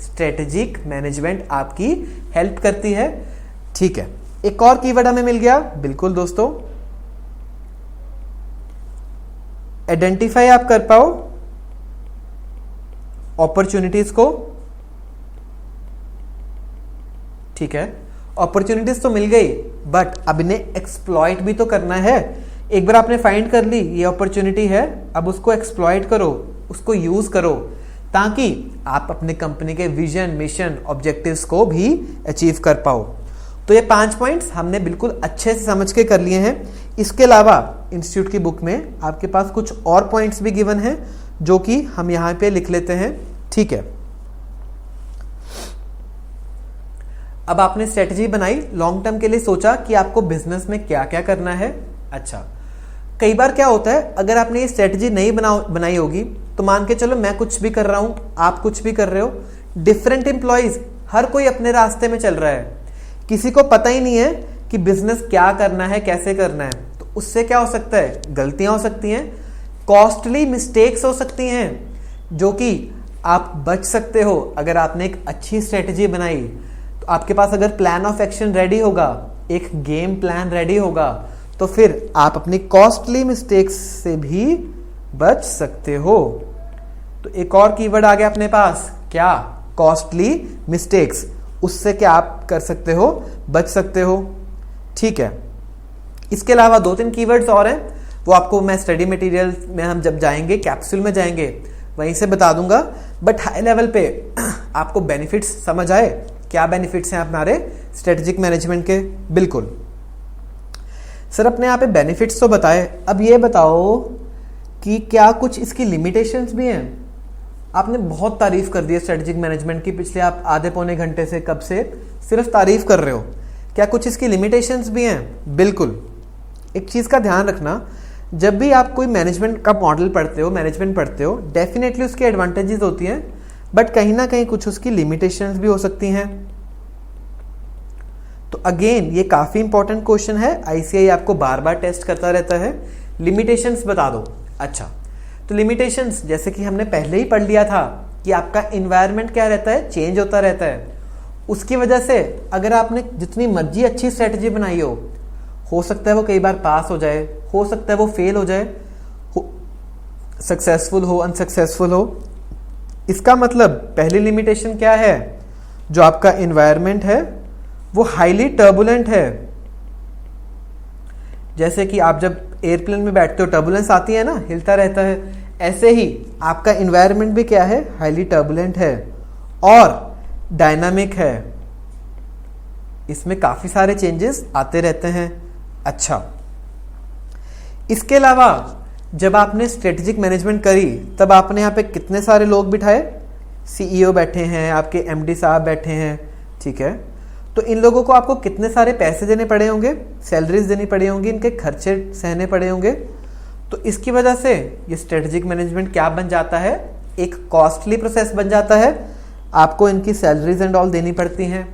A: स्ट्रेटेजिक मैनेजमेंट आपकी हेल्प करती है। ठीक है, एक और कीवर्ड हमें मिल गया। बिल्कुल दोस्तों, आइडेंटिफाई आप कर पाओ अपॉर्चुनिटीज को। ठीक है, अपॉर्चुनिटीज तो मिल गई, बट अब इन्हें एक्सप्लॉइट भी तो करना है। एक बार आपने फाइंड कर ली ये अपॉर्चुनिटी है, अब उसको एक्सप्लॉइट करो, उसको यूज करो, ताकि आप अपने कंपनी के विजन, मिशन, ऑब्जेक्टिव्स को भी अचीव कर पाओ। तो ये 5 पॉइंट्स हमने बिल्कुल अच्छे से समझ के कर लिए हैं। इसके अलावा इंस्टीट्यूट की बुक में आपके पास कुछ और पॉइंट्स भी गिवन हैं, जो कि हम यहां पे लिख लेते हैं। ठीक है, अब आपने स्ट्रेटजी बनाई, लॉन्ग टर्म के लिए सोचा कि आपको बिजनेस में क्या क्या करना है। अच्छा, कई बार क्या होता है, अगर आपने ये स्ट्रेटजी नहीं बनाई होगी, तो मान के चलो मैं कुछ भी कर रहा हूं, आप कुछ भी कर रहे हो, डिफरेंट एम्प्लॉइज, हर कोई अपने रास्ते में चल रहा है, किसी को पता ही नहीं है कि बिजनेस क्या करना है, कैसे करना है। तो उससे क्या हो सकता है? गलतियां हो सकती हैं, कॉस्टली मिस्टेक्स हो सकती हैं, जो कि आप बच सकते हो अगर आपने एक अच्छी स्ट्रेटजी बनाई। तो आपके पास अगर प्लान ऑफ एक्शन रेडी होगा, एक गेम प्लान रेडी होगा, तो फिर आप अपनी कॉस्टली मिस्टेक्स से भी बच सकते हो। तो एक और कीवर्ड आ गया अपने पास, क्या? Costly mistakes. उससे क्या आप कर सकते हो? बच सकते हो। ठीक है, इसके अलावा 2-3 कीवर्ड्स और हैं, वो आपको मैं स्टडी मटेरियल में हम जब जाएंगे, कैप्सूल में जाएंगे, वहीं से बता दूंगा। बट हाई लेवल पे आपको बेनिफिट्स समझ आए, क्या बेनिफिट्स हैं हमारे स्ट्रेटेजिक मैनेजमेंट के? बिल्कुल सर, अपने यहाँ पे बेनिफिट्स तो बताए, अब ये बताओ कि क्या कुछ इसकी लिमिटेशंस भी हैं? आपने बहुत तारीफ कर दी है स्ट्रेटेजिक मैनेजमेंट की, पिछले आप आधे पौने घंटे से, कब से सिर्फ तारीफ कर रहे हो। क्या कुछ इसकी लिमिटेशंस भी हैं? बिल्कुल। एक चीज का ध्यान रखना, जब भी आप कोई मैनेजमेंट का मॉडल पढ़ते हो, मैनेजमेंट पढ़ते हो, डेफिनेटली उसकी एडवांटेजेस होती हैं, बट कहीं ना कहीं कुछ उसकी लिमिटेशंस भी हो सकती हैं। तो अगेन ये काफी इंपॉर्टेंट क्वेश्चन है, आईसीआई आपको बार बार टेस्ट करता रहता है। लिमिटेशंस बता दो। अच्छा, तो लिमिटेशंस जैसे कि हमने पहले ही पढ़ लिया था कि आपका एनवायरनमेंट क्या रहता है? चेंज होता रहता है। उसकी वजह से अगर आपने जितनी मर्जी अच्छी स्ट्रेटजी बनाई हो सकता है वो कई बार पास हो जाए, हो सकता है वो फेल हो जाए, सक्सेसफुल हो, अनसक्सेसफुल हो। इसका मतलब पहली लिमिटेशन क्या है? जो आपका एनवायरनमेंट है वो हाईली टर्बुलेंट है। जैसे कि आप जब एयरप्लेन में बैठते हो, टर्बुलेंस आती है ना, हिलता रहता है, ऐसे ही आपका एनवायरनमेंट भी क्या है? हाईली टर्बुलेंट है और डायनामिक है। इसमें काफी सारे चेंजेस आते रहते हैं। अच्छा, इसके अलावा जब आपने स्ट्रेटेजिक मैनेजमेंट करी, तब आपने यहाँ पे कितने सारे लोग बिठाए? सीईओ बैठे हैं, आपके एमडी साहब बैठे हैं, ठीक है। तो इन लोगों को आपको कितने सारे पैसे देने पड़े होंगे, सैलरीज देनी पड़ी होंगी, इनके खर्चे सहने पड़े होंगे। तो इसकी वजह से ये स्ट्रेटेजिक मैनेजमेंट क्या बन जाता है? एक कॉस्टली प्रोसेस बन जाता है। आपको इनकी सैलरीज एंड ऑल देनी पड़ती हैं।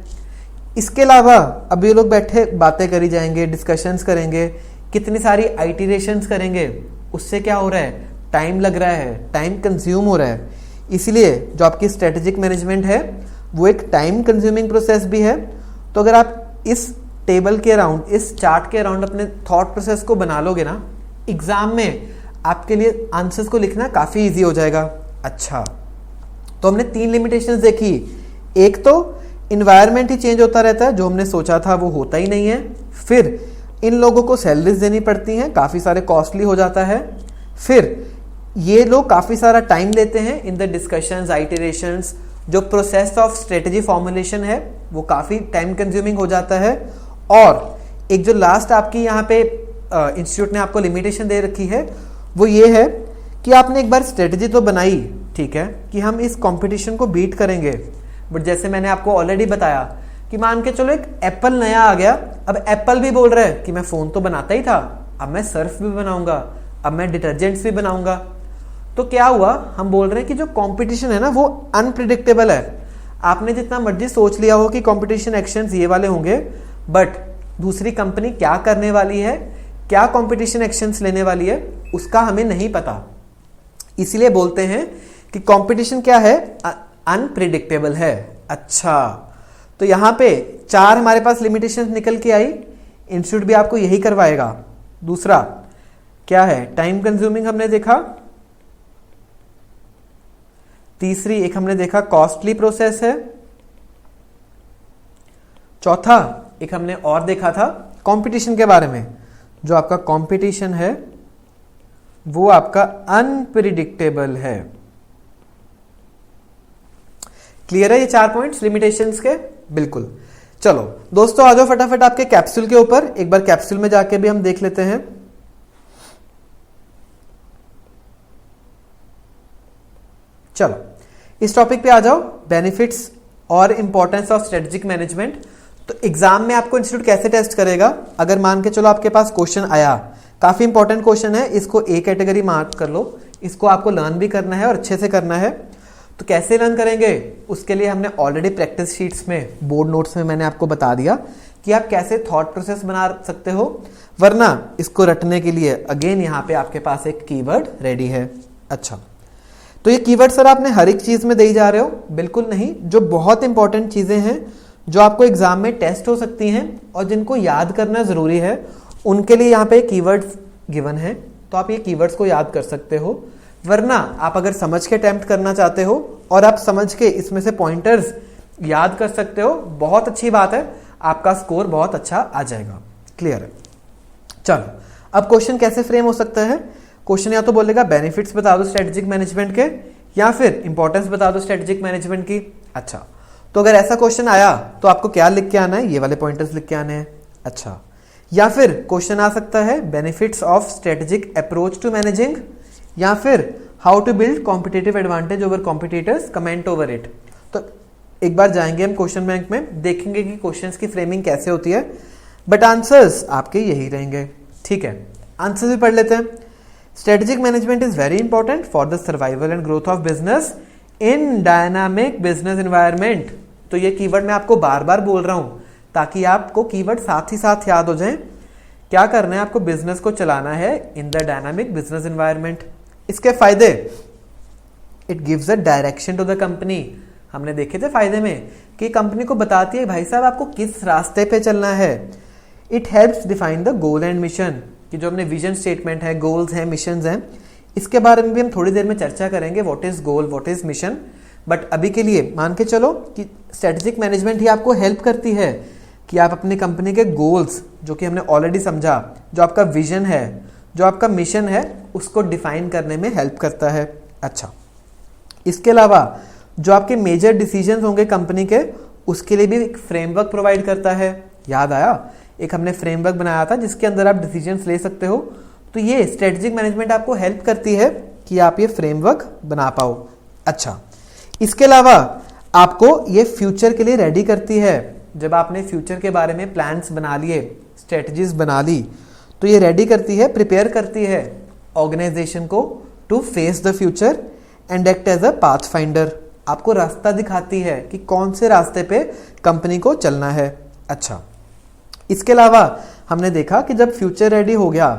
A: इसके अलावा अब ये लोग बैठे बातें करी जाएंगे, डिस्कशंस करेंगे, कितनी सारी आइटरेशंस करेंगे। उससे क्या हो रहा है? टाइम लग रहा है, टाइम कंज्यूम हो रहा है। इसलिए जो आपकी स्ट्रेटेजिक मैनेजमेंट है वो एक टाइम कंज्यूमिंग प्रोसेस भी है। तो अगर आप इस टेबल के अराउंड, इस चार्ट के अराउंड अपने थॉट प्रोसेस को बना लोगे ना, एग्जाम में आपके लिए आंसर्स को लिखना काफी इजी हो जाएगा। अच्छा, तो हमने 3 लिमिटेशंस देखी। एक तो इन्वायरमेंट ही चेंज होता रहता है, जो हमने सोचा था वो होता ही नहीं है। फिर इन लोगों को सैलरीज देनी पड़ती हैं, काफ़ी सारे कॉस्टली हो जाता है। फिर ये लोग काफ़ी सारा टाइम लेते हैं इन द डिस्कशंस, आइटरेशंस। जो प्रोसेस ऑफ स्ट्रेटजी फॉर्मुलेशन है वो काफ़ी टाइम कंज्यूमिंग हो जाता है। और एक जो लास्ट आपकी यहाँ पे इंस्टीट्यूट ने आपको लिमिटेशन दे रखी है वो ये है कि आपने एक बार स्ट्रेटजी तो बनाई, ठीक है, कि हम इस कंपटीशन को बीट करेंगे, बट जैसे मैंने आपको ऑलरेडी बताया कि मान के चलो एक एप्पल नया आ गया, अब एप्पल भी बोल रहा है कि मैं फ़ोन तो बनाता ही था, अब मैं सर्फ भी बनाऊंगा, अब मैं डिटर्जेंट्स भी बनाऊंगा। तो क्या हुआ, हम बोल रहे हैं कि जो कंपटीशन है ना वो अनप्रिडिक्टेबल है। आपने जितना मर्जी सोच लिया हो कि कंपटीशन एक्शंस ये वाले होंगे, बट दूसरी कंपनी क्या करने वाली है, क्या कंपटीशन एक्शंस लेने वाली है, उसका हमें नहीं पता। इसीलिए बोलते हैं कि कंपटीशन क्या है, अनप्रिडिक्टेबल है। अच्छा, तो यहां पे 4 हमारे पास लिमिटेशंस निकल के आई, इंस्टीट्यूट भी आपको यही करवाएगा। दूसरा क्या है, टाइम कंज्यूमिंग हमने देखा। तीसरी एक हमने देखा कॉस्टली प्रोसेस है। चौथा एक हमने और देखा था कंपटीशन के बारे में, जो आपका कंपटीशन है वो आपका अनप्रिडिक्टेबल है। क्लियर है ये 4 पॉइंट्स लिमिटेशंस के? बिल्कुल। चलो दोस्तों आ जाओ फटाफट आपके कैप्सूल के ऊपर, एक बार कैप्सूल में जाके भी हम देख लेते हैं। चलो इस टॉपिक पे आ जाओ, बेनिफिट्स और इंपॉर्टेंस ऑफ स्ट्रेटेजिक मैनेजमेंट। तो एग्जाम में आपको इंस्टीट्यूट कैसे टेस्ट करेगा, अगर मान के चलो आपके पास क्वेश्चन आया, काफी इंपॉर्टेंट क्वेश्चन है, इसको ए कैटेगरी मार्क कर लो, इसको आपको लर्न भी करना है और अच्छे से करना है। तो कैसे लर्न करेंगे, उसके लिए हमने ऑलरेडी प्रैक्टिस शीट्स में, बोर्ड नोट्स में मैंने आपको बता दिया कि आप कैसे थॉट प्रोसेस बना सकते हो। वरना इसको रटने के लिए अगेन यहाँ पे आपके पास एक कीवर्ड रेडी है। अच्छा, तो ये कीवर्ड सर आपने हर एक चीज में दे ही जा रहे हो? बिल्कुल नहीं, जो बहुत इंपॉर्टेंट चीजें हैं जो आपको एग्जाम में टेस्ट हो सकती हैं और जिनको याद करना जरूरी है, उनके लिए यहाँ पे कीवर्ड्स गिवन है, तो आप ये कीवर्ड्स को याद कर सकते हो। वरना आप अगर समझ के अटेम्प्ट करना चाहते हो और आप समझ के इसमें से पॉइंटर्स याद कर सकते हो, बहुत अच्छी बात है, आपका स्कोर बहुत अच्छा आ जाएगा। क्लियर है? चलो अब क्वेश्चन कैसे फ्रेम हो सकता है। क्वेश्चन या तो बोलेगा बेनिफिट्स बता दो स्ट्रेटेजिक मैनेजमेंट के, या फिर इंपॉर्टेंस बता दो स्ट्रेटेजिक मैनेजमेंट की। अच्छा, तो अगर ऐसा क्वेश्चन आया तो आपको क्या लिख के आना है, ये वाले पॉइंटर्स लिख के आने हैं। अच्छा, या फिर क्वेश्चन आ सकता है benefits of strategic approach to managing, या फिर how to build competitive advantage over competitors, comment over it. तो एक बार जाएंगे हम क्वेश्चन बैंक में, देखेंगे कि क्वेश्चंस की फ्रेमिंग कैसे होती है, बट आंसर्स आपके यही रहेंगे। ठीक है, आंसर्स भी पढ़ लेते हैं। Strategic management is very important for the survival and growth of business in dynamic business environment. तो ये कीवर्ड मैं आपको बार बार बोल रहा हूं ताकि आपको कीवर्ड साथ ही साथ याद हो जाएं। क्या करना है, आपको बिजनेस को चलाना है in the dynamic business environment. इसके फायदे, it gives a direction to the company. हमने देखे थे फायदे में कि कंपनी को बताती है भाई साहब आपको किस रास्ते पे चलना है। It helps define the goal and mission, कि जो हमने विजन स्टेटमेंट है, गोल्स हैं, मिशंस हैं, इसके बारे में भी हम थोड़ी देर में चर्चा करेंगे, what is goal, what is mission. But अभी के लिए मान के चलो कि स्ट्रेटेजिक मैनेजमेंट ही आपको हेल्प करती है कि आप अपनी कंपनी के गोल्स, जो कि हमने ऑलरेडी समझा, जो आपका विजन है, जो आपका मिशन है, उसको डिफाइन करने में हेल्प करता है। अच्छा, इसके अलावा जो आपके मेजर डिसीजंस होंगे कंपनी के, उसके लिए भी एक फ्रेमवर्क प्रोवाइड करता है। याद आया, एक हमने फ्रेमवर्क बनाया था जिसके अंदर आप डिसीजंस ले सकते हो। तो ये स्ट्रेटेजिक मैनेजमेंट आपको हेल्प करती है कि आप ये फ्रेमवर्क बना पाओ। अच्छा, इसके अलावा आपको ये फ्यूचर के लिए रेडी करती है। जब आपने फ्यूचर के बारे में प्लान्स बना लिए, स्ट्रेटजीज बना ली, तो ये रेडी करती है, प्रिपेयर करती है ऑर्गेनाइजेशन को to face the future and act as a pathfinder. आपको रास्ता दिखाती है कि कौन से रास्ते पे कंपनी को चलना है। अच्छा, इसके अलावा हमने देखा कि जब फ्यूचर रेडी हो गया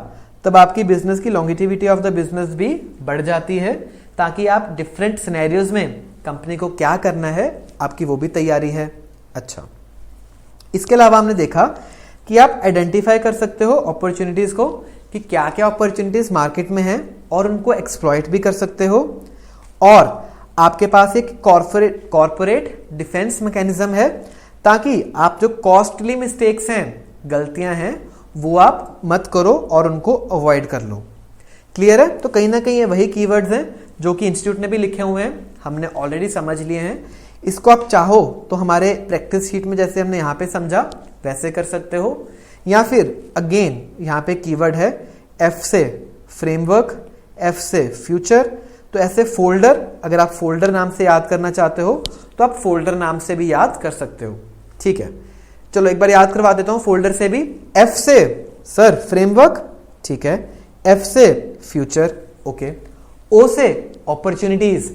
A: तब आपकी बिजनेस की लॉन्गिटिविटी ऑफ द बिजनेस भी बढ़ जाती है, ताकि आप डिफरेंट सिनेरियोज में कंपनी को क्या करना है आपकी वो भी तैयारी है। अच्छा, इसके अलावा हमने देखा कि आप आइडेंटिफाई कर सकते हो अपॉर्चुनिटीज को, कि क्या क्या अपॉर्चुनिटीज मार्केट में हैं और उनको एक्सप्लॉइट भी कर सकते हो। और आपके पास एक कॉर्पोरेट डिफेंस मैकेनिज्म है ताकि आप जो कॉस्टली मिस्टेक्स हैं, गलतियां हैं, वो आप मत करो और उनको अवॉइड कर लो। क्लियर है? तो कहीं ना कहीं ये वही कीवर्ड्स हैं जो कि इंस्टीट्यूट ने भी लिखे हुए हैं, हमने ऑलरेडी समझ लिए हैं। इसको आप चाहो तो हमारे प्रैक्टिस शीट में जैसे हमने यहाँ पे समझा वैसे कर सकते हो, या फिर अगेन यहाँ पे कीवर्ड है F से फ्रेमवर्क, F से फ्यूचर, तो ऐसे फोल्डर, अगर आप फोल्डर नाम से याद करना चाहते हो तो आप फोल्डर नाम से भी याद कर सकते हो। ठीक है, चलो एक बार याद करवा देता हूं फोल्डर से भी। F से सर फ्रेमवर्क, ठीक है, F से फ्यूचर, ओके, O से अपॉर्चुनिटीज,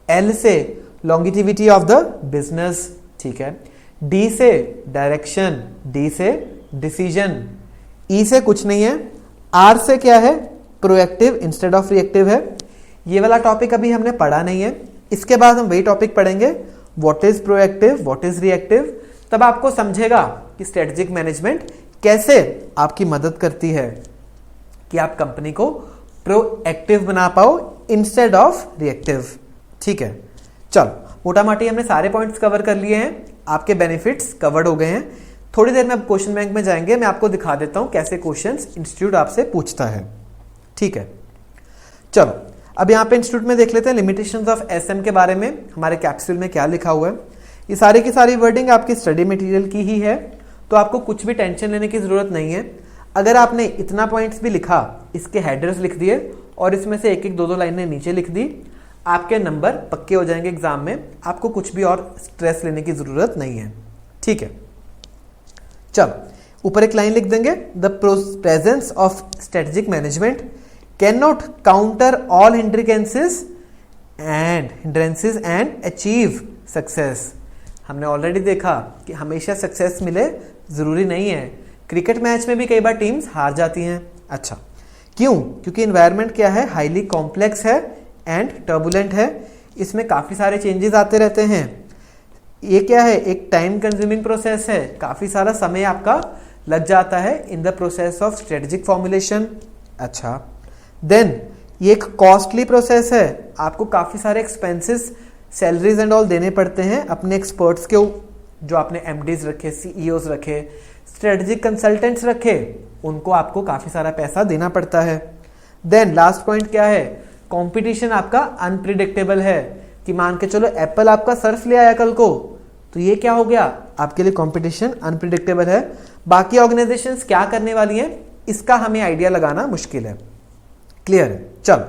A: L से लॉन्गिटिविटी ऑफ द बिजनेस, ठीक है, D से डायरेक्शन, D से डिसीजन, E से कुछ नहीं है, R से क्या है, प्रोएक्टिव इंस्टेड ऑफ रिएक्टिव है। ये वाला टॉपिक अभी हमने पढ़ा नहीं है, इसके बाद हम वही टॉपिक पढ़ेंगे, what is proactive, what is reactive. तब आपको समझेगा कि स्ट्रेटेजिक मैनेजमेंट कैसे आपकी मदद करती है कि आप कंपनी को प्रोएक्टिव बना पाओ इंस्टेड ऑफ रिएक्टिव। ठीक है, चलो मोटा मोटी हमने सारे पॉइंट्स कवर कर लिए हैं, आपके बेनिफिट्स कवर्ड हो गए हैं। थोड़ी देर में अब क्वेश्चन बैंक में जाएंगे, मैं आपको दिखा देता हूं कैसे क्वेश्चंस इंस्टीट्यूट आपसे पूछता है। ठीक है, चलो अब यहाँ पे इंस्टीट्यूट में देख लेते हैं लिमिटेशंस ऑफ एसएम के बारे में, हमारे कैप्सूल में क्या लिखा हुआ है। ये सारी की सारी वर्डिंग आपकी स्टडी मटेरियल की ही है, तो आपको कुछ भी टेंशन लेने की जरूरत नहीं है। अगर आपने इतना पॉइंट्स भी लिखा, इसके हेडर्स लिख दिए और इसमें से एक एक दो दो लाइनें नीचे लिख दी, आपके नंबर पक्के हो जाएंगे एग्जाम में, आपको कुछ भी और स्ट्रेस लेने की जरूरत नहीं है। ठीक है, चलो ऊपर एक लाइन लिख देंगे, the presence of strategic management can not counter all hindrances and achieve success. हमने ऑलरेडी देखा कि हमेशा सक्सेस मिले जरूरी नहीं है, क्रिकेट मैच में भी कई बार टीम्स हार जाती हैं। अच्छा, क्यों? क्योंकि एनवायरनमेंट क्या है, हाईली कॉम्प्लेक्स है एंड टर्बुलेंट है, इसमें काफी सारे चेंजेस आते रहते हैं। ये क्या है, एक टाइम कंज्यूमिंग प्रोसेस है, काफी सारा समय आपका लग जाता है in the process of strategic formulation. अच्छा, देन ये एक कॉस्टली प्रोसेस है, आपको काफी सारे एक्सपेंसेस, सैलरीज एंड ऑल देने पड़ते हैं अपने एक्सपर्ट्स के, जो आपने एमडीज रखे, सीईओज रखे, स्ट्रेटेजिक कंसल्टेंट्स रखे, उनको आपको काफी सारा पैसा देना पड़ता है। देन लास्ट पॉइंट क्या है, कंपटीशन आपका अनप्रिडिक्टेबल है, कि मान के चलो एप्पल आपका सर्फ ले आया कल को, तो ये क्या हो गया, आपके लिए कंपटीशन अनप्रिडिक्टेबल है। बाकी ऑर्गेनाइजेशंस क्या करने वाली हैं, इसका हमें आइडिया लगाना मुश्किल है। क्लियर है? चलो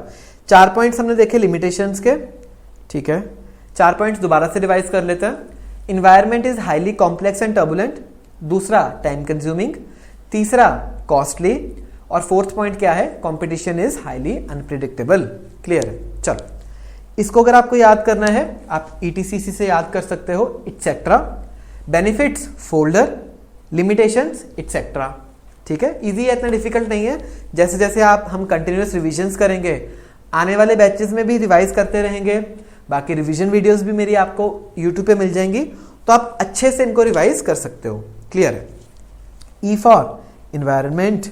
A: 4 पॉइंट्स हमने देखे लिमिटेशंस के। ठीक है, 4 पॉइंट्स दोबारा से रिवाइज कर लेते हैं। Environment is highly complex and turbulent, दूसरा टाइम कंज्यूमिंग, तीसरा कॉस्टली, और फोर्थ पॉइंट क्या है, competition is highly unpredictable. Clear है? चलो इसको अगर आपको याद करना है, आप ईटीसीसी से याद कर सकते हो, et cetera, benefits folder, limitations et cetera. ठीक है, इजी है, इतना डिफिकल्ट नहीं है। जैसे जैसे हम कंटिन्यूअस रिविजन्स करेंगे, आने वाले बैचेस में भी रिवाइज करते रहेंगे, बाकी रिवीजन वीडियोस भी मेरी आपको यूट्यूब पे मिल जाएंगी, तो आप अच्छे से इनको रिवाइज कर सकते हो। क्लियर है? E for environment,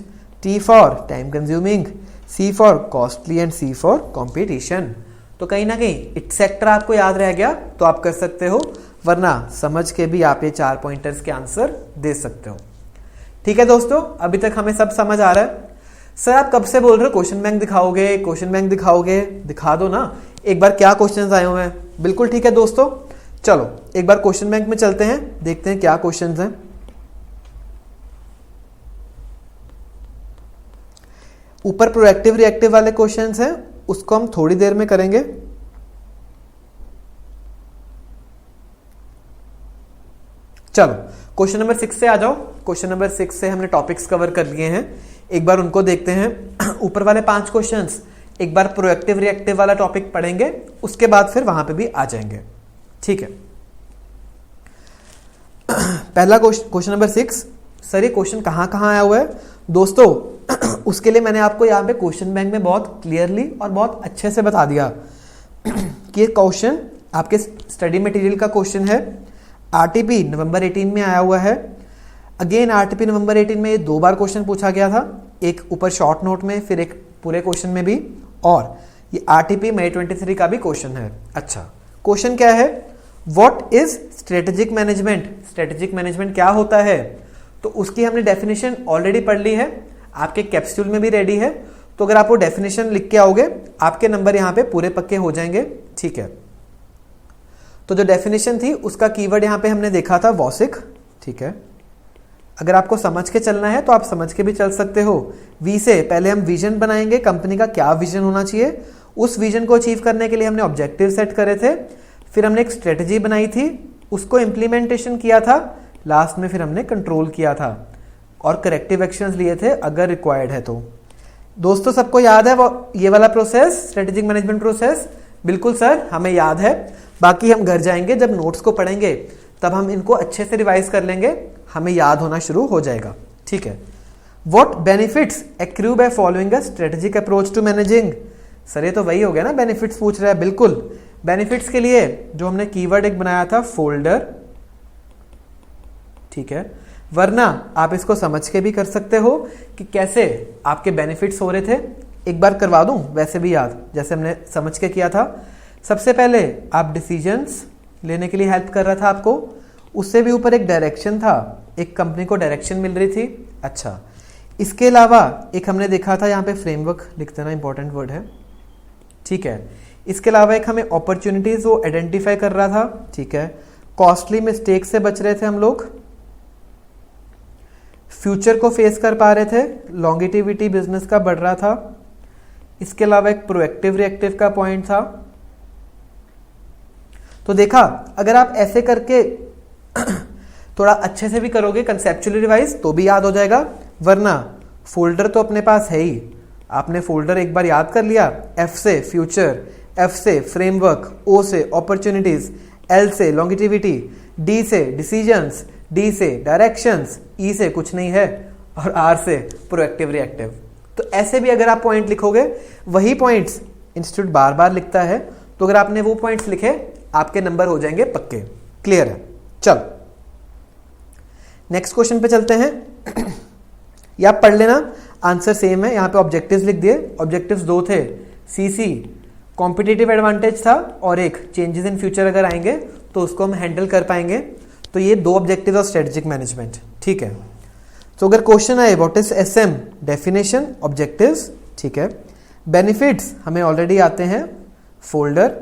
A: T for time consuming, C for costly and C for competition. तो कहीं ना कहीं इटसेट्रा आपको याद रह गया तो आप कर सकते हो, वरना समझ के भी आप ये 4 पॉइंटर्स के आंसर दे सकते हो। ठीक है दोस्तों, अभी तक हमें सब समझ आ रहा है। सर आप कब से बोल रहे हो क्वेश्चन बैंक दिखाओगे, क्वेश्चन बैंक दिखाओगे, दिखा दो ना एक बार क्या क्वेश्चंस आए हुए हैं। बिल्कुल ठीक है दोस्तों, चलो एक बार क्वेश्चन बैंक में चलते हैं, देखते हैं क्या क्वेश्चंस हैं। ऊपर प्रोएक्टिव रिएक्टिव वाले क्वेश्चंस हैं, उसको हम थोड़ी देर में करेंगे। चलो क्वेश्चन नंबर 6 से आ जाओ। क्वेश्चन नंबर 6 से हमने टॉपिक्स कवर कर लिए हैं, एक बार उनको देखते हैं। ऊपर वाले 5 क्वेश्चंस, एक बार प्रोएक्टिव रिएक्टिव वाला टॉपिक पढ़ेंगे, उसके बाद फिर वहां पे भी आ जाएंगे। ठीक है, पहला क्वेश्चन नंबर 6, सर ये क्वेश्चन कहां कहां आया हुआ है दोस्तों? उसके लिए मैंने आपको यहाँ पे क्वेश्चन बैंक में बहुत क्लियरली और बहुत अच्छे से बता दिया कि ये क्वेश्चन आपके स्टडी मटेरियल का क्वेश्चन है, आरटीपी नवंबर 18 में आया हुआ है। अगेन आरटीपी नवंबर 18 में 2 बार क्वेश्चन पूछा गया था, एक ऊपर शॉर्ट नोट में, फिर एक पूरे क्वेश्चन में भी, और ये आरटीपी मई 23 का भी क्वेश्चन है। अच्छा, क्वेश्चन क्या है, what is strategic management, strategic management क्या होता है, तो उसकी हमने डेफिनेशन ऑलरेडी पढ़ ली है, आपके कैप्सूल में भी रेडी है। तो अगर आप वो डेफिनेशन लिख के आओगे आपके नंबर यहां पे पूरे पक्के हो जाएंगे, ठीक है। तो जो डेफिनेशन थी उसका कीवर्ड यहां पे हमने देखा था वॉसिक, ठीक है। अगर आपको समझ के चलना है तो आप समझ के भी चल सकते हो। वी से पहले हम विजन बनाएंगे, कंपनी का क्या विजन होना चाहिए, उस विजन को अचीव करने के लिए हमने ऑब्जेक्टिव सेट करे थे, फिर हमने एक स्ट्रेटजी बनाई थी, उसको इम्प्लीमेंटेशन किया था, लास्ट में फिर हमने कंट्रोल किया था और करेक्टिव एक्शंस लिए थे अगर रिक्वायर्ड है तो। दोस्तों सबको याद है वो ये वाला प्रोसेस, स्ट्रेटेजिक मैनेजमेंट प्रोसेस? बिल्कुल सर, हमें याद है। बाकी हम घर जाएंगे जब नोट्स को पढ़ेंगे तब हम इनको अच्छे से रिवाइज कर लेंगे, हमें याद होना शुरू हो जाएगा, ठीक है। What benefits accrue by following a strategic approach to managing? Sir ये तो वही हो गया ना, बेनिफिट्स पूछ रहा है। बिल्कुल, बेनिफिट्स के लिए जो हमने कीवर्ड एक बनाया था फोल्डर, ठीक है। वरना आप इसको समझ के भी कर सकते हो कि कैसे आपके बेनिफिट्स हो रहे थे। एक बार करवा दूं वैसे भी याद, जैसे हमने समझ के किया था। सबसे पहले आप डिसीजंस लेने के लिए हेल्प कर रहा था आपको, उससे भी ऊपर एक डायरेक्शन था, एक कंपनी को डायरेक्शन मिल रही थी। अच्छा, इसके अलावा एक हमने देखा था, यहाँ पे फ्रेमवर्क लिख देना, इंपॉर्टेंट वर्ड है, ठीक है। इसके अलावा एक हमें अपॉर्चुनिटीज वो आइडेंटिफाई कर रहा था, ठीक है। कॉस्टली मिस्टेक से बच रहे थे हम लोग, फ्यूचर को फेस कर पा रहे थे, लॉन्गिटिविटी बिजनेस का बढ़ रहा था। इसके अलावा एक प्रोएक्टिव रिएक्टिव का पॉइंट था। तो देखा, अगर आप ऐसे करके थोड़ा अच्छे से भी करोगे कंसेप्चुअली रिवाइज तो भी याद हो जाएगा, वरना फोल्डर तो अपने पास है ही, आपने फोल्डर एक बार याद कर लिया, एफ से फ्यूचर, एफ से फ्रेमवर्क, ओ से अपॉर्चुनिटीज, एल से लॉन्गिटिविटी, डी से डिसीजंस, डी से डायरेक्शंस, ई से कुछ नहीं है और आर से प्रोएक्टिव रिएक्टिव। तो ऐसे भी अगर आप पॉइंट लिखोगे, वही पॉइंट्स इंस्टीट्यूट बार बार लिखता है, तो अगर आपने वो पॉइंट्स लिखे आपके नंबर हो जाएंगे पक्के। क्लियर है? चल नेक्स्ट क्वेश्चन पे चलते हैं। ये आप पढ़ लेना, आंसर सेम है। यहाँ पे ऑब्जेक्टिव्स लिख दिए, ऑब्जेक्टिव्स दो थे, सीसी कॉम्पिटिटिव एडवांटेज था और एक चेंजेस इन फ्यूचर अगर आएंगे तो उसको हम हैंडल कर पाएंगे। तो ये दो ऑब्जेक्टिव ऑफ स्ट्रेटेजिक मैनेजमेंट, ठीक है। तो अगर क्वेश्चन आए what is SM, definition, objectives, ठीक है। बेनिफिट्स हमें ऑलरेडी आते हैं, फोल्डर,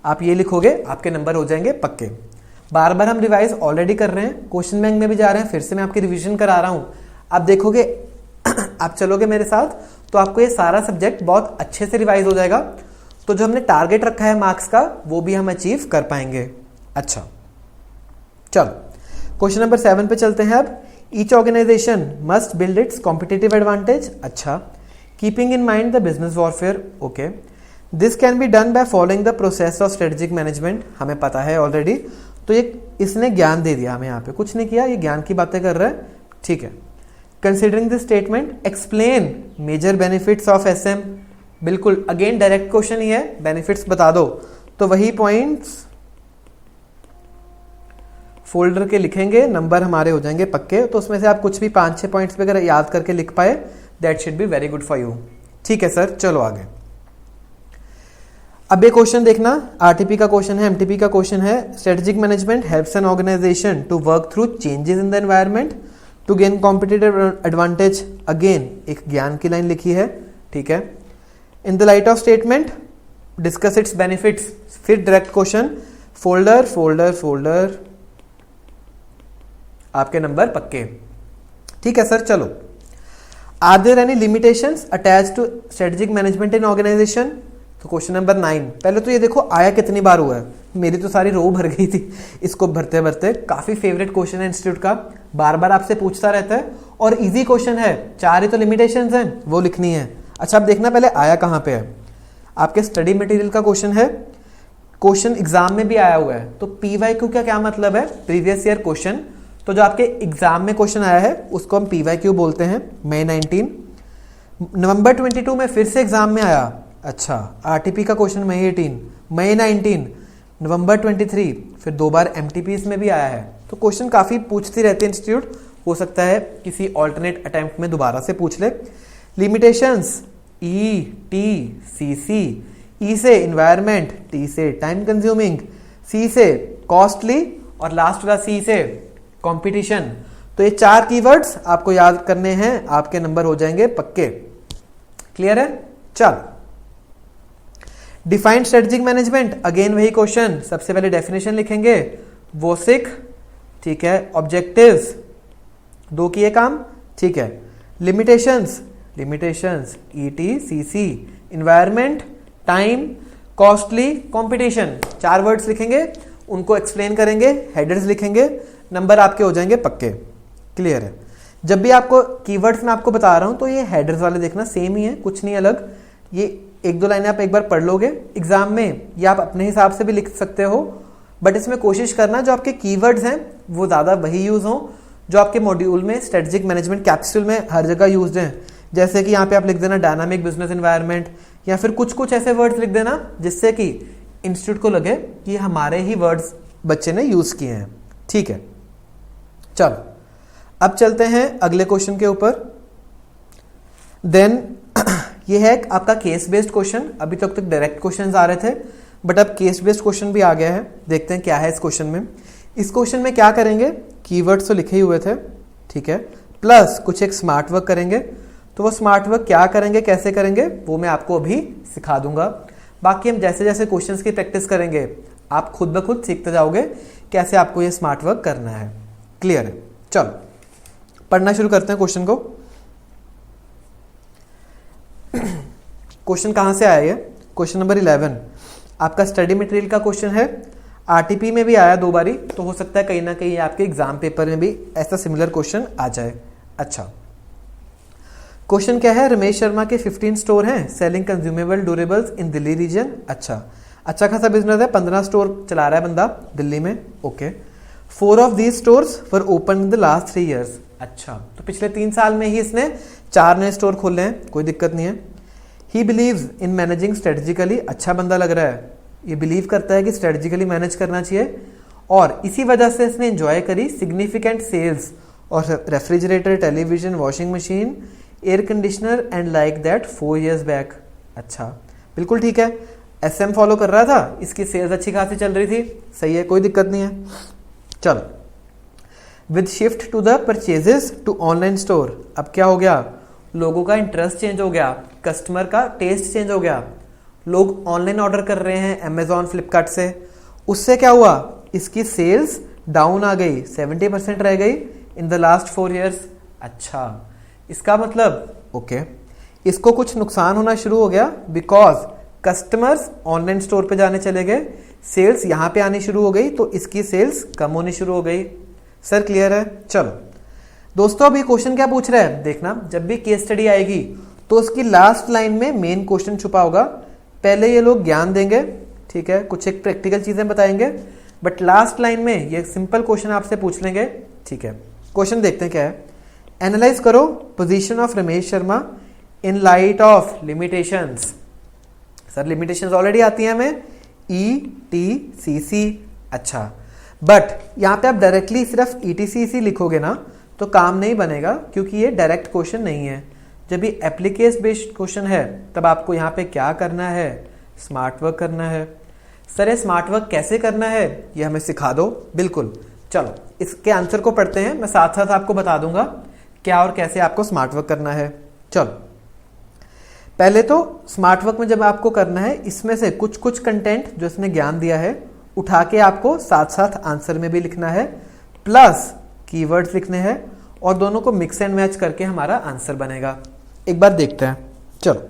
A: आप ये लिखोगे आपके नंबर हो जाएंगे पक्के। बार बार हम रिवाइज ऑलरेडी कर रहे हैं, क्वेश्चन बैंक में भी जा रहे हैं, फिर से मैं आपकी रिवीजन करा रहा हूं। आप देखोगे आप चलोगे मेरे साथ तो आपको ये सारा सब्जेक्ट बहुत अच्छे से रिवाइज हो जाएगा। तो जो हमने टारगेट रखा है मार्क्स का वो भी हम अचीव कर पाएंगे। अच्छा चलो क्वेश्चन नंबर 7 पे चलते हैं अब। Each organisation must build its competitive advantage, अच्छा, keeping in mind the business warfare, okay. This can be done by following the process of strategic management, हमें पता है ऑलरेडी। तो ये इसने ज्ञान दे दिया हमें, यहाँ पे कुछ नहीं किया, ये ज्ञान की बातें कर रहा है, ठीक है। Considering this statement explain major benefits of SM, बिल्कुल अगेन डायरेक्ट क्वेश्चन ही है, बेनिफिट्स बता दो। तो वही पॉइंट्स फोल्डर के लिखेंगे, नंबर हमारे हो जाएंगे पक्के। तो उसमें से आप कुछ भी 5-6 पॉइंट्स वगैरह याद करके लिख पाए, that should be very good for you, ठीक है सर। चलो आगे। अब ये क्वेश्चन देखना, आरटीपी का क्वेश्चन है, एमटीपी का क्वेश्चन है। Strategic management helps an organisation to work through changes in the environment to gain competitive advantage, again एक ज्ञान की लाइन लिखी है, ठीक है। In the light of statement discuss its benefits, फिर direct question, folder folder folder, आपके number पक्के, ठीक है सर। चलो, are there any limitations attached to strategic management in organisation? तो क्वेश्चन नंबर 9, पहले तो ये देखो आया कितनी बार हुआ है, मेरी तो सारी रो भर गई थी इसको भरते भरते। काफी फेवरेट क्वेश्चन है इंस्टीट्यूट का, बार बार आपसे पूछता रहता है और इजी क्वेश्चन है, 4 ही तो लिमिटेशंस हैं वो लिखनी है। अच्छा अब देखना पहले आया कहाँ पे है, आपके स्टडी मटेरियल का क्वेश्चन है, क्वेश्चन एग्जाम में भी आया हुआ है। तो पीवाईक्यू का क्या मतलब है, प्रीवियस ईयर क्वेश्चन। तो जो आपके एग्जाम में क्वेश्चन आया है उसको हम पीवाईक्यू बोलते हैं। मई 19, नवंबर 22 में फिर से एग्जाम में आया। अच्छा, आरटीपी का क्वेश्चन मई 18, मई 19, नवंबर 23, फिर 2 बार एमटीपीस में भी आया है। तो क्वेश्चन काफी पूछती रहती है इंस्टीट्यूट, हो सकता है किसी ऑल्टरनेट अटेम्प्ट में दोबारा से पूछ ले। लिमिटेशंस ई टी सी सी, ई से इन्वायरमेंट, टी से टाइम कंज्यूमिंग, सी से कॉस्टली और लास्ट वाला सी से कंपटीशन। तो ये 4 कीवर्ड्स आपको याद करने हैं, आपके नंबर हो जाएंगे पक्के। क्लियर है? चल, डिफाइंड स्ट्रेटेजिक मैनेजमेंट, अगेन वही क्वेश्चन, सबसे पहले डेफिनेशन लिखेंगे, वो सिख, ठीक है, ऑब्जेक्टिव्स, 2 किए काम, ठीक है, limitations, limitations ETCC, environment, time, costly, competition, 4 words लिखेंगे, उनको एक्सप्लेन करेंगे, हेडर्स लिखेंगे, नंबर आपके हो जाएंगे पक्के। क्लियर है? जब भी आपको कीवर्ड्स में आपको बता रहा हूं तो ये हेडर्स वाले देखना सेम ही है, कुछ नहीं अलग। ये 1-2 लाइनें आप एक बार पढ़ लोगे एग्जाम में, या आप अपने हिसाब से भी लिख सकते हो, बट इसमें कोशिश करना जो आपके कीवर्ड्स हैं वो ज्यादा वही यूज हो जो आपके मॉड्यूल में स्ट्रेटेजिक मैनेजमेंट कैप्सूल में हर जगह यूज हैं। जैसे कि यहाँ पे आप लिख देना डायनामिक बिजनेस एनवायरनमेंट, या फिर कुछ ऐसे वर्ड्स लिख देना जिससे कि इंस्टीट्यूट को लगे कि हमारे ही वर्ड्स बच्चे ने यूज किए हैं। ठीक है, चलो अब चलते हैं अगले क्वेश्चन के ऊपर। देन ये है आपका केस बेस्ड क्वेश्चन। अभी तक डायरेक्ट क्वेश्चंस आ रहे थे, बट अब केस बेस्ड क्वेश्चन भी आ गया है। देखते हैं क्या है इस क्वेश्चन में। इस क्वेश्चन में क्या करेंगे, कीवर्ड्स तो लिखे ही हुए थे, ठीक है, प्लस कुछ एक स्मार्ट वर्क करेंगे। तो वो स्मार्ट वर्क क्या करेंगे, कैसे करेंगे, वो मैं आपको अभी सिखा दूंगा। बाकी हम जैसे जैसे क्वेश्चंस की प्रैक्टिस करेंगे आप खुद ब खुद सीखते जाओगे कैसे आपको ये स्मार्ट वर्क करना है। क्लियर है? चलो पढ़ना शुरू करते हैं क्वेश्चन को। क्वेश्चन कहां से आया? ये क्वेश्चन नंबर 11 आपका स्टडी मटेरियल का क्वेश्चन है। आरटीपी में भी आया 2 बारी, तो हो सकता है कहीं ना कहीं आपके एग्जाम पेपर में भी ऐसा सिमिलर क्वेश्चन आ जाए। अच्छा, क्वेश्चन क्या है, रमेश शर्मा के 15 स्टोर हैं सेलिंग कंज्यूमेबल ड्यूरेबल्स इन दिल्ली रीजन। अच्छा खासा बिजनेस है, 15 स्टोर चला रहा है बंदा दिल्ली में। Okay, 4 of these stores were open in the last 3 years। अच्छा, तो पिछले 3 साल में ही इसने 4 नए स्टोर खोले हैं, कोई दिक्कत नहीं है। He believes in managing strategically, अच्छा बंदा लग रहा है, ये बिलीव करता है कि स्ट्रेटेजिकली मैनेज करना चाहिए, और इसी वजह से इसने एंजॉय करी सिग्निफिकेंट सेल्स और refrigerator, television, washing machine, air conditioner and like that 4 years back. अच्छा, बिल्कुल ठीक है, SM फॉलो कर रहा था, इसकी सेल्स अच्छी खासी चल रही थी, सही है, कोई दिक्कत नहीं है। चलो, with shift to the purchases to online store, अब क्या हो गया, लोगों का इंटरेस्ट चेंज हो गया, कस्टमर का टेस्ट चेंज हो गया, लोग ऑनलाइन ऑर्डर कर रहे हैं अमेजॉन, फ्लिपकार्ट से। उससे क्या हुआ, इसकी सेल्स डाउन आ गई, 70% रह गई इन द लास्ट 4 years। अच्छा, इसका मतलब ओके, इसको कुछ नुकसान होना शुरू हो गया बिकॉज कस्टमर्स ऑनलाइन स्टोर पे जाने चले गए, सेल्स यहां पे आनी शुरू हो गई, तो इसकी सेल्स कम होनी शुरू हो गई। सर क्लियर है? चलो दोस्तों, अब ये क्वेश्चन क्या पूछ रहा है देखना, जब भी केस स्टडी आएगी तो उसकी लास्ट लाइन में मेन क्वेश्चन छुपा होगा। पहले ये लोग ज्ञान देंगे, ठीक है, कुछ एक प्रैक्टिकल चीजें बताएंगे, बट लास्ट लाइन में ये सिंपल क्वेश्चन आपसे पूछ लेंगे। ठीक है, क्वेश्चन देखते हैं क्या है। एनालाइज करो position of Ramesh Sharma in light of limitations. Sir limitations already आती है हमें, ETCC। अच्छा, बट यहां पे आप डायरेक्टली सिर्फ ETCC लिखोगे ना तो काम नहीं बनेगा, क्योंकि ये डायरेक्ट क्वेश्चन नहीं है। जब ये एप्लीकेशन बेस्ड क्वेश्चन है तब आपको यहाँ पे क्या करना है, स्मार्ट वर्क करना है। सर ये स्मार्ट वर्क कैसे करना है ये हमें सिखा दो। बिल्कुल, चलो इसके आंसर को पढ़ते हैं, मैं साथ साथ आपको बता दूंगा क्या और कैसे आपको स्मार्ट वर्क करना है। चलो पहले तो स्मार्ट वर्क में जब आपको करना है, इसमें से कुछ कुछ कंटेंट जो इसने ज्ञान दिया है उठा के आपको साथ साथ आंसर में भी लिखना है, प्लस कीवर्ड्स लिखने हैं, और दोनों को मिक्स एंड मैच करके हमारा आंसर बनेगा। एक बार देखते हैं। चलो,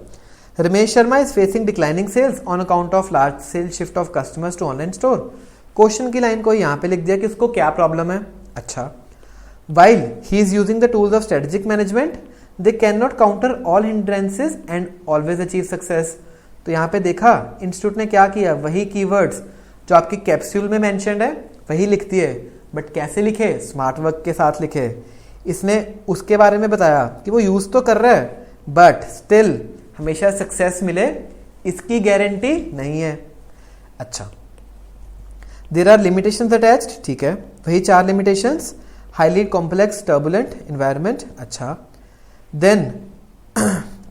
A: Ramesh Sharma is facing declining sales on account of large sale shift of customers to online store. Question की लाइन को यहाँ पे लिख दिया कि उसको क्या प्रॉब्लम है। अच्छा, while he is using the tools of strategic management they can not counter all hindrances and always achieve success. तो यहाँ पे देखा इंस्टीट्यूट ने क्या किया, वही कीवर्ड्स जो आपकी कैप्सूल में मेंशन्ड है वही लिख दिए, बट कैसे लिखे, स्मार्ट वर्क के साथ लिखे। इसने उसके बारे में बताया कि वो यूज तो कर रहा है बट स्टिल हमेशा सक्सेस मिले इसकी गारंटी नहीं है। अच्छा, देयर आर लिमिटेशंस अटैच्ड, ठीक है, वही 4 limitations, highly complex turbulent environment. अच्छा, then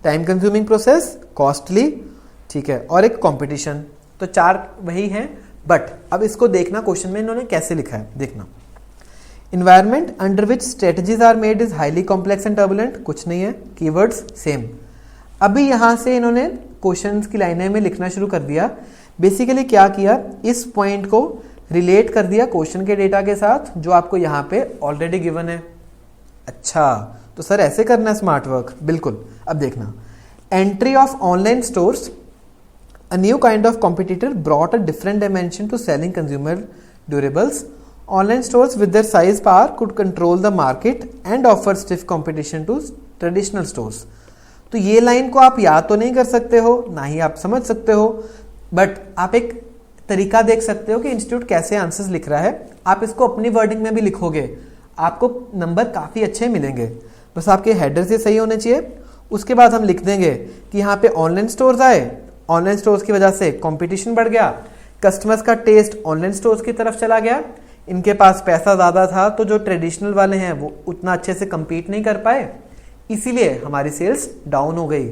A: time consuming process, costly, ठीक है, और एक कंपटीशन। तो 4 वही हैं, बट अब इसको देखना क्वेश्चन में इन्होंने कैसे लिखा है, देखना। Environment under which strategies are made is highly complex and turbulent, कुछ नहीं है, कीवर्ड्स सेम। अभी यहां से इन्होंने क्वेश्चंस की लाइनें में लिखना शुरू कर दिया। बेसिकली क्या किया, इस पॉइंट को रिलेट कर दिया क्वेश्चन के डेटा के साथ जो आपको यहां पे ऑलरेडी गिवन है। अच्छा, तो सर ऐसे करना है स्मार्ट वर्क, बिल्कुल। अब देखना, entry of online stores, a new kind of competitor brought a different dimension to selling consumer durables. Online stores with their size power could control the market and offer stiff competition to traditional stores. तो ये line को आप याद तो नहीं कर सकते हो, ना ही आप समझ सकते हो, बट आप एक तरीका देख सकते हो कि इंस्टीट्यूट कैसे आंसर्स लिख रहा है। आप इसको अपनी वर्डिंग में भी लिखोगे, आपको नंबर काफी अच्छे मिलेंगे। बस आपके हेडर से सही होने चाहिए। उसके बाद हम लिख देंगे कि यहाँ पे ऑनलाइन स्टोर्स आए, ऑनलाइन स्टोर्स की वजह से कंपटीशन बढ़ गया, कस्टमर्स का टेस्ट ऑनलाइन स्टोर्स की तरफ चला गया, इनके पास पैसा ज्यादा था तो जो ट्रेडिशनल वाले हैं वो उतना अच्छे से compete नहीं कर पाए, इसीलिए हमारी सेल्स डाउन हो गई।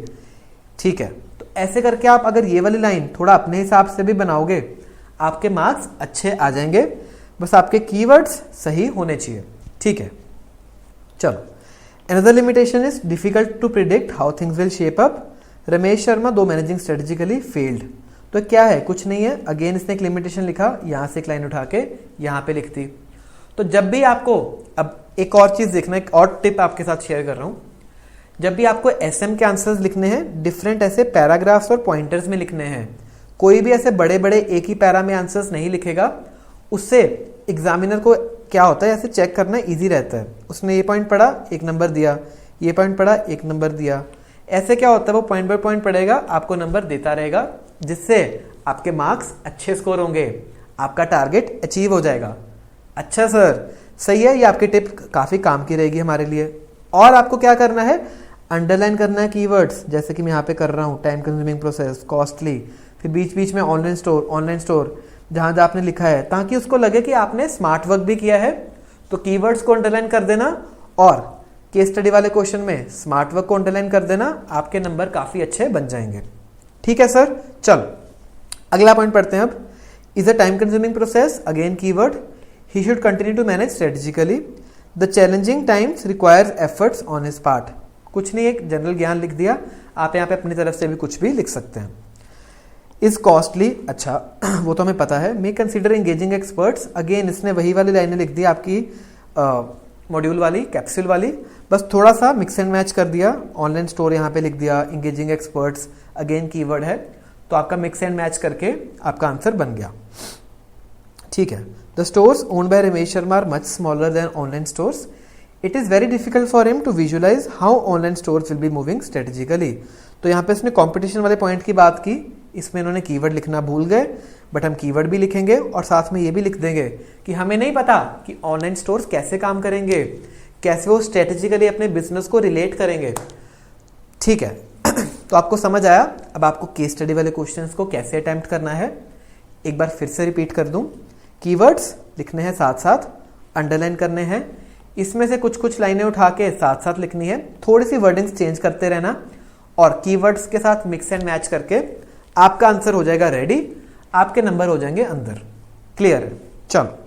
A: ठीक है, तो ऐसे करके आप अगर ये वाली लाइन थोड़ा अपने हिसाब से भी बनाओगे, आपके मार्क्स अच्छे आ जाएंगे। बस आपके कीवर्ड्स सही होने चाहिए। ठीक है, चलो। Another limitation is difficult to predict how things will shape up. Ramesh Sharma दो मैनेजिंग स्ट्रेटेजिकली फेल्ड। तो क्या है, कुछ नहीं है। अगेन इसने एक लिमिटेशन लिखा, यहां से एक लाइन उठा के यहां पे लिख दी। तो जब भी आपको, अब एक और चीज देखना, एक और टिप आपके साथ शेयर कर रहा हूं, जब भी आपको एसएम के आंसर्स लिखने हैं, डिफरेंट ऐसे पैराग्राफ्स और पॉइंटर्स में लिखने हैं। कोई भी ऐसे बड़े बड़े एक ही पैरा में आंसर्स नहीं लिखेगा, उससे एग्जामिनर को क्या होता है, ऐसे चेक करना इजी रहता है। उसने ये पॉइंट पढ़ा, 1 नंबर दिया, ये पॉइंट पढ़ा, 1 नंबर दिया। ऐसे क्या होता है, वो पॉइंट बाय पॉइंट पढ़ेगा, आपको नंबर देता रहेगा, जिससे आपके मार्क्स अच्छे स्कोर होंगे, आपका टारगेट अचीव हो जाएगा। अच्छा सर, सही है, ये आपकी टिप काफी काम की रहेगी हमारे लिए। और आपको क्या करना है, अंडरलाइन करना है कीवर्ड्स, जैसे कि मैं यहाँ पे कर रहा हूँ, टाइम कंज्यूमिंग प्रोसेस, कॉस्टली, फिर बीच बीच में ऑनलाइन स्टोर जहां जहां आपने लिखा है, ताकि उसको लगे कि आपने स्मार्ट वर्क भी किया है। तो कीवर्ड्स को अंडरलाइन कर देना और केस स्टडी वाले क्वेश्चन में स्मार्ट वर्क को अंडरलाइन कर देना, आपके नंबर काफी अच्छे बन जाएंगे। ठीक है सर, चलो अगला पॉइंट पढ़ते हैं अब। Is a time consuming process, again keyword, he should continue to manage strategically, the challenging times requires efforts on his part. कुछ नहीं, एक जनरल ज्ञान लिख दिया, आप यहाँ पे अपनी तरफ से भी कुछ भी लिख सकते हैं। इज कॉस्टली, अच्छा वो तो हमें पता है। मे कंसिडर एंगेजिंग एक्सपर्ट्स, अगेन इसने वही वाली लाइनें लिख दी आपकी मॉड्यूल वाली, कैप्सूल वाली, बस थोड़ा सा मिक्स एंड मैच कर दिया। ऑनलाइन स्टोर यहाँ पे लिख दिया, एंगेजिंग एक्सपर्ट्स अगेन कीवर्ड है, तो आपका मिक्स एंड मैच करके आपका आंसर बन गया। ठीक है, the stores owned by Ramesh Sharma are much smaller than online stores, it is very difficult for him to visualise how online stores will be moving strategically. तो यहाँ पे इसने कॉम्पिटिशन वाले पॉइंट की बात की, इसमें इन्होंने कीवर्ड लिखना भूल गए, बट हम कीवर्ड भी लिखेंगे और साथ में ये भी लिख देंगे कि हमें नहीं पता कि ऑनलाइन स्टोर्स कैसे काम करेंगे, कैसे वो स्ट्रेटेजिकली अपने बिजनेस को रिलेट करेंगे। ठीक है, तो आपको समझ आया। अब आपको केस स्टडी वाले क्वेश्चंस को कैसे अटेम्प्ट करना है, एक बार फिर से रिपीट कर दूं। कीवर्ड्स लिखने हैं, साथ साथ अंडरलाइन करने हैं, इसमें से कुछ कुछ लाइनें उठा के साथ साथ लिखनी है, थोड़ी सी वर्डिंग्स चेंज करते रहना, और कीवर्ड्स के साथ मिक्स एंड मैच करके आपका आंसर हो जाएगा रेडी, आपके नंबर हो जाएंगे अंदर। क्लियर है? चलो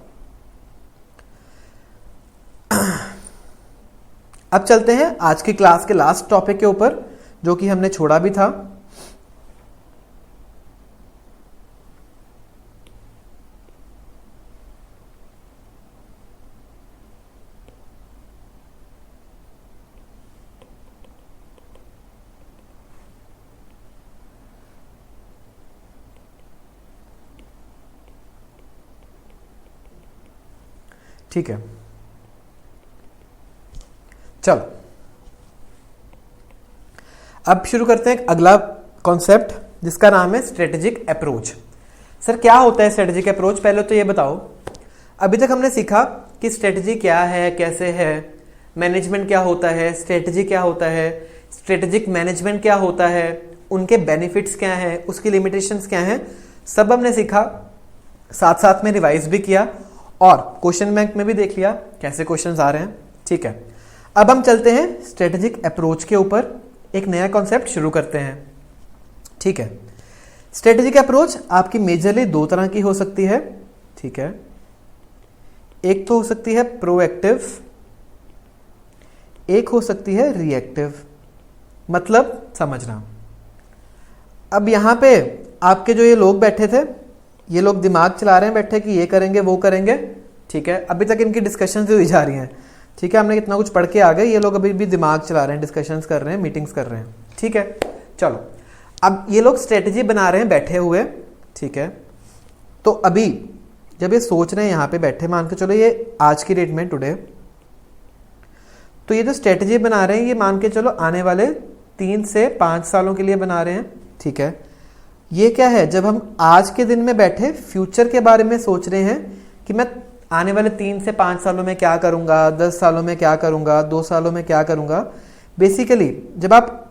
A: अब चलते हैं आज की क्लास के लास्ट टॉपिक के ऊपर, जो कि हमने छोड़ा भी था। ठीक है, चलो अब शुरू करते हैं अगला कॉन्सेप्ट, जिसका नाम है स्ट्रेटेजिक अप्रोच। सर क्या होता है स्ट्रेटेजिक अप्रोच, पहले तो ये बताओ। अभी तक हमने सीखा कि स्ट्रेटेजी क्या है, कैसे है, मैनेजमेंट क्या होता है, स्ट्रेटेजी क्या होता है, स्ट्रेटेजिक मैनेजमेंट क्या होता है, उनके बेनिफिट्स क्या हैं, उसकी लिमिटेशंस क्या हैं, सब हमने सीखा, साथ साथ में रिवाइज भी किया और क्वेश्चन बैंक में भी देख लिया कैसे क्वेश्चंस आ रहे हैं। ठीक है, अब हम चलते हैं स्ट्रेटेजिक अप्रोच के ऊपर, एक नया कॉन्सेप्ट शुरू करते हैं। ठीक है, स्ट्रेटेजिक अप्रोच आपकी मेजरली दो तरह की हो सकती है, ठीक है। एक तो हो सकती है प्रोएक्टिव, एक हो सकती है रिएक्टिव। मतलब समझना, अब यहां पे आपके जो ये लोग बैठे थे, ये लोग दिमाग चला रहे हैं बैठे कि ये करेंगे वो करेंगे, ठीक है। अभी तक इनकी डिस्कशंस हुई जा रही हैं, ठीक है। हमने कितना कुछ पढ़ के आ गए, ये लोग अभी भी दिमाग चला रहे हैं, डिस्कशंस कर रहे हैं, मीटिंग्स कर रहे हैं, ठीक है। चलो, अब ये लोग स्ट्रेटेजी बना रहे हैं बैठे हुए, ठीक है। तो अभी जब ये सोच रहे हैं यहां पे बैठे, मान के चलो ये आज की डेट में टुडे, तो ये जो स्ट्रेटेजी बना रहे हैं ये मान के चलो आने वाले 3 से 5 सालों के लिए बना रहे हैं, ठीक है। ये क्या है, जब हम आज के दिन में बैठे फ्यूचर के बारे में सोच रहे हैं कि मैं आने वाले 3 से 5 सालों में क्या करूंगा, 10 सालों में क्या करूंगा, 2 सालों में क्या करूंगा। बेसिकली जब आप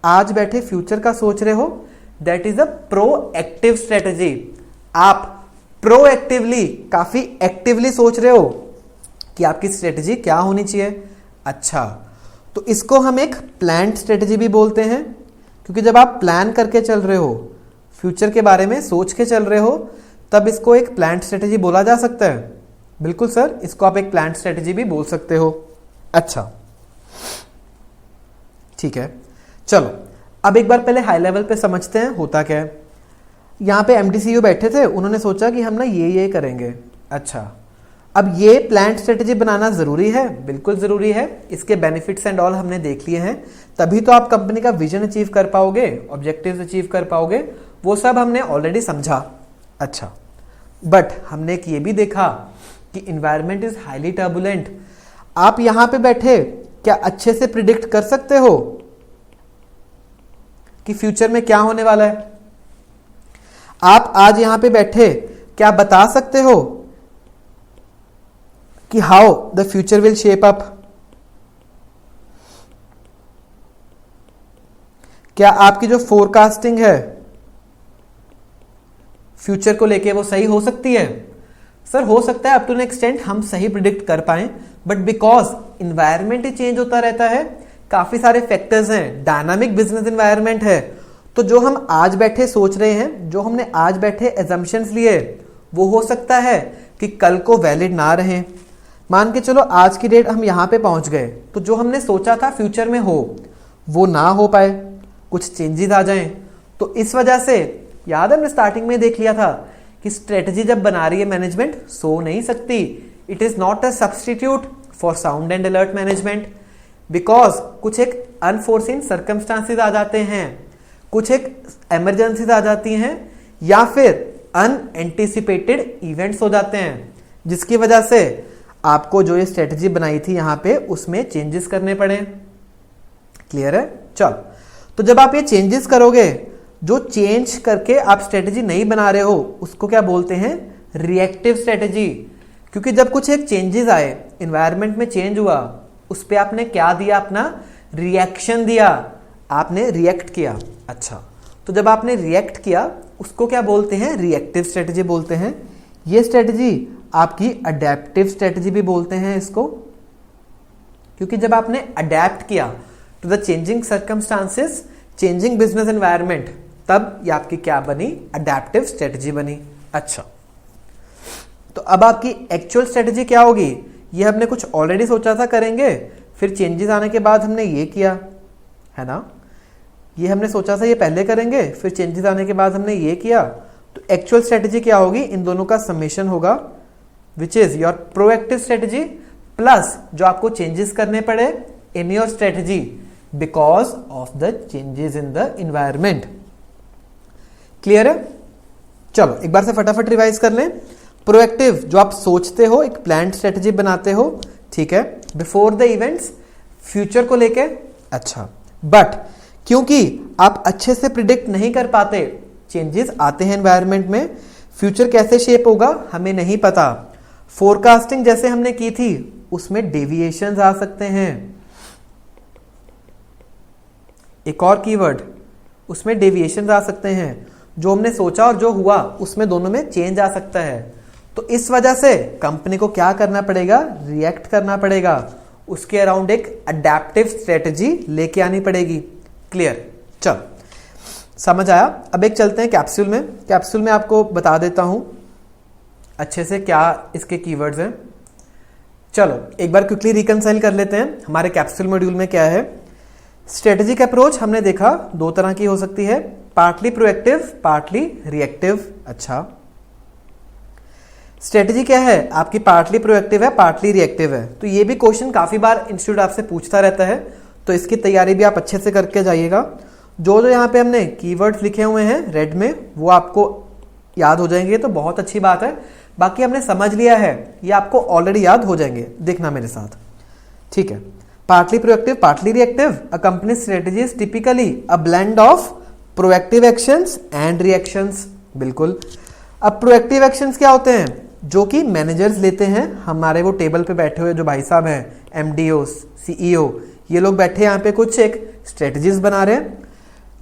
A: आज बैठे फ्यूचर का सोच रहे हो, that is a proactive strategy. आप प्रोएक्टिवली, काफी एक्टिवली सोच रहे हो कि आपकी स्ट्रेटेजी क्या होनी चाहिए। अच्छा, तो इसको हम एक प्लान्ड स्ट्रेटेजी भी बोलते हैं, क्योंकि जब आप प्लान करके चल रहे हो, फ्यूचर के बारे में सोच के चल रहे हो, तब इसको एक प्लान्ड स्ट्रेटेजी बोला जा सकता है। बिल्कुल सर, इसको आप एक प्लान्ड स्ट्रेटेजी भी बोल सकते हो। अच्छा, ठीक है। चलो, अब एक बार पहले हाई लेवल पे समझते हैं होता क्या है। यहां पे एमडीसीयू बैठे थे, उन्होंने सोचा कि हम ना ये करेंगे। अच्छा, अब ये प्लान्ड स्ट्रेटेजी बनाना जरूरी है, बिल्कुल जरूरी है। इसके बेनिफिट्स एंड ऑल हमने देख लिए हैं, तभी तो आप कंपनी का विजन अचीव कर पाओगे, ऑब्जेक्टिव्स अचीव कर पाओगे, वो सब हमने ऑलरेडी समझा। अच्छा, बट हमने एक ये भी देखा कि इन्वायरमेंट इज हाईली टर्बुलेंट। आप यहां पे बैठे क्या अच्छे से प्रिडिक्ट कर सकते हो कि फ्यूचर में क्या होने वाला है? आप आज यहां पे बैठे क्या बता सकते हो कि how the future will shape up? क्या आपकी जो फोरकास्टिंग है फ्यूचर को लेके वो सही हो सकती है? सर हो सकता है अप टू एन एक्सटेंट हम सही प्रिडिक्ट कर पाए, but because environment he change होता रहता है, काफी सारे फैक्टर्स हैं, डायनामिक बिजनेस इन्वायरमेंट है, तो जो हम आज बैठे सोच रहे हैं, जो हमने आज बैठे एजम्पशंस लिए, वो हो सकता है कि कल को वैलिड ना रहे। मान के चलो आज की डेट हम यहां पे पहुंच गए, तो जो हमने सोचा था फ्यूचर में हो वो ना हो पाए, कुछ चेंजेस आ जाएं। तो इस वजह से याद है हमने स्टार्टिंग में देख लिया था कि स्ट्रेटजी जब बना रही है मैनेजमेंट, सो नहीं सकती। It is not a substitute for sound and alert management, because कुछ एक अनफोर्सिन सर्कमस्टांसेस आ जाते हैं, कुछ एक इमरजेंसीज आ जाती हैं, या फिर अनएंटिसिपेटेड इवेंट्स हो जाते हैं, जिसकी वजह से आपको जो ये स्ट्रेटजी बनाई थी यहां पे उसमें चेंजेस करने पड़े। क्लियर है? चलो, तो जब आप ये चेंजेस करोगे, जो चेंज करके आप स्ट्रेटजी नहीं बना रहे हो, उसको क्या बोलते हैं? Reactive strategy. क्योंकि जब कुछ एक चेंजेस आए, एनवायरनमेंट में चेंज हुआ, उस पर आपने क्या दिया? अपना रिएक्शन दिया, आपने रिएक्ट किया। अच्छा, तो जब आपने रिएक्ट किया उसको क्या बोलते हैं? रिएक्टिव स्ट्रेटजी बोलते हैं। ये स्ट्रेटजी आपकी अडेप्टिव स्ट्रेटजी भी बोलते हैं इसको, क्योंकि जब आपने अडेप्ट किया to the changing circumstances, changing business environment, तब ये आपकी क्या बनी? अडेप्टिव स्ट्रेटजी बनी। अच्छा, तो अब आपकी एक्चुअल स्ट्रेटजी क्या होगी? ये हमने कुछ ऑलरेडी सोचा था करेंगे, फिर चेंजेस आने के बाद हमने ये किया, है ना? ये हमने सोचा था ये पहले करेंगे, फिर चेंजेस आने के बाद हमने ये किया। तो एक्चुअल स्ट्रेटजी क्या होगी? इन दोनों का समेशन होगा, which is your proactive strategy plus जो आपको चेंजेस करने पड़े in your strategy because of the changes in the environment. Clear है? चलो एक बार से फटाफट रिवाइज कर लें। प्रोएक्टिव जो आप सोचते हो, एक प्लान्ड स्ट्रेटजी बनाते हो, ठीक है, बिफोर द इवेंट्स, फ्यूचर को लेके। अच्छा, बट क्योंकि आप अच्छे से प्रिडिक्ट नहीं कर पाते, चेंजेस आते हैं एनवायरनमेंट में, फ्यूचर कैसे शेप होगा हमें नहीं पता। फोरकास्टिंग जैसे हमने की थी उसमें डेविएशंस आ सकते हैं। एक और कीवर्ड, उसमें डेविएशंस आ सकते हैं। जो हमने सोचा और जो हुआ उसमें दोनों में चेंज आ सकता है। तो इस वजह से कंपनी को क्या करना पड़ेगा? रिएक्ट करना पड़ेगा, उसके अराउंड एक अडेप्टिव स्ट्रेटजी लेके आनी पड़ेगी। क्लियर? चल, समझ आया। अब एक चलते हैं कैप्सूल में। कैप्सूल में आपको बता देता हूं अच्छे से क्या इसके कीवर्ड्स हैं। चलो एक बार क्विकली रिकंसाइल कर लेते हैं हमारे कैप्सूल मॉड्यूल में क्या है। स्ट्रेटेजिक अप्रोच हमने देखा दो तरह की हो सकती है, पार्टली प्रोएक्टिव, पार्टली रिएक्टिव। अच्छा, स्ट्रेटेजी क्या है आपकी? पार्टली प्रोएक्टिव है, पार्टली रिएक्टिव है। तो ये भी क्वेश्चन काफी बार इंस्टीट्यूट आपसे पूछता रहता है, तो इसकी तैयारी भी आप अच्छे से करके जाइएगा। जो जो यहाँ पे हमने कीवर्ड्स लिखे हुए हैं रेड में वो आपको याद हो जाएंगे तो बहुत अच्छी बात है। बाकी हमने समझ लिया है, ये आपको ऑलरेडी याद हो जाएंगे, देखना मेरे साथ, ठीक है। Partly proactive, partly reactive. A company strategy is typically a blend of proactive actions and reactions. बिल्कुल। अब प्रोएक्टिव एक्शंस क्या होते हैं? जो कि मैनेजर्स लेते हैं, हमारे वो टेबल पे बैठे हुए जो भाई साहब हैं, एमडीओ, सीईओ, ये लोग बैठे यहाँ पे कुछ एक स्ट्रेटजीज बना रहे हैं।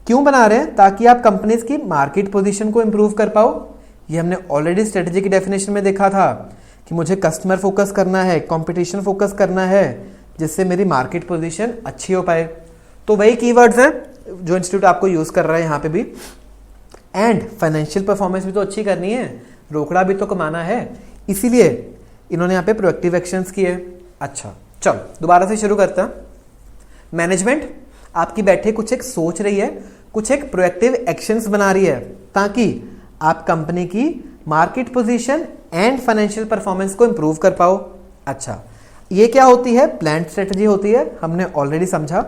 A: क्यों बना रहे हैं? ताकि आप कंपनीज की मार्केट पोजीशन को इंप्रूव कर पाओ। ये हमने ऑलरेडी स्ट्रेटजी की डेफिनेशन में देखा था कि मुझे कस्टमर फोकस करना है, कंपटीशन फोकस करना है, जिससे मेरी मार्केट पोजीशन अच्छी हो पाए। तो वही कीवर्ड्स हैं जो इंस्टीट्यूट आपको यूज कर रहा है यहाँ पे भी। एंड फाइनेंशियल परफॉर्मेंस भी तो अच्छी करनी है, रोकड़ा भी तो कमाना है, इसीलिए इन्होंने यहाँ पे प्रोएक्टिव एक्शंस किए। अच्छा चलो दोबारा से शुरू करते हैं। मैनेजमेंट आपकी बैठे कुछ एक सोच रही है, कुछ एक प्रोएक्टिव एक्शंस बना रही है ताकि आप कंपनी की market position and financial performance को इंप्रूव कर पाओ। अच्छा, ये क्या होती है? प्लान स्ट्रेटजी होती है, हमने ऑलरेडी समझा।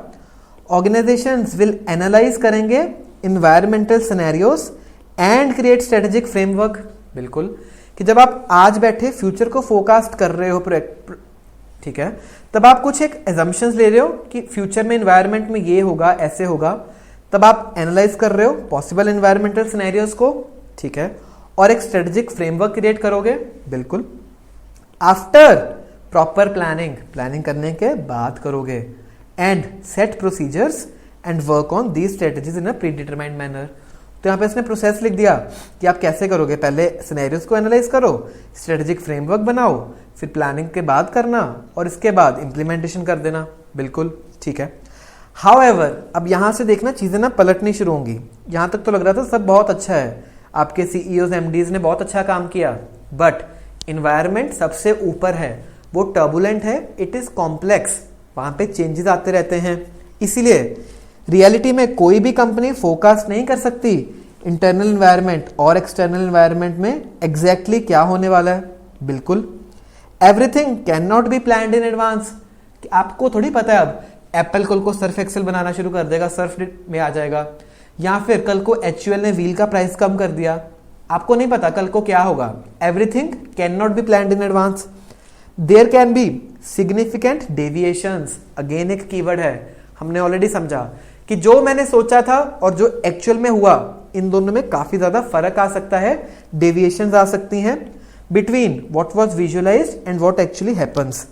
A: ऑर्गेनाइजेशंस विल एनालाइज करेंगे environmental scenarios and create strategic framework. बिल्कुल, कि जब आप आज बैठे फ्यूचर को फोरकास्ट कर रहे हो, ठीक है, तब आप कुछ एक एजम्पशंस ले रहे हो कि फ्यूचर में एनवायरनमेंट में ये होगा, ऐसे होगा, तब आप एनालाइज कर रहे हो पॉसिबल एनवायरमेंटल सिनेरियोस को, ठीक है, और एक स्ट्रेटेजिक फ्रेमवर्क क्रिएट करोगे। बिल्कुल। आफ्टर प्रॉपर प्लानिंग करने के बाद करोगे and set procedures and work on these strategies in a pre determined manner. तो यहाँ पे इसने प्रोसेस लिख दिया कि आप कैसे करोगे। पहले सिनेरियोस को एनालाइज करो, स्ट्रेटेजिक फ्रेमवर्क बनाओ, फिर प्लानिंग के बाद करना और इसके बाद इंप्लीमेंटेशन कर देना। बिल्कुल ठीक है। हाउएवर अब यहाँ से देखना चीजें ना पलटनी शुरू होंगी। यहाँ तक तो लग रहा था सब बहुत अच्छा है, आपके सीईओज एमडीज ने बहुत अच्छा काम किया, बट इन्वायरमेंट सबसे ऊपर है, वो टर्बुलेंट है, इट इज कॉम्प्लेक्स, वहां पे चेंजेस आते रहते हैं। इसीलिए रियलिटी में कोई भी कंपनी फोरकास्ट नहीं कर सकती इंटरनल एनवायरनमेंट और एक्सटर्नल एनवायरनमेंट में एग्जैक्टली क्या होने वाला है। बिल्कुल, everything can not be planned in advance. आपको थोड़ी पता है अब एप्पल कल को सर्फ एक्सेल बनाना शुरू कर देगा, सर्फ में आ जाएगा, या फिर कल को एचयूएल ने व्हील का प्राइस कम कर दिया, आपको नहीं पता कल को क्या होगा। Everything can not be planned in advance. There can be significant deviations, again एक कीवर्ड है, हमने ऑलरेडी समझा कि जो मैंने सोचा था और जो एक्चुअल में हुआ, इन दोनों में काफी ज्यादा फर्क आ सकता है, डेविएशंस आ सकती हैं between what was visualised and what actually happens.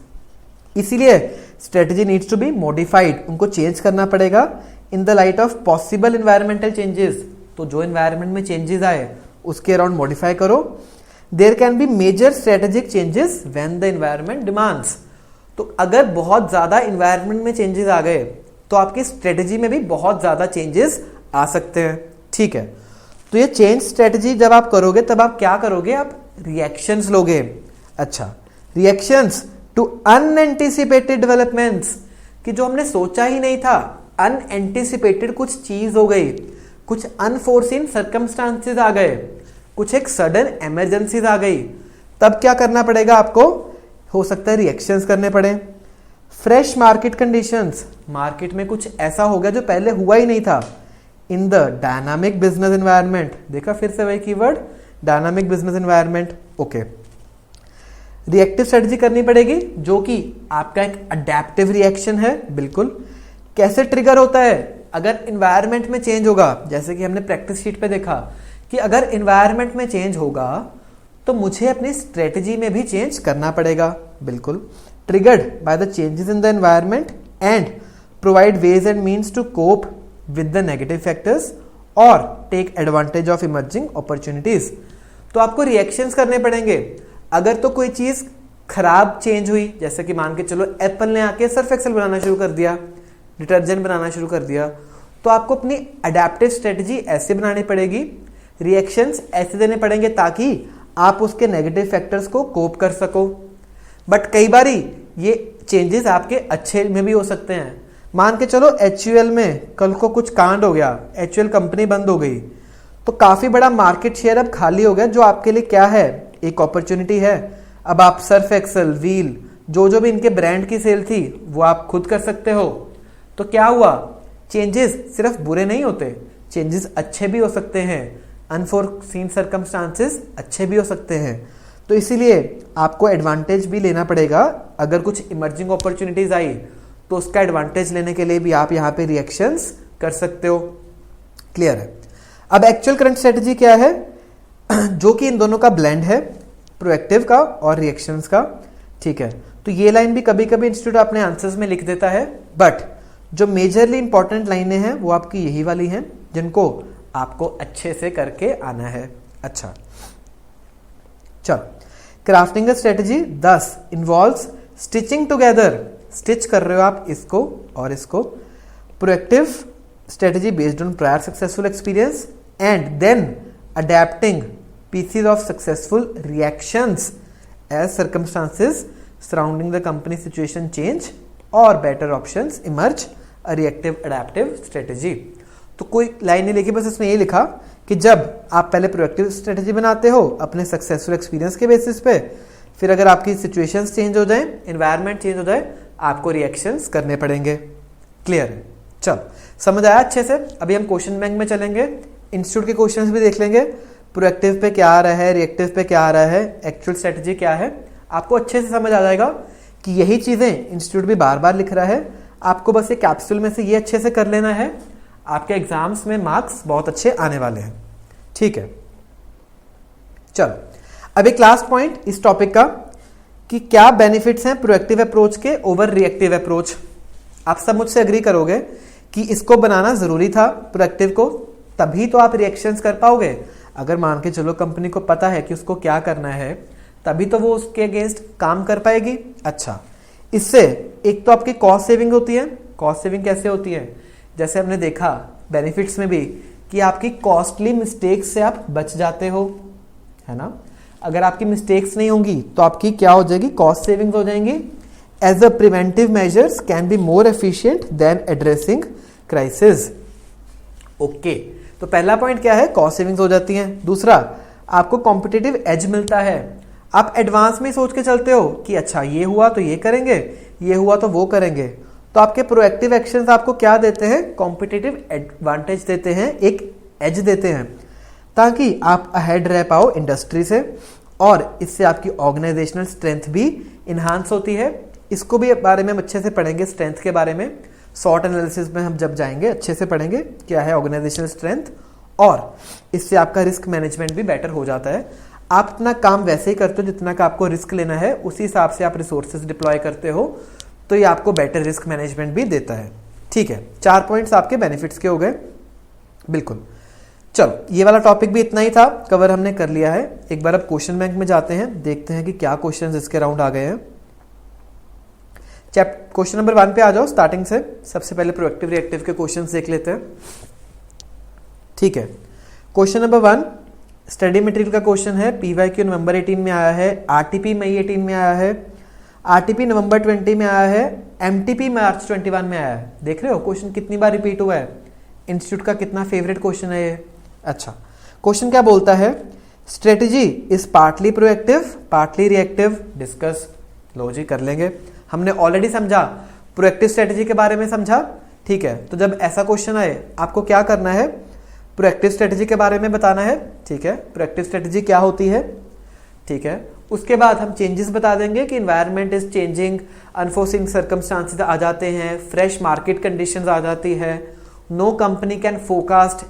A: इसीलिए strategy needs to be modified, उनको चेंज करना पड़ेगा in the light of possible environmental changes. तो जो एनवायरमेंट में चेंजेस आए उसके अराउंड मॉडिफाई करो। There can be major strategic changes when the environment demands. तो अगर बहुत ज्यादा एनवायरमेंट में चेंजेस आ गए तो आपकी स्ट्रेटजी में भी बहुत ज्यादा चेंजेस आ सकते हैं। ठीक है, तो ये चेंज स्ट्रेटजी जब आप करोगे तब आप क्या करोगे? आप रिएक्शंस लोगे। अच्छा, रिएक्शंस टू अनएंटिसिपेटेड डेवलपमेंट्स, कि जो हमने सोचा ही नहीं था, अनएंटिसिपेटेड कुछ चीज हो गई, कुछ अनफोर्सीन सर्कमस्टांसेस आ गए, कुछ एक सडन इमरजेंसीज आ गई, तब क्या करना पड़ेगा आपको? हो सकता है रिएक्शंस करने पड़े। फ्रेश मार्केट कंडीशंस, मार्केट में कुछ ऐसा हो गया जो पहले हुआ ही नहीं था। इन द डायनामिक बिजनेस एनवायरनमेंट, देखा फिर से वही keyword, dynamic business environment. Okay, reactive strategy करनी पड़ेगी जो कि आपका एक अडेप्टिव रिएक्शन है। बिल्कुल, कैसे ट्रिगर होता है? अगर एनवायरनमेंट में चेंज होगा, जैसे कि हमने प्रैक्टिस शीट पे देखा कि अगर एनवायरनमेंट में चेंज होगा तो मुझे अपनी स्ट्रेटजी में भी चेंज करना पड़ेगा। बिल्कुल, triggered by the changes in the environment and provide ways and means to cope with the negative factors और take advantage of emerging opportunities. तो आपको रिएक्शंस करने पड़ेंगे। अगर तो कोई चीज खराब चेंज हुई, जैसे कि मान के चलो एप्पल ने आके सर्फ एक्सेल बनाना शुरू कर दिया, डिटर्जेंट बनाना शुरू कर दिया, तो आपको अपनी अडेप्टिव स्ट्रेटजी ऐसे बनानी पड़ेगी, रिएक्शंस ऐसे देने पड़ेंगे ताकि आप उसके नेगेटिव फैक्टर्स को कोप कर सको। बट कई बारी ये चेंजेस आपके अच्छे में भी हो सकते हैं। मान के चलो HUL में कल को कुछ कांड हो गया, HUL कंपनी बंद हो गई, तो काफी बड़ा मार्केट शेयर अब खाली हो गया, जो आपके लिए क्या है, एक अपॉर्चुनिटी है। अब आप सर्फ एक्सेल, व्हील, जो भी इनके ब्रांड की सेल थी वो आप खुद कर सकते हो। तो क्या हुआ, चेंजेस सिर्फ बुरे नहीं होते, चेंजेस अच्छे भी हो सकते हैं, अनफोर्सीन सर्कमस्टांसेस अच्छे भी हो सकते हैं। तो इसीलिए आपको एडवांटेज भी लेना पड़ेगा। अगर कुछ इमर्जिंग अपॉर्चुनिटीज आई तो उसका एडवांटेज लेने के लिए भी आप यहाँ पे रिएक्शंस कर सकते हो। क्लियर है। अब एक्चुअल करंट स्ट्रेटजी क्या है, जो कि इन दोनों का ब्लेंड है, प्रोएक्टिव का और रिएक्शंस का। ठीक है, तो ये लाइन भी कभी कभी इंस्टीट्यूट अपने आंसर्स में लिख देता है, बट जो मेजरली इंपॉर्टेंट लाइनें हैं वो आपकी यही वाली हैं, जिनको आपको अच्छे से करके आना है। अच्छा चलो, crafting a strategy 10 involves stitching together, stitch कर रहे हो आप इसको और इसको, proactive strategy based on prior successful experience and then adapting pieces of successful reactions as circumstances surrounding the company situation change और better options emerge, a reactive adaptive strategy. तो कोई लाइन नहीं लिखी, बस इसमें ये लिखा कि जब आप पहले प्रोएक्टिव स्ट्रेटजी बनाते हो अपने सक्सेसफुल एक्सपीरियंस के बेसिस पे, फिर अगर आपकी सिचुएशंस चेंज हो जाए, एनवायरनमेंट चेंज हो जाए, आपको रिएक्शंस करने पड़ेंगे। क्लियर है। चलो, समझ आया अच्छे से। अभी हम क्वेश्चन बैंक में चलेंगे, इंस्टीट्यूट के क्वेश्चंस भी देख लेंगे, प्रोएक्टिव पे क्या आ रहा है, रिएक्टिव पे क्या आ रहा है, एक्चुअल स्ट्रेटजी क्या है। आपको अच्छे से समझ आ जाएगा कि यही चीजें इंस्टीट्यूट भी बार बार लिख रहा है। आपको बस ये कैप्सूल में से ये अच्छे से कर लेना है, आपके एग्जाम्स में मार्क्स बहुत अच्छे आने वाले हैं। ठीक है, चलो अब एक लास्ट पॉइंट इस टॉपिक का कि क्या बेनिफिट्स हैं प्रोएक्टिव अप्रोच के ओवर रिएक्टिव अप्रोच। आप सब मुझसे एग्री करोगे कि इसको बनाना जरूरी था प्रोएक्टिव को, तभी तो आप रिएक्शंस कर पाओगे। अगर मान के चलो कंपनी को पता है कि उसको क्या करना है, तभी तो वो उसके अगेंस्ट काम कर पाएगी। अच्छा, इससे एक तो आपकी कॉस्ट सेविंग होती है। कॉस्ट सेविंग कैसे होती है, जैसे हमने देखा बेनिफिट्स में भी कि आपकी कॉस्टली मिस्टेक्स से आप बच जाते हो, है ना। अगर आपकी मिस्टेक्स नहीं होंगी तो आपकी क्या हो जाएगी, कॉस्ट सेविंग्स हो जाएंगी। As a preventive measures can be more efficient than addressing crisis. Okay, तो पहला पॉइंट क्या है, कॉस्ट सेविंग्स हो जाती हैं। दूसरा, आपको कॉम्पिटिटिव एज मिलता है। आप एडवांस में सोच के चलते हो कि अच्छा ये हुआ तो ये करेंगे, ये हुआ तो वो करेंगे। तो आपके प्रोएक्टिव एक्शंस आपको क्या देते हैं, कॉम्पिटिटिव एडवांटेज देते हैं, एक एज देते हैं, ताकि आप अहेड रह पाओ इंडस्ट्री से, और इससे आपकी ऑर्गेनाइजेशनल स्ट्रेंथ भी इन्हांस होती है। इसको भी बारे में हम अच्छे से पढ़ेंगे, स्ट्रेंथ के बारे में शॉर्ट एनालिसिस में हम जब जाएंगे अच्छे से पढ़ेंगे क्या है ऑर्गेनाइजेशनल स्ट्रेंथ, और इससे आपका रिस्क मैनेजमेंट भी बेटर हो जाता है। आप अपना काम वैसे ही करते हो जितना का आपको रिस्क लेना है, उसी हिसाब से आप रिसोर्सेज डिप्लॉय करते हो, तो ये आपको बेटर रिस्क मैनेजमेंट भी देता है। ठीक है, 4 पॉइंट्स आपके बेनिफिट्स के हो गए। बिल्कुल, चलो ये वाला टॉपिक भी इतना ही था, कवर हमने कर लिया है। एक बार अब क्वेश्चन बैंक में जाते हैं, देखते हैं कि क्या क्वेश्चंस इसके राउंड आ गए हैं। क्वेश्चन नंबर 1 पे आ जाओ स्टार्टिंग से। सबसे पहले प्रोएक्टिव रिएक्टिव के क्वेश्चंस देख लेते हैं। ठीक है, क्वेश्चन नंबर 1 स्टडी मटेरियल का क्वेश्चन है। पीवाईक्यू नवंबर 18 में आया है, आरटीपी मई 18 में आया है, आरटीपी नवंबर 20 में आया है, एमटीपी मार्च 21 में आया है। देख रहे हो क्वेश्चन कितनी बार रिपीट हुआ है, इंस्टीट्यूट का कितना फेवरेट क्वेश्चन है ये। अच्छा, क्वेश्चन क्या बोलता है, strategy is partly proactive partly reactive, discuss. लो जी, कर लेंगे। हमने ऑलरेडी समझा, प्रोएक्टिव स्ट्रेटेजी के बारे में समझा। ठीक है, तो जब ऐसा क्वेश्चन आए आपको क्या करना है, प्रोएक्टिव स्ट्रेटेजी के बारे में बताना है। ठीक है, प्रोएक्टिव स्ट्रेटेजी क्या होती है। ठीक है, उसके बाद हम चेंजेस बता देंगे कि environment is changing, unforeseen circumstances आ जाते हैं, फ्रेश मार्केट कंडीशंस आ जाती है, no company can forecast,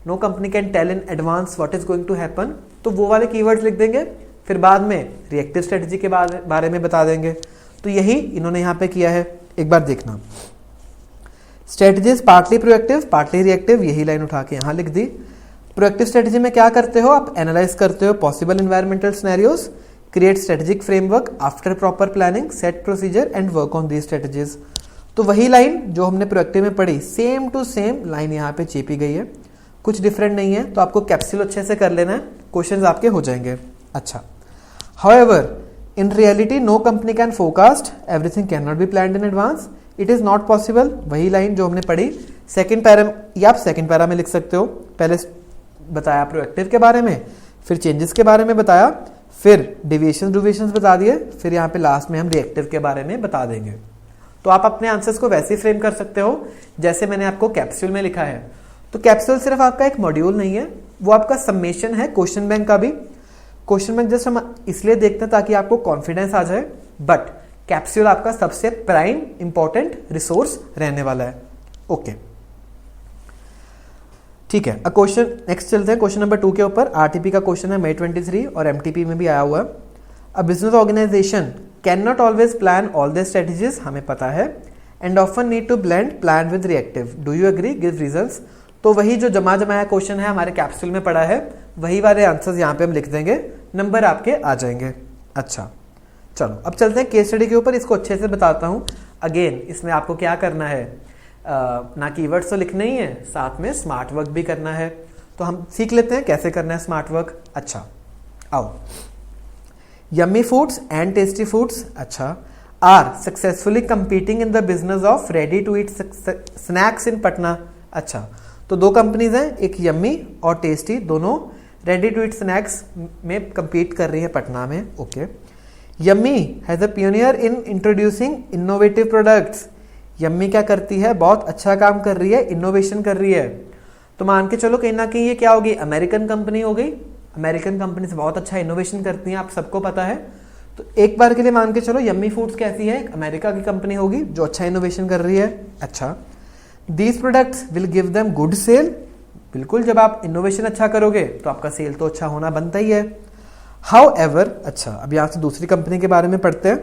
A: no company can tell in advance what is going to happen. तो वो वाले कीवर्ड्स लिख देंगे, फिर बाद में रिएक्टिव स्ट्रेटेजी के बारे में बता देंगे। तो यही इन्होंने यहाँ पे किया है, एक बार देखना। Strategies partly proactive partly reactive, यही लाइन उठा के यहाँ लिख दी। प्रोएक्टिव स्ट्रेटजी में क्या करते हो, आप एनालाइज करते हो possible environmental scenarios, create strategic framework after proper planning, set procedure and work on these strategies. तो वही लाइन जो हमने प्रोएक्टिव में पढ़ी, सेम टू सेम लाइन यहाँ पे चेपी गई है, कुछ डिफरेंट नहीं है। तो आपको कैप्सूल अच्छे से कर लेना है, क्वेश्चंस आपके हो जाएंगे। अच्छा, however in reality no company can forecast, everything can not be planned in advance, it is not possible. वही लाइन जो हमने पढ़ी सेकंड पैरा, या आप सेकंड पैरा में लिख सकते हो। पहले बताया प्रोएक्टिव के बारे में, फिर चेंजेस के बारे में बताया, फिर डिविएशन बता दिए, फिर यहाँ पे लास्ट में हम रिएक्टिव के बारे में बता देंगे। तो आप अपने आंसर्स को वैसे ही फ्रेम कर सकते हो जैसे मैंने आपको कैप्सूल में लिखा है। तो कैप्सूल सिर्फ आपका एक मॉड्यूल नहीं है, वो आपका सबमिशन है क्वेश्चन बैंक का भी। क्वेश्चन बैंक जस्ट हम इसलिए देखते हैं ताकि आपको कॉन्फिडेंस आ जाए, बट कैप्सूल आपका सबसे प्राइम इंपॉर्टेंट रिसोर्स रहने वाला है। ओके, ठीक है। क्वेश्चन नेक्स्ट चलते हैं क्वेश्चन नंबर 2 के ऊपर। आरटीपी का क्वेश्चन है मई 23 और एमटीपी में भी आया हुआ है। A business organisation can not always plan all the strategies, हमें पता है, and often need to blend plan with reactive, do you agree, give reasons. तो वही जो जमा जमाया क्वेश्चन है हमारे कैप्सूल में पड़ा है, वही वाले आंसर्स यहाँ पे हम लिख देंगे, नंबर आपके आ जाएंगे। अच्छा, चलो अब चलते हैं केस स्टडी के ऊपर। इसको अच्छे से बताता हूँ। अगेन इसमें आपको क्या करना है, ना कीवर्ड्स तो लिखने ही है, साथ में स्मार्ट वर्क भी करना है। तो हम सीख लेते हैं कैसे करना है स्मार्ट वर्क। अच्छा, आओ। Yummy foods and tasty foods, अच्छा, are successfully competing in the business of ready to eat snacks in Patna. अच्छा, तो दो कंपनीज हैं, एक यम्मी और टेस्टी, दोनों रेडी टू ईट स्नैक्स में कंपीट कर रही है पटना में। Okay, yummy has a pioneer in introducing innovative products. Yummy क्या करती है, बहुत अच्छा काम कर रही है, इनोवेशन कर रही है। तो मान के चलो कहीं ना कहीं ये क्या होगी, अमेरिकन कंपनी हो गई। अमेरिकन कंपनी से बहुत अच्छा इनोवेशन करती हैं, आप सबको पता है। तो एक बार के लिए मान के चलो यम्मी फूड्स कैसी है, एक अमेरिका की कंपनी होगी जो अच्छा इनोवेशन कर रही है। अच्छा, these products will give them good sale. बिल्कुल, जब आप इनोवेशन अच्छा करोगे तो आपका सेल तो अच्छा होना बनता ही है। हाउएवर, अच्छा अब यहां से दूसरी कंपनी के बारे में पढ़ते हैं।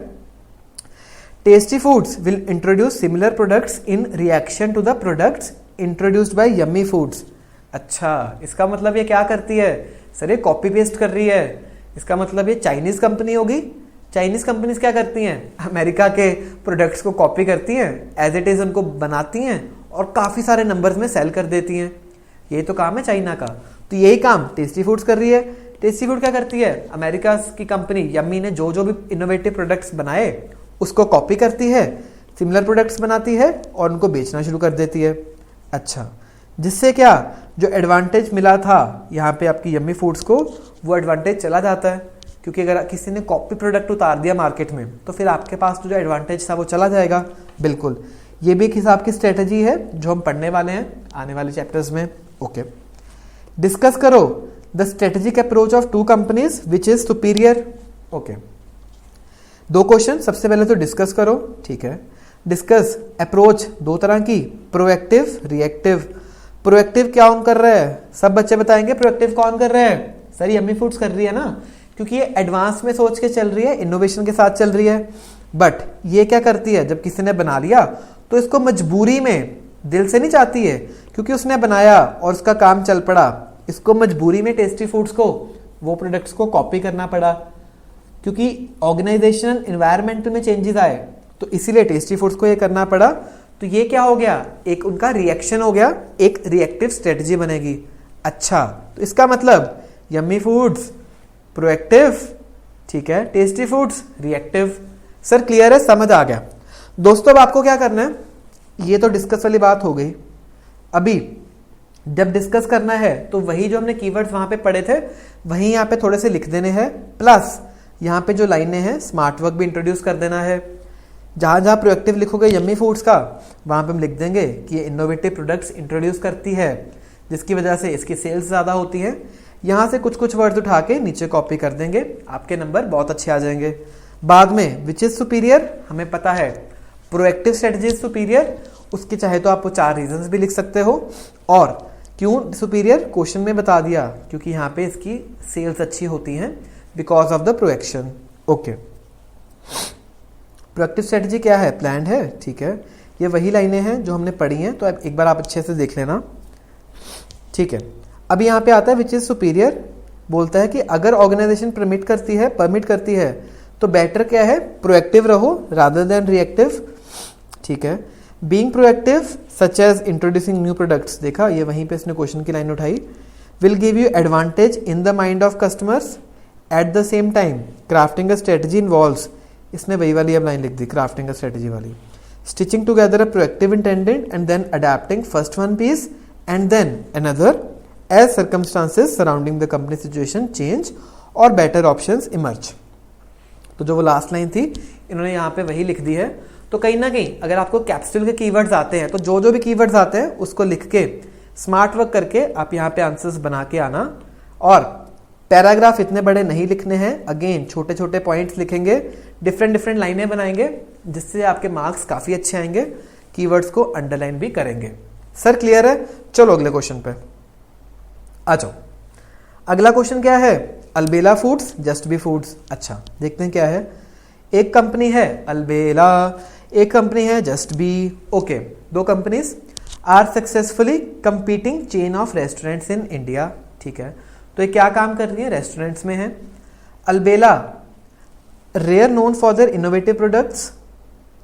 A: Tasty Foods will introduce similar products in reaction to the products introduced by Yummy Foods. अच्छा, इसका मतलब ये क्या करती है सर, ये कॉपी पेस्ट कर रही है। इसका मतलब ये चाइनीज कंपनी होगी। चाइनीज कंपनीज क्या करती हैं, अमेरिका के प्रोडक्ट्स को कॉपी करती हैं, एज इट इज उनको बनाती हैं और काफी सारे नंबर्स में सेल कर देती हैं। ये तो काम है चाइना का। तो यही काम टेस्टी फूड्स कर रही है। टेस्टी फूड क्या करती है, अमेरिका की कंपनी यम्मी ने जो जो भी इनोवेटिव प्रोडक्ट्स बनाए उसको कॉपी करती है, सिमिलर प्रोडक्ट्स बनाती है और उनको बेचना शुरू कर देती है। अच्छा, जिससे क्या, जो एडवांटेज मिला था यहाँ पे आपकी यम्मी फूड्स को, वो एडवांटेज चला जाता है। क्योंकि अगर किसी ने कॉपी प्रोडक्ट उतार दिया मार्केट में तो फिर आपके पास तो जो एडवांटेज था वो चला जाएगा। बिल्कुल, ये भी एक हिसाब की स्ट्रेटेजी है जो हम पढ़ने वाले हैं आने वाले चैप्टर्स में। ओके, डिस्कस करो the strategic approach of two companies which is superior. Okay, दो क्वेश्चन, सबसे पहले तो डिस्कस करो, ठीक है। डिस्कस अप्रोच दो तरह की, प्रोएक्टिव, रिएक्टिव। प्रोएक्टिव क्या ऑन कर रहा है, सब बच्चे बताएंगे प्रोएक्टिव कौन कर रहे हैं, सर यम्मी फूड्स कर रही है ना, क्योंकि ये एडवांस में सोच के चल रही है, इनोवेशन के साथ चल रही है। बट ये क्या करती है, जब किसी ने बना लिया तो इसको मजबूरी में, दिल से नहीं चाहती है, क्योंकि उसने बनाया और उसका काम चल पड़ा, इसको मजबूरी में टेस्टी फूड्स को वो प्रोडक्ट्स को कॉपी करना पड़ा, क्योंकि ऑर्गेनाइजेशनल एनवायरनमेंट में चेंजेस आए, तो इसीलिए टेस्टी फूड्स को ये करना पड़ा। तो ये क्या हो गया, एक उनका रिएक्शन हो गया, एक रिएक्टिव स्ट्रेटजी बनेगी। अच्छा, तो इसका मतलब यम्मी फूड्स प्रोएक्टिव, ठीक है, tasty foods reactive. Sir clear है, समझ आ गया। दोस्तों अब आपको क्या करना है, ये तो डिस्कस वाली बात हो गई। अभी जब डिस्कस करना है तो वही जो हमने कीवर्ड्स वहां पे पढ़े थे वही यहाँ पे थोड़े से लिख देने हैं, प्लस यहाँ पे जो लाइनें हैं स्मार्ट वर्क भी इंट्रोड्यूस कर देना है। जहां जहां प्रोएक्टिव लिखोगे यम्मी फूड्स का, वहां पे हम लिख देंगे कि ये इनोवेटिव प्रोडक्ट्स इंट्रोड्यूस करती है जिसकी वजह से इसकी सेल्स ज्यादा होती है। यहां से कुछ कुछ वर्ड्स उठा के नीचे कॉपी कर देंगे, आपके नंबर बहुत अच्छे आ जाएंगे। बाद में विच इज सुपीरियर, हमें पता है प्रोएक्टिव स्ट्रेटजी इज सुपीरियर, उसके चाहे तो आप 4 रीजंस भी लिख सकते हो। और क्यों सुपीरियर, क्वेश्चन में बता दिया, क्योंकि यहाँ पे इसकी सेल्स अच्छी होती हैं because of the proaction. Okay, proactive strategy क्या है, प्लान है, ठीक है। ये वही लाइनें हैं जो हमने पढ़ी हैं, तो एक बार आप अच्छे से देख लेना, ठीक है। अभी यहाँ पे आता है विच इज सुपीरियर, बोलता है कि अगर ऑर्गेनाइजेशन परमिट करती है तो बेटर क्या है, प्रोएक्टिव रहो रादर देन रिएक्टिव, ठीक है। Being proactive such as introducing new products, देखा ये वहीं पे इसने क्वेश्चन की लाइन उठाई, will give you advantage in the mind of customers at the same time crafting a strategy involves, इसने वही वाली अब लाइन लिख दी क्राफ्टिंग अ स्ट्रेटजी वाली, stitching together a proactive intended and then adapting first one piece and then another as circumstances surrounding the company situation change और better options emerge. तो जो वो लास्ट लाइन थी इन्होंने यहाँ पे वही लिख दी है। तो कहीं ना कहीं अगर आपको कैप्सूल के कीवर्ड्स आते हैं तो जो जो भी कीवर्ड्स आते हैं उसको लिख के स्मार्ट वर्क करके आप यहाँ पे आंसर्स बना के आना। और पैराग्राफ इतने बड़े नहीं लिखने हैं, अगेन छोटे छोटे पॉइंट्स लिखेंगे, डिफरेंट डिफरेंट लाइनें बनाएंगे जिससे आपके मार्क्स काफी अच्छे आएंगे, कीवर्ड्स को अंडरलाइन भी करेंगे। सर क्लियर है? चलो अगले क्वेश्चन पे आ जाओ। अगला क्वेश्चन क्या है? अलबेला फूड्स जस्ट बी फूड्स। अच्छा देखते हैं क्या है। एक कंपनी है अलबेला, एक कंपनी है जस्ट बी। ओके, दो companies are successfully competing chain of restaurants in India. ठीक है, तो ये क्या काम कर रही है? रेस्टोरेंट्स में है। Albela are known for their innovative products,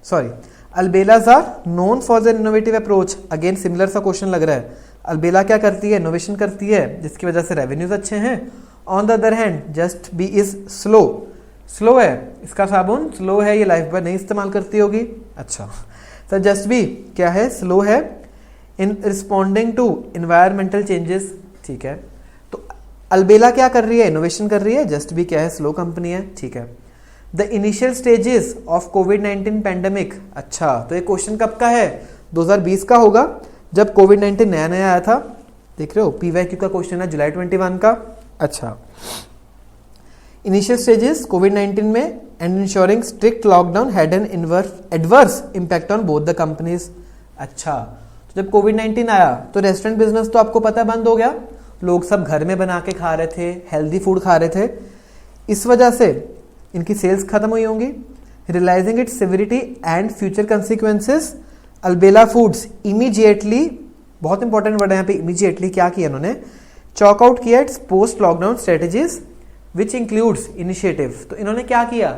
A: sorry Albelas are known for their innovative approach. Again similar सा क्वेश्चन लग रहा है। अलबेला क्या करती है? इनोवेशन करती है जिसकी वजह से रेवेन्यूज अच्छे हैं। On the other hand just be is slow, slow है इसका साबुन, स्लो है, ये लाइफ बॉय नहीं इस्तेमाल करती होगी। अच्छा सर जस्ट बी क्या है? स्लो है in responding to environmental changes. ठीक है, तो अलबेला क्या कर रही है? इनोवेशन कर रही है। जस्ट बी क्या है? स्लो कंपनी है। ठीक है, the initial stages of covid pandemic. अच्छा तो ये क्वेश्चन कब का है? 2020 का होगा जब कोविड-19 नया नया आया था। देख रहे हो पीवाईक्यू का क्वेश्चन है जुलाई 21 का। अच्छा इनिशियल स्टेजेस कोविड-19 में and ensuring strict lockdown had an adverse impact on both the companies. अच्छा तो जब कोविड-19 आया तो रेस्टोरेंट बिजनेस तो आपको पता बंद हो गया, लोग सब घर में बना के खा रहे थे, हेल्दी फूड खा रहे थे, इस वजह से इनकी सेल्स खत्म हुई होंगी। Realising its severity and future consequences Albela Foods immediately, बहुत इंपॉर्टेंट वर्ड है यहाँ पे इमीडिएटली, क्या किया इन्होंने? चॉक आउट किया its post lockdown strategies which includes initiative. तो इन्होंने क्या किया?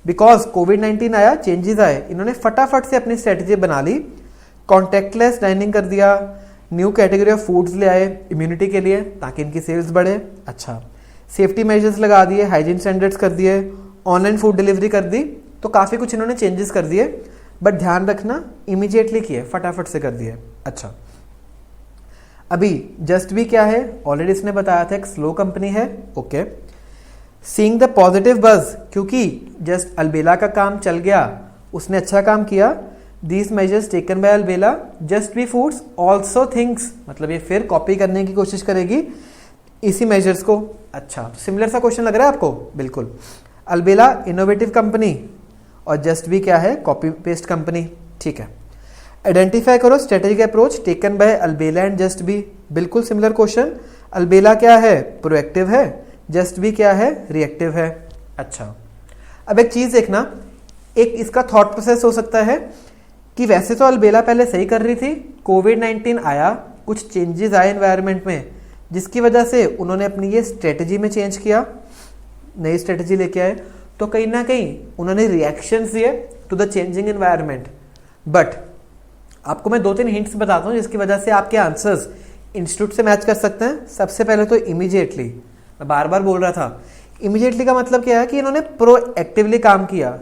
A: बिकॉज कोविड-19 आया, चेंजेस आए, इन्होंने फटाफट से अपनी स्ट्रेटेजी बना ली, कॉन्टेक्टलेस डाइनिंग कर दिया, न्यू कैटेगरी ऑफ फूड्स ले आए इम्यूनिटी के लिए ताकि इनकी सेल्स बढ़े। अच्छा सेफ्टी मेजर्स लगा दिए, हाइजीन स्टैंडर्ड्स कर दिए, ऑनलाइन फूड डिलीवरी कर दी, तो काफी कुछ इन्होंने चेंजेस कर दिए, बट ध्यान रखना इमीडिएटली किए, फटाफट से कर दिए। अच्छा अभी जस्ट भी क्या है? ऑलरेडी इसने बताया था एक स्लो कंपनी है। ओके, सीइंग द पॉजिटिव बज, क्योंकि जस्ट अलबेला का काम चल गया, उसने अच्छा काम किया। These measures taken by Albela just be foods also thinks, मतलब ये फिर कॉपी करने की कोशिश करेगी इसी मेजर्स को। अच्छा तो सिमिलर सा क्वेश्चन लग रहा है आपको? बिल्कुल। अलबेला इनोवेटिव कंपनी और जस्ट बी क्या है? Copy paste company. ठीक है, आइडेंटिफाई करो strategic approach taken by Albela and just be. बिल्कुल सिमिलर क्वेश्चन। अलबेला क्या है? प्रोएक्टिव है, जस्ट बी क्या है? रिएक्टिव है। अच्छा अब एक चीज देखना, एक इसका थॉट प्रोसेस हो सकता है कि वैसे तो अलबेला पहले सही कर रही थी, कोविड-19 आया, कुछ चेंजेस आए एनवायरनमेंट में जिसकी वजह से उन्होंने अपनी ये स्ट्रेटेजी में चेंज किया, नई स्ट्रेटेजी लेके आए, तो कहीं ना कहीं उन्होंने रिएक्शंस दिए to the changing environment. But आपको मैं 2-3 हिंट्स बताता हूं जिसकी वजह से आपके आंसर्स इंस्टीट्यूट से मैच कर सकते हैं। सबसे पहले तो इमीडिएटली, मैं बार बार बोल रहा था, इमीडिएटली का मतलब क्या है कि इन्होंने प्रोएक्टिवली काम किया,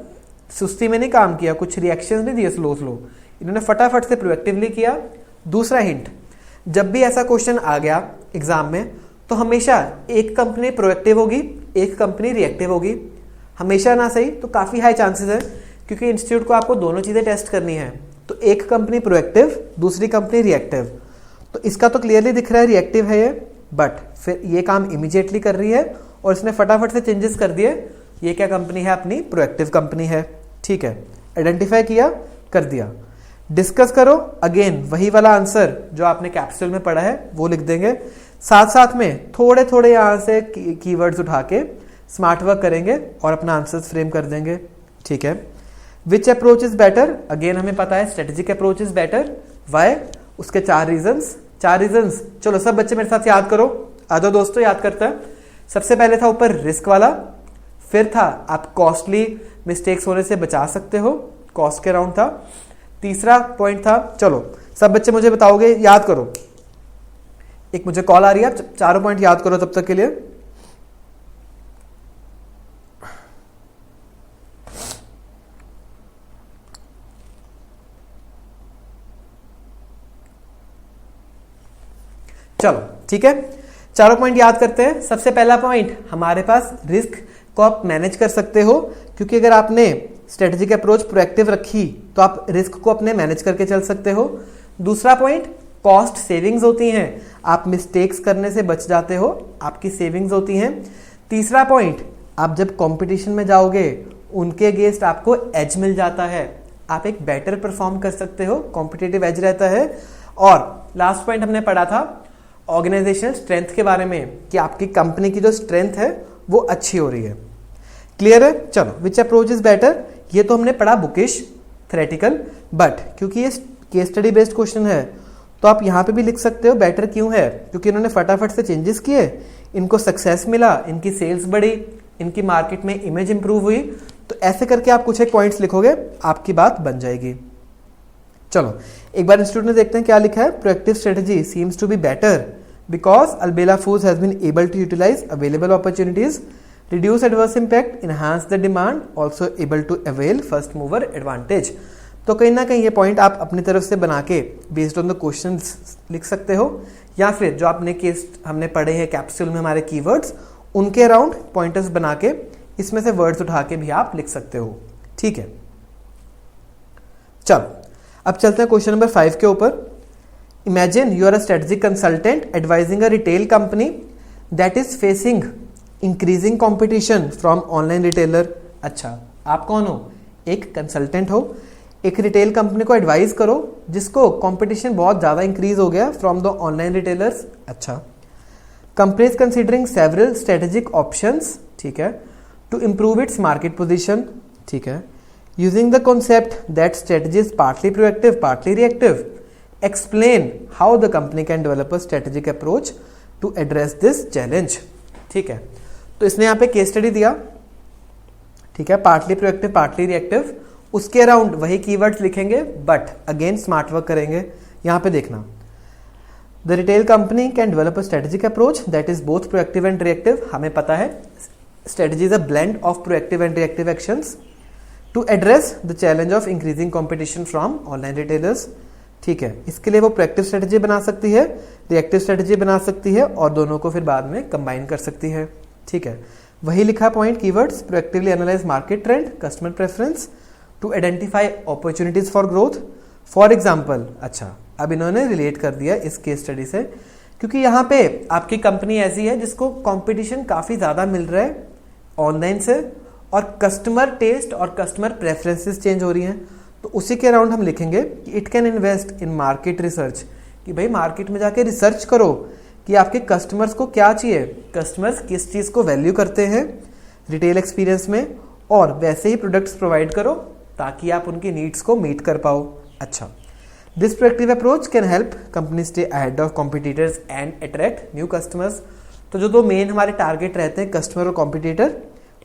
A: सुस्ती में नहीं काम किया, कुछ रिएक्शंस नहीं दिए स्लो स्लो, इन्होंने फटाफट से प्रोएक्टिवली किया। दूसरा हिंट, जब भी ऐसा क्वेश्चन आ गया एग्जाम में तो हमेशा एक कंपनी प्रोएक्टिव होगी, एक कंपनी रिएक्टिव होगी, हमेशा ना सही तो काफी हाई चांसेस है, क्योंकि इंस्टीट्यूट को आपको दोनों चीजें टेस्ट करनी है। तो एक कंपनी प्रोएक्टिव, दूसरी कंपनी रिएक्टिव, तो इसका तो क्लियरली दिख रहा है रिएक्टिव है ये, बट फिर ये काम इमीडिएटली कर रही है और इसने फटाफट से चेंजेस कर दिए। ये क्या कंपनी है? अपनी प्रोएक्टिव कंपनी है। ठीक है, आइडेंटिफाई किया, कर दिया। डिस्कस करो, अगेन वही वाला आंसर जो आपने कैप्सूल में पढ़ा है वो लिख देंगे, साथ साथ में थोड़े थोड़े यहां से कीवर्ड्स उठा के स्मार्ट वर्क करेंगे और अपना आंसर्स फ्रेम कर देंगे। ठीक है, which approach is better? Again हमें पता है strategic approach is better. Why? उसके 4 रीजंस। चलो सब बच्चे मेरे साथ याद करो, आ जाओ दोस्तों याद करते हैं। सबसे पहले था ऊपर रिस्क वाला, फिर था आप कॉस्टली मिस्टेक्स होने से बचा सकते हो, कॉस्ट के अराउंड था। तीसरा पॉइंट था, चलो सब बच्चे मुझे बताओगे, याद करो, एक मुझे कॉल आ रही है, आप चारों पॉइंट याद करो तब तक के लिए। चलो ठीक है, चारों पॉइंट याद करते हैं। सबसे पहला पॉइंट, हमारे पास रिस्क को आप मैनेज कर सकते हो, क्योंकि अगर आपने स्ट्रेटेजिक अप्रोच प्रोएक्टिव रखी तो आप रिस्क को अपने मैनेज करके चल सकते हो। दूसरा पॉइंट, कॉस्ट सेविंग्स होती हैं, आप मिस्टेक्स करने से बच जाते हो, आपकी सेविंग्स होती हैं। तीसरा पॉइंट, आप जब कंपटीशन में जाओगे उनके अगेंस्ट आपको एज मिल जाता है, आप एक बेटर परफॉर्म कर सकते हो, कॉम्पिटिटिव एज रहता है। और लास्ट पॉइंट हमने पढ़ा था ऑर्गेनाइजेशनल स्ट्रेंथ के बारे में, कि आपकी कंपनी की जो स्ट्रेंथ है वो अच्छी हो रही है। क्लियर है? चलो, विच अप्रोच इज बेटर, ये तो हमने पढ़ा बुकिश थ्योरेटिकल, बट क्योंकि ये केस स्टडी बेस्ड क्वेश्चन है तो आप यहां पे भी लिख सकते हो बेटर क्यों है, क्योंकि इन्होंने फटाफट से चेंजेस किए, इनको सक्सेस मिला, इनकी सेल्स बढ़ी, इनकी मार्केट में इमेज इंप्रूव हुई। तो ऐसे करके आप कुछ एक पॉइंट्स लिखोगे, आपकी बात बन जाएगी। चलो एक बार इंस्टीट्यूट में देखते हैं क्या लिखा है। Proactive strategy seems to be better because Albela Foods has been able to utilise available opportunities, reduce adverse impact, enhance the demand, also able to avail first mover advantage। तो कहीं ना कहीं ये पॉइंट आप अपनी तरफ से बना के बेस्ड ऑन द क्वेश्चंस लिख सकते हो, या फिर जो आपने केस हमने पढ़े हैं कैप्सूल में हमारे कीवर्ड्स, उनके अराउंड पॉइंटर्स बना के इसमें से वर्ड्स उठा के भी आप लिख सकते हो। ठीक है, चलो अब चलते हैं क्वेश्चन नंबर 5 के ऊपर। Imagine you are a strategic consultant advising a retail company that is facing increasing competition from online retailer. अच्छा, आप कौन हो? एक कंसल्टेंट हो, एक रिटेल कंपनी को एडवाइस करो जिसको कंपटीशन बहुत ज्यादा इंक्रीज हो गया फ्रॉम द ऑनलाइन रिटेलर्स। अच्छा, company is considering several strategic options, ठीक है, to improve its market position, ठीक है, using the concept that strategy is partly proactive partly reactive, explain how the company can develop a strategic approach to address this challenge. ठीक है, तो इसने यहाँ पे केस स्टडी दिया, ठीक है, पार्टली प्रोएक्टिव पार्टली रिएक्टिव, उसके अराउंड वही कीवर्ड्स लिखेंगे बट अगेन स्मार्ट वर्क करेंगे। यहाँ पे देखना, the retail company can develop a strategic approach that is both proactive and reactive. हमें पता है strategy is a blend of proactive and reactive actions to address the challenge of increasing competition from online retailers. ठीक है, इसके लिए वो proactive strategy बना सकती है, रिएक्टिव स्ट्रेटेजी बना सकती है, और दोनों को फिर बाद में कंबाइन कर सकती है। ठीक है, वही लिखा point, keywords, proactively analyse market trend, customer preference to identify opportunities for growth. For example, अच्छा अब इन्होंने रिलेट कर दिया इस केस स्टडी से, क्योंकि यहाँ पे आपकी कंपनी ऐसी है जिसको कंपटीशन काफी ज्यादा मिल रहा है ऑनलाइन से, और कस्टमर टेस्ट और कस्टमर प्रेफरेंसेस चेंज हो रही हैं। तो उसी के अराउंड हम लिखेंगे कि it can invest in market research, कि भाई मार्केट में जाके रिसर्च करो कि आपके कस्टमर्स को क्या चाहिए, कस्टमर्स किस चीज को वैल्यू करते हैं रिटेल एक्सपीरियंस में, और वैसे ही प्रोडक्ट्स प्रोवाइड करो ताकि आप उनकी नीड्स को मीट कर पाओ। अच्छा, this proactive approach can help company stay ahead of competitors and attract new customers. तो जो दो मेन हमारे टारगेट रहते हैं, कस्टमर और कॉम्पिटिटर,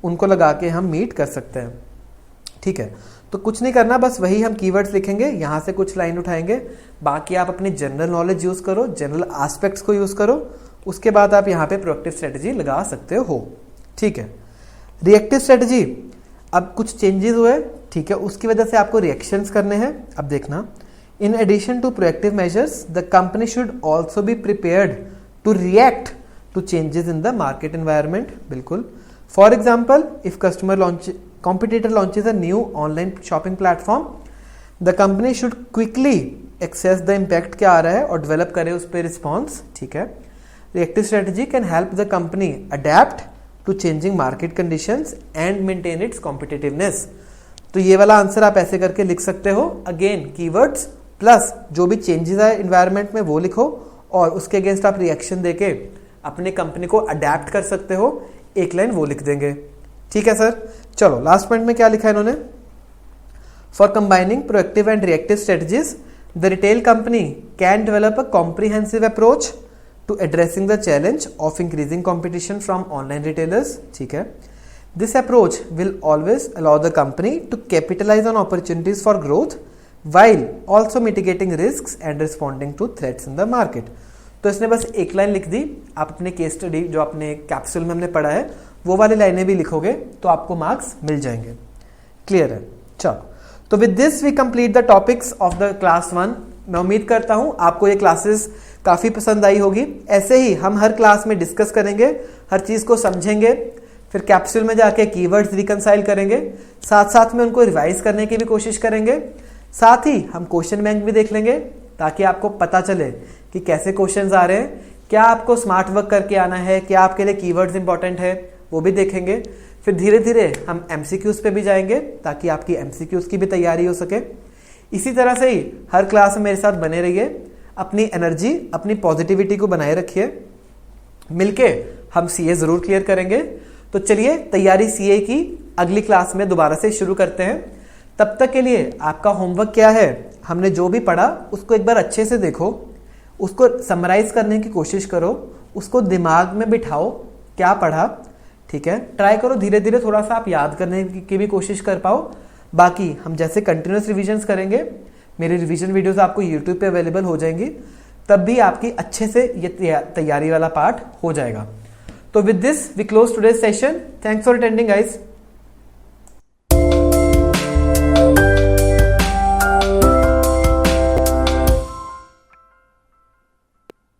A: उनको लगा के हम मीट कर सकते हैं। ठीक है, तो कुछ नहीं करना, बस वही हम कीवर्ड्स लिखेंगे, यहां से कुछ लाइन उठाएंगे, बाकी आप अपनी जनरल नॉलेज यूज करो, जनरल एस्पेक्ट्स को यूज करो, उसके बाद आप यहाँ पे प्रोएक्टिव स्ट्रेटेजी लगा सकते हो। ठीक है, रिएक्टिव स्ट्रेटेजी, अब कुछ चेंजेस हुए, ठीक है, उसकी वजह से आपको रिएक्शंस करने हैं। अब देखना, in addition to proactive measures the company should also be prepared to react to changes in the market environment. बिल्कुल, for example, if competitor launches a new online shopping platform, the company should quickly assess the impact क्या आ रहा है और develop करे उस पर response. ठीक है, reactive strategy can help the company adapt to changing market conditions and maintain its competitiveness. तो ये वाला आंसर आप ऐसे करके लिख सकते हो, अगेन कीवर्ड्स प्लस जो भी चेंजेस है इन्वायरमेंट में वो लिखो, और उसके अगेंस्ट आप रिएक्शन देके अपने कंपनी को अडेप्ट कर सकते हो, एक लाइन वो लिख देंगे। ठीक है सर, चलो लास्ट पॉइंट में क्या लिखा है इन्होंने, for combining proactive and reactive strategies the retail company can develop a comprehensive approach to addressing the challenge of increasing competition from online retailers. ठीक है, this approach will always allow the company to capitalise on opportunities for growth while also mitigating risks and responding to threats in the market। तो इसने बस एक line लिख दी। आप अपने case study जो अपने कैप्सूल में हमने पढ़ा है वो वाली लाइनें भी लिखोगे तो आपको मार्क्स मिल जाएंगे। क्लियर है? चलो, तो with this we complete the topics of the class 1। मैं उम्मीद करता हूं आपको ये क्लासेस काफी पसंद आई होगी। ऐसे ही हम हर क्लास में डिस्कस करेंगे, हर चीज को समझेंगे, फिर कैप्सूल में जाके कीवर्ड्स रिकंसाइल करेंगे, साथ साथ में उनको रिवाइज करने की भी कोशिश करेंगे। साथ ही हम क्वेश्चन बैंक भी देख लेंगे ताकि आपको पता चले कि कैसे क्वेश्चंस आ रहे हैं, क्या आपको स्मार्ट वर्क करके आना है, क्या आपके लिए कीवर्ड्स इंपॉर्टेंट है, वो भी देखेंगे। फिर धीरे धीरे हम एमसीक्यूज पे भी जाएंगे ताकि आपकी एमसीक्यूज की भी तैयारी हो सके। इसी तरह से ही हर क्लास में मेरे साथ बने रहिए, अपनी एनर्जी, अपनी पॉजिटिविटी को बनाए रखिए। मिलके हम सीए जरूर क्लियर करेंगे। तो चलिए तैयारी सीए की अगली क्लास में दोबारा से शुरू करते हैं। तब तक के लिए आपका होमवर्क क्या है, हमने जो भी पढ़ा उसको एक बार अच्छे से देखो, उसको समराइज करने की कोशिश करो, उसको दिमाग में बिठाओ क्या पढ़ा। ठीक है, ट्राई करो धीरे धीरे थोड़ा सा आप याद करने की भी कोशिश कर पाओ। बाकी हम जैसे कंटिन्यूस रिविजन्स करेंगे, मेरी रिवीजन वीडियोस आपको यूट्यूब पे अवेलेबल हो जाएंगी, तब भी आपकी अच्छे से ये तैयारी वाला पार्ट हो जाएगा। तो with this we close today's session. Thanks for attending guys.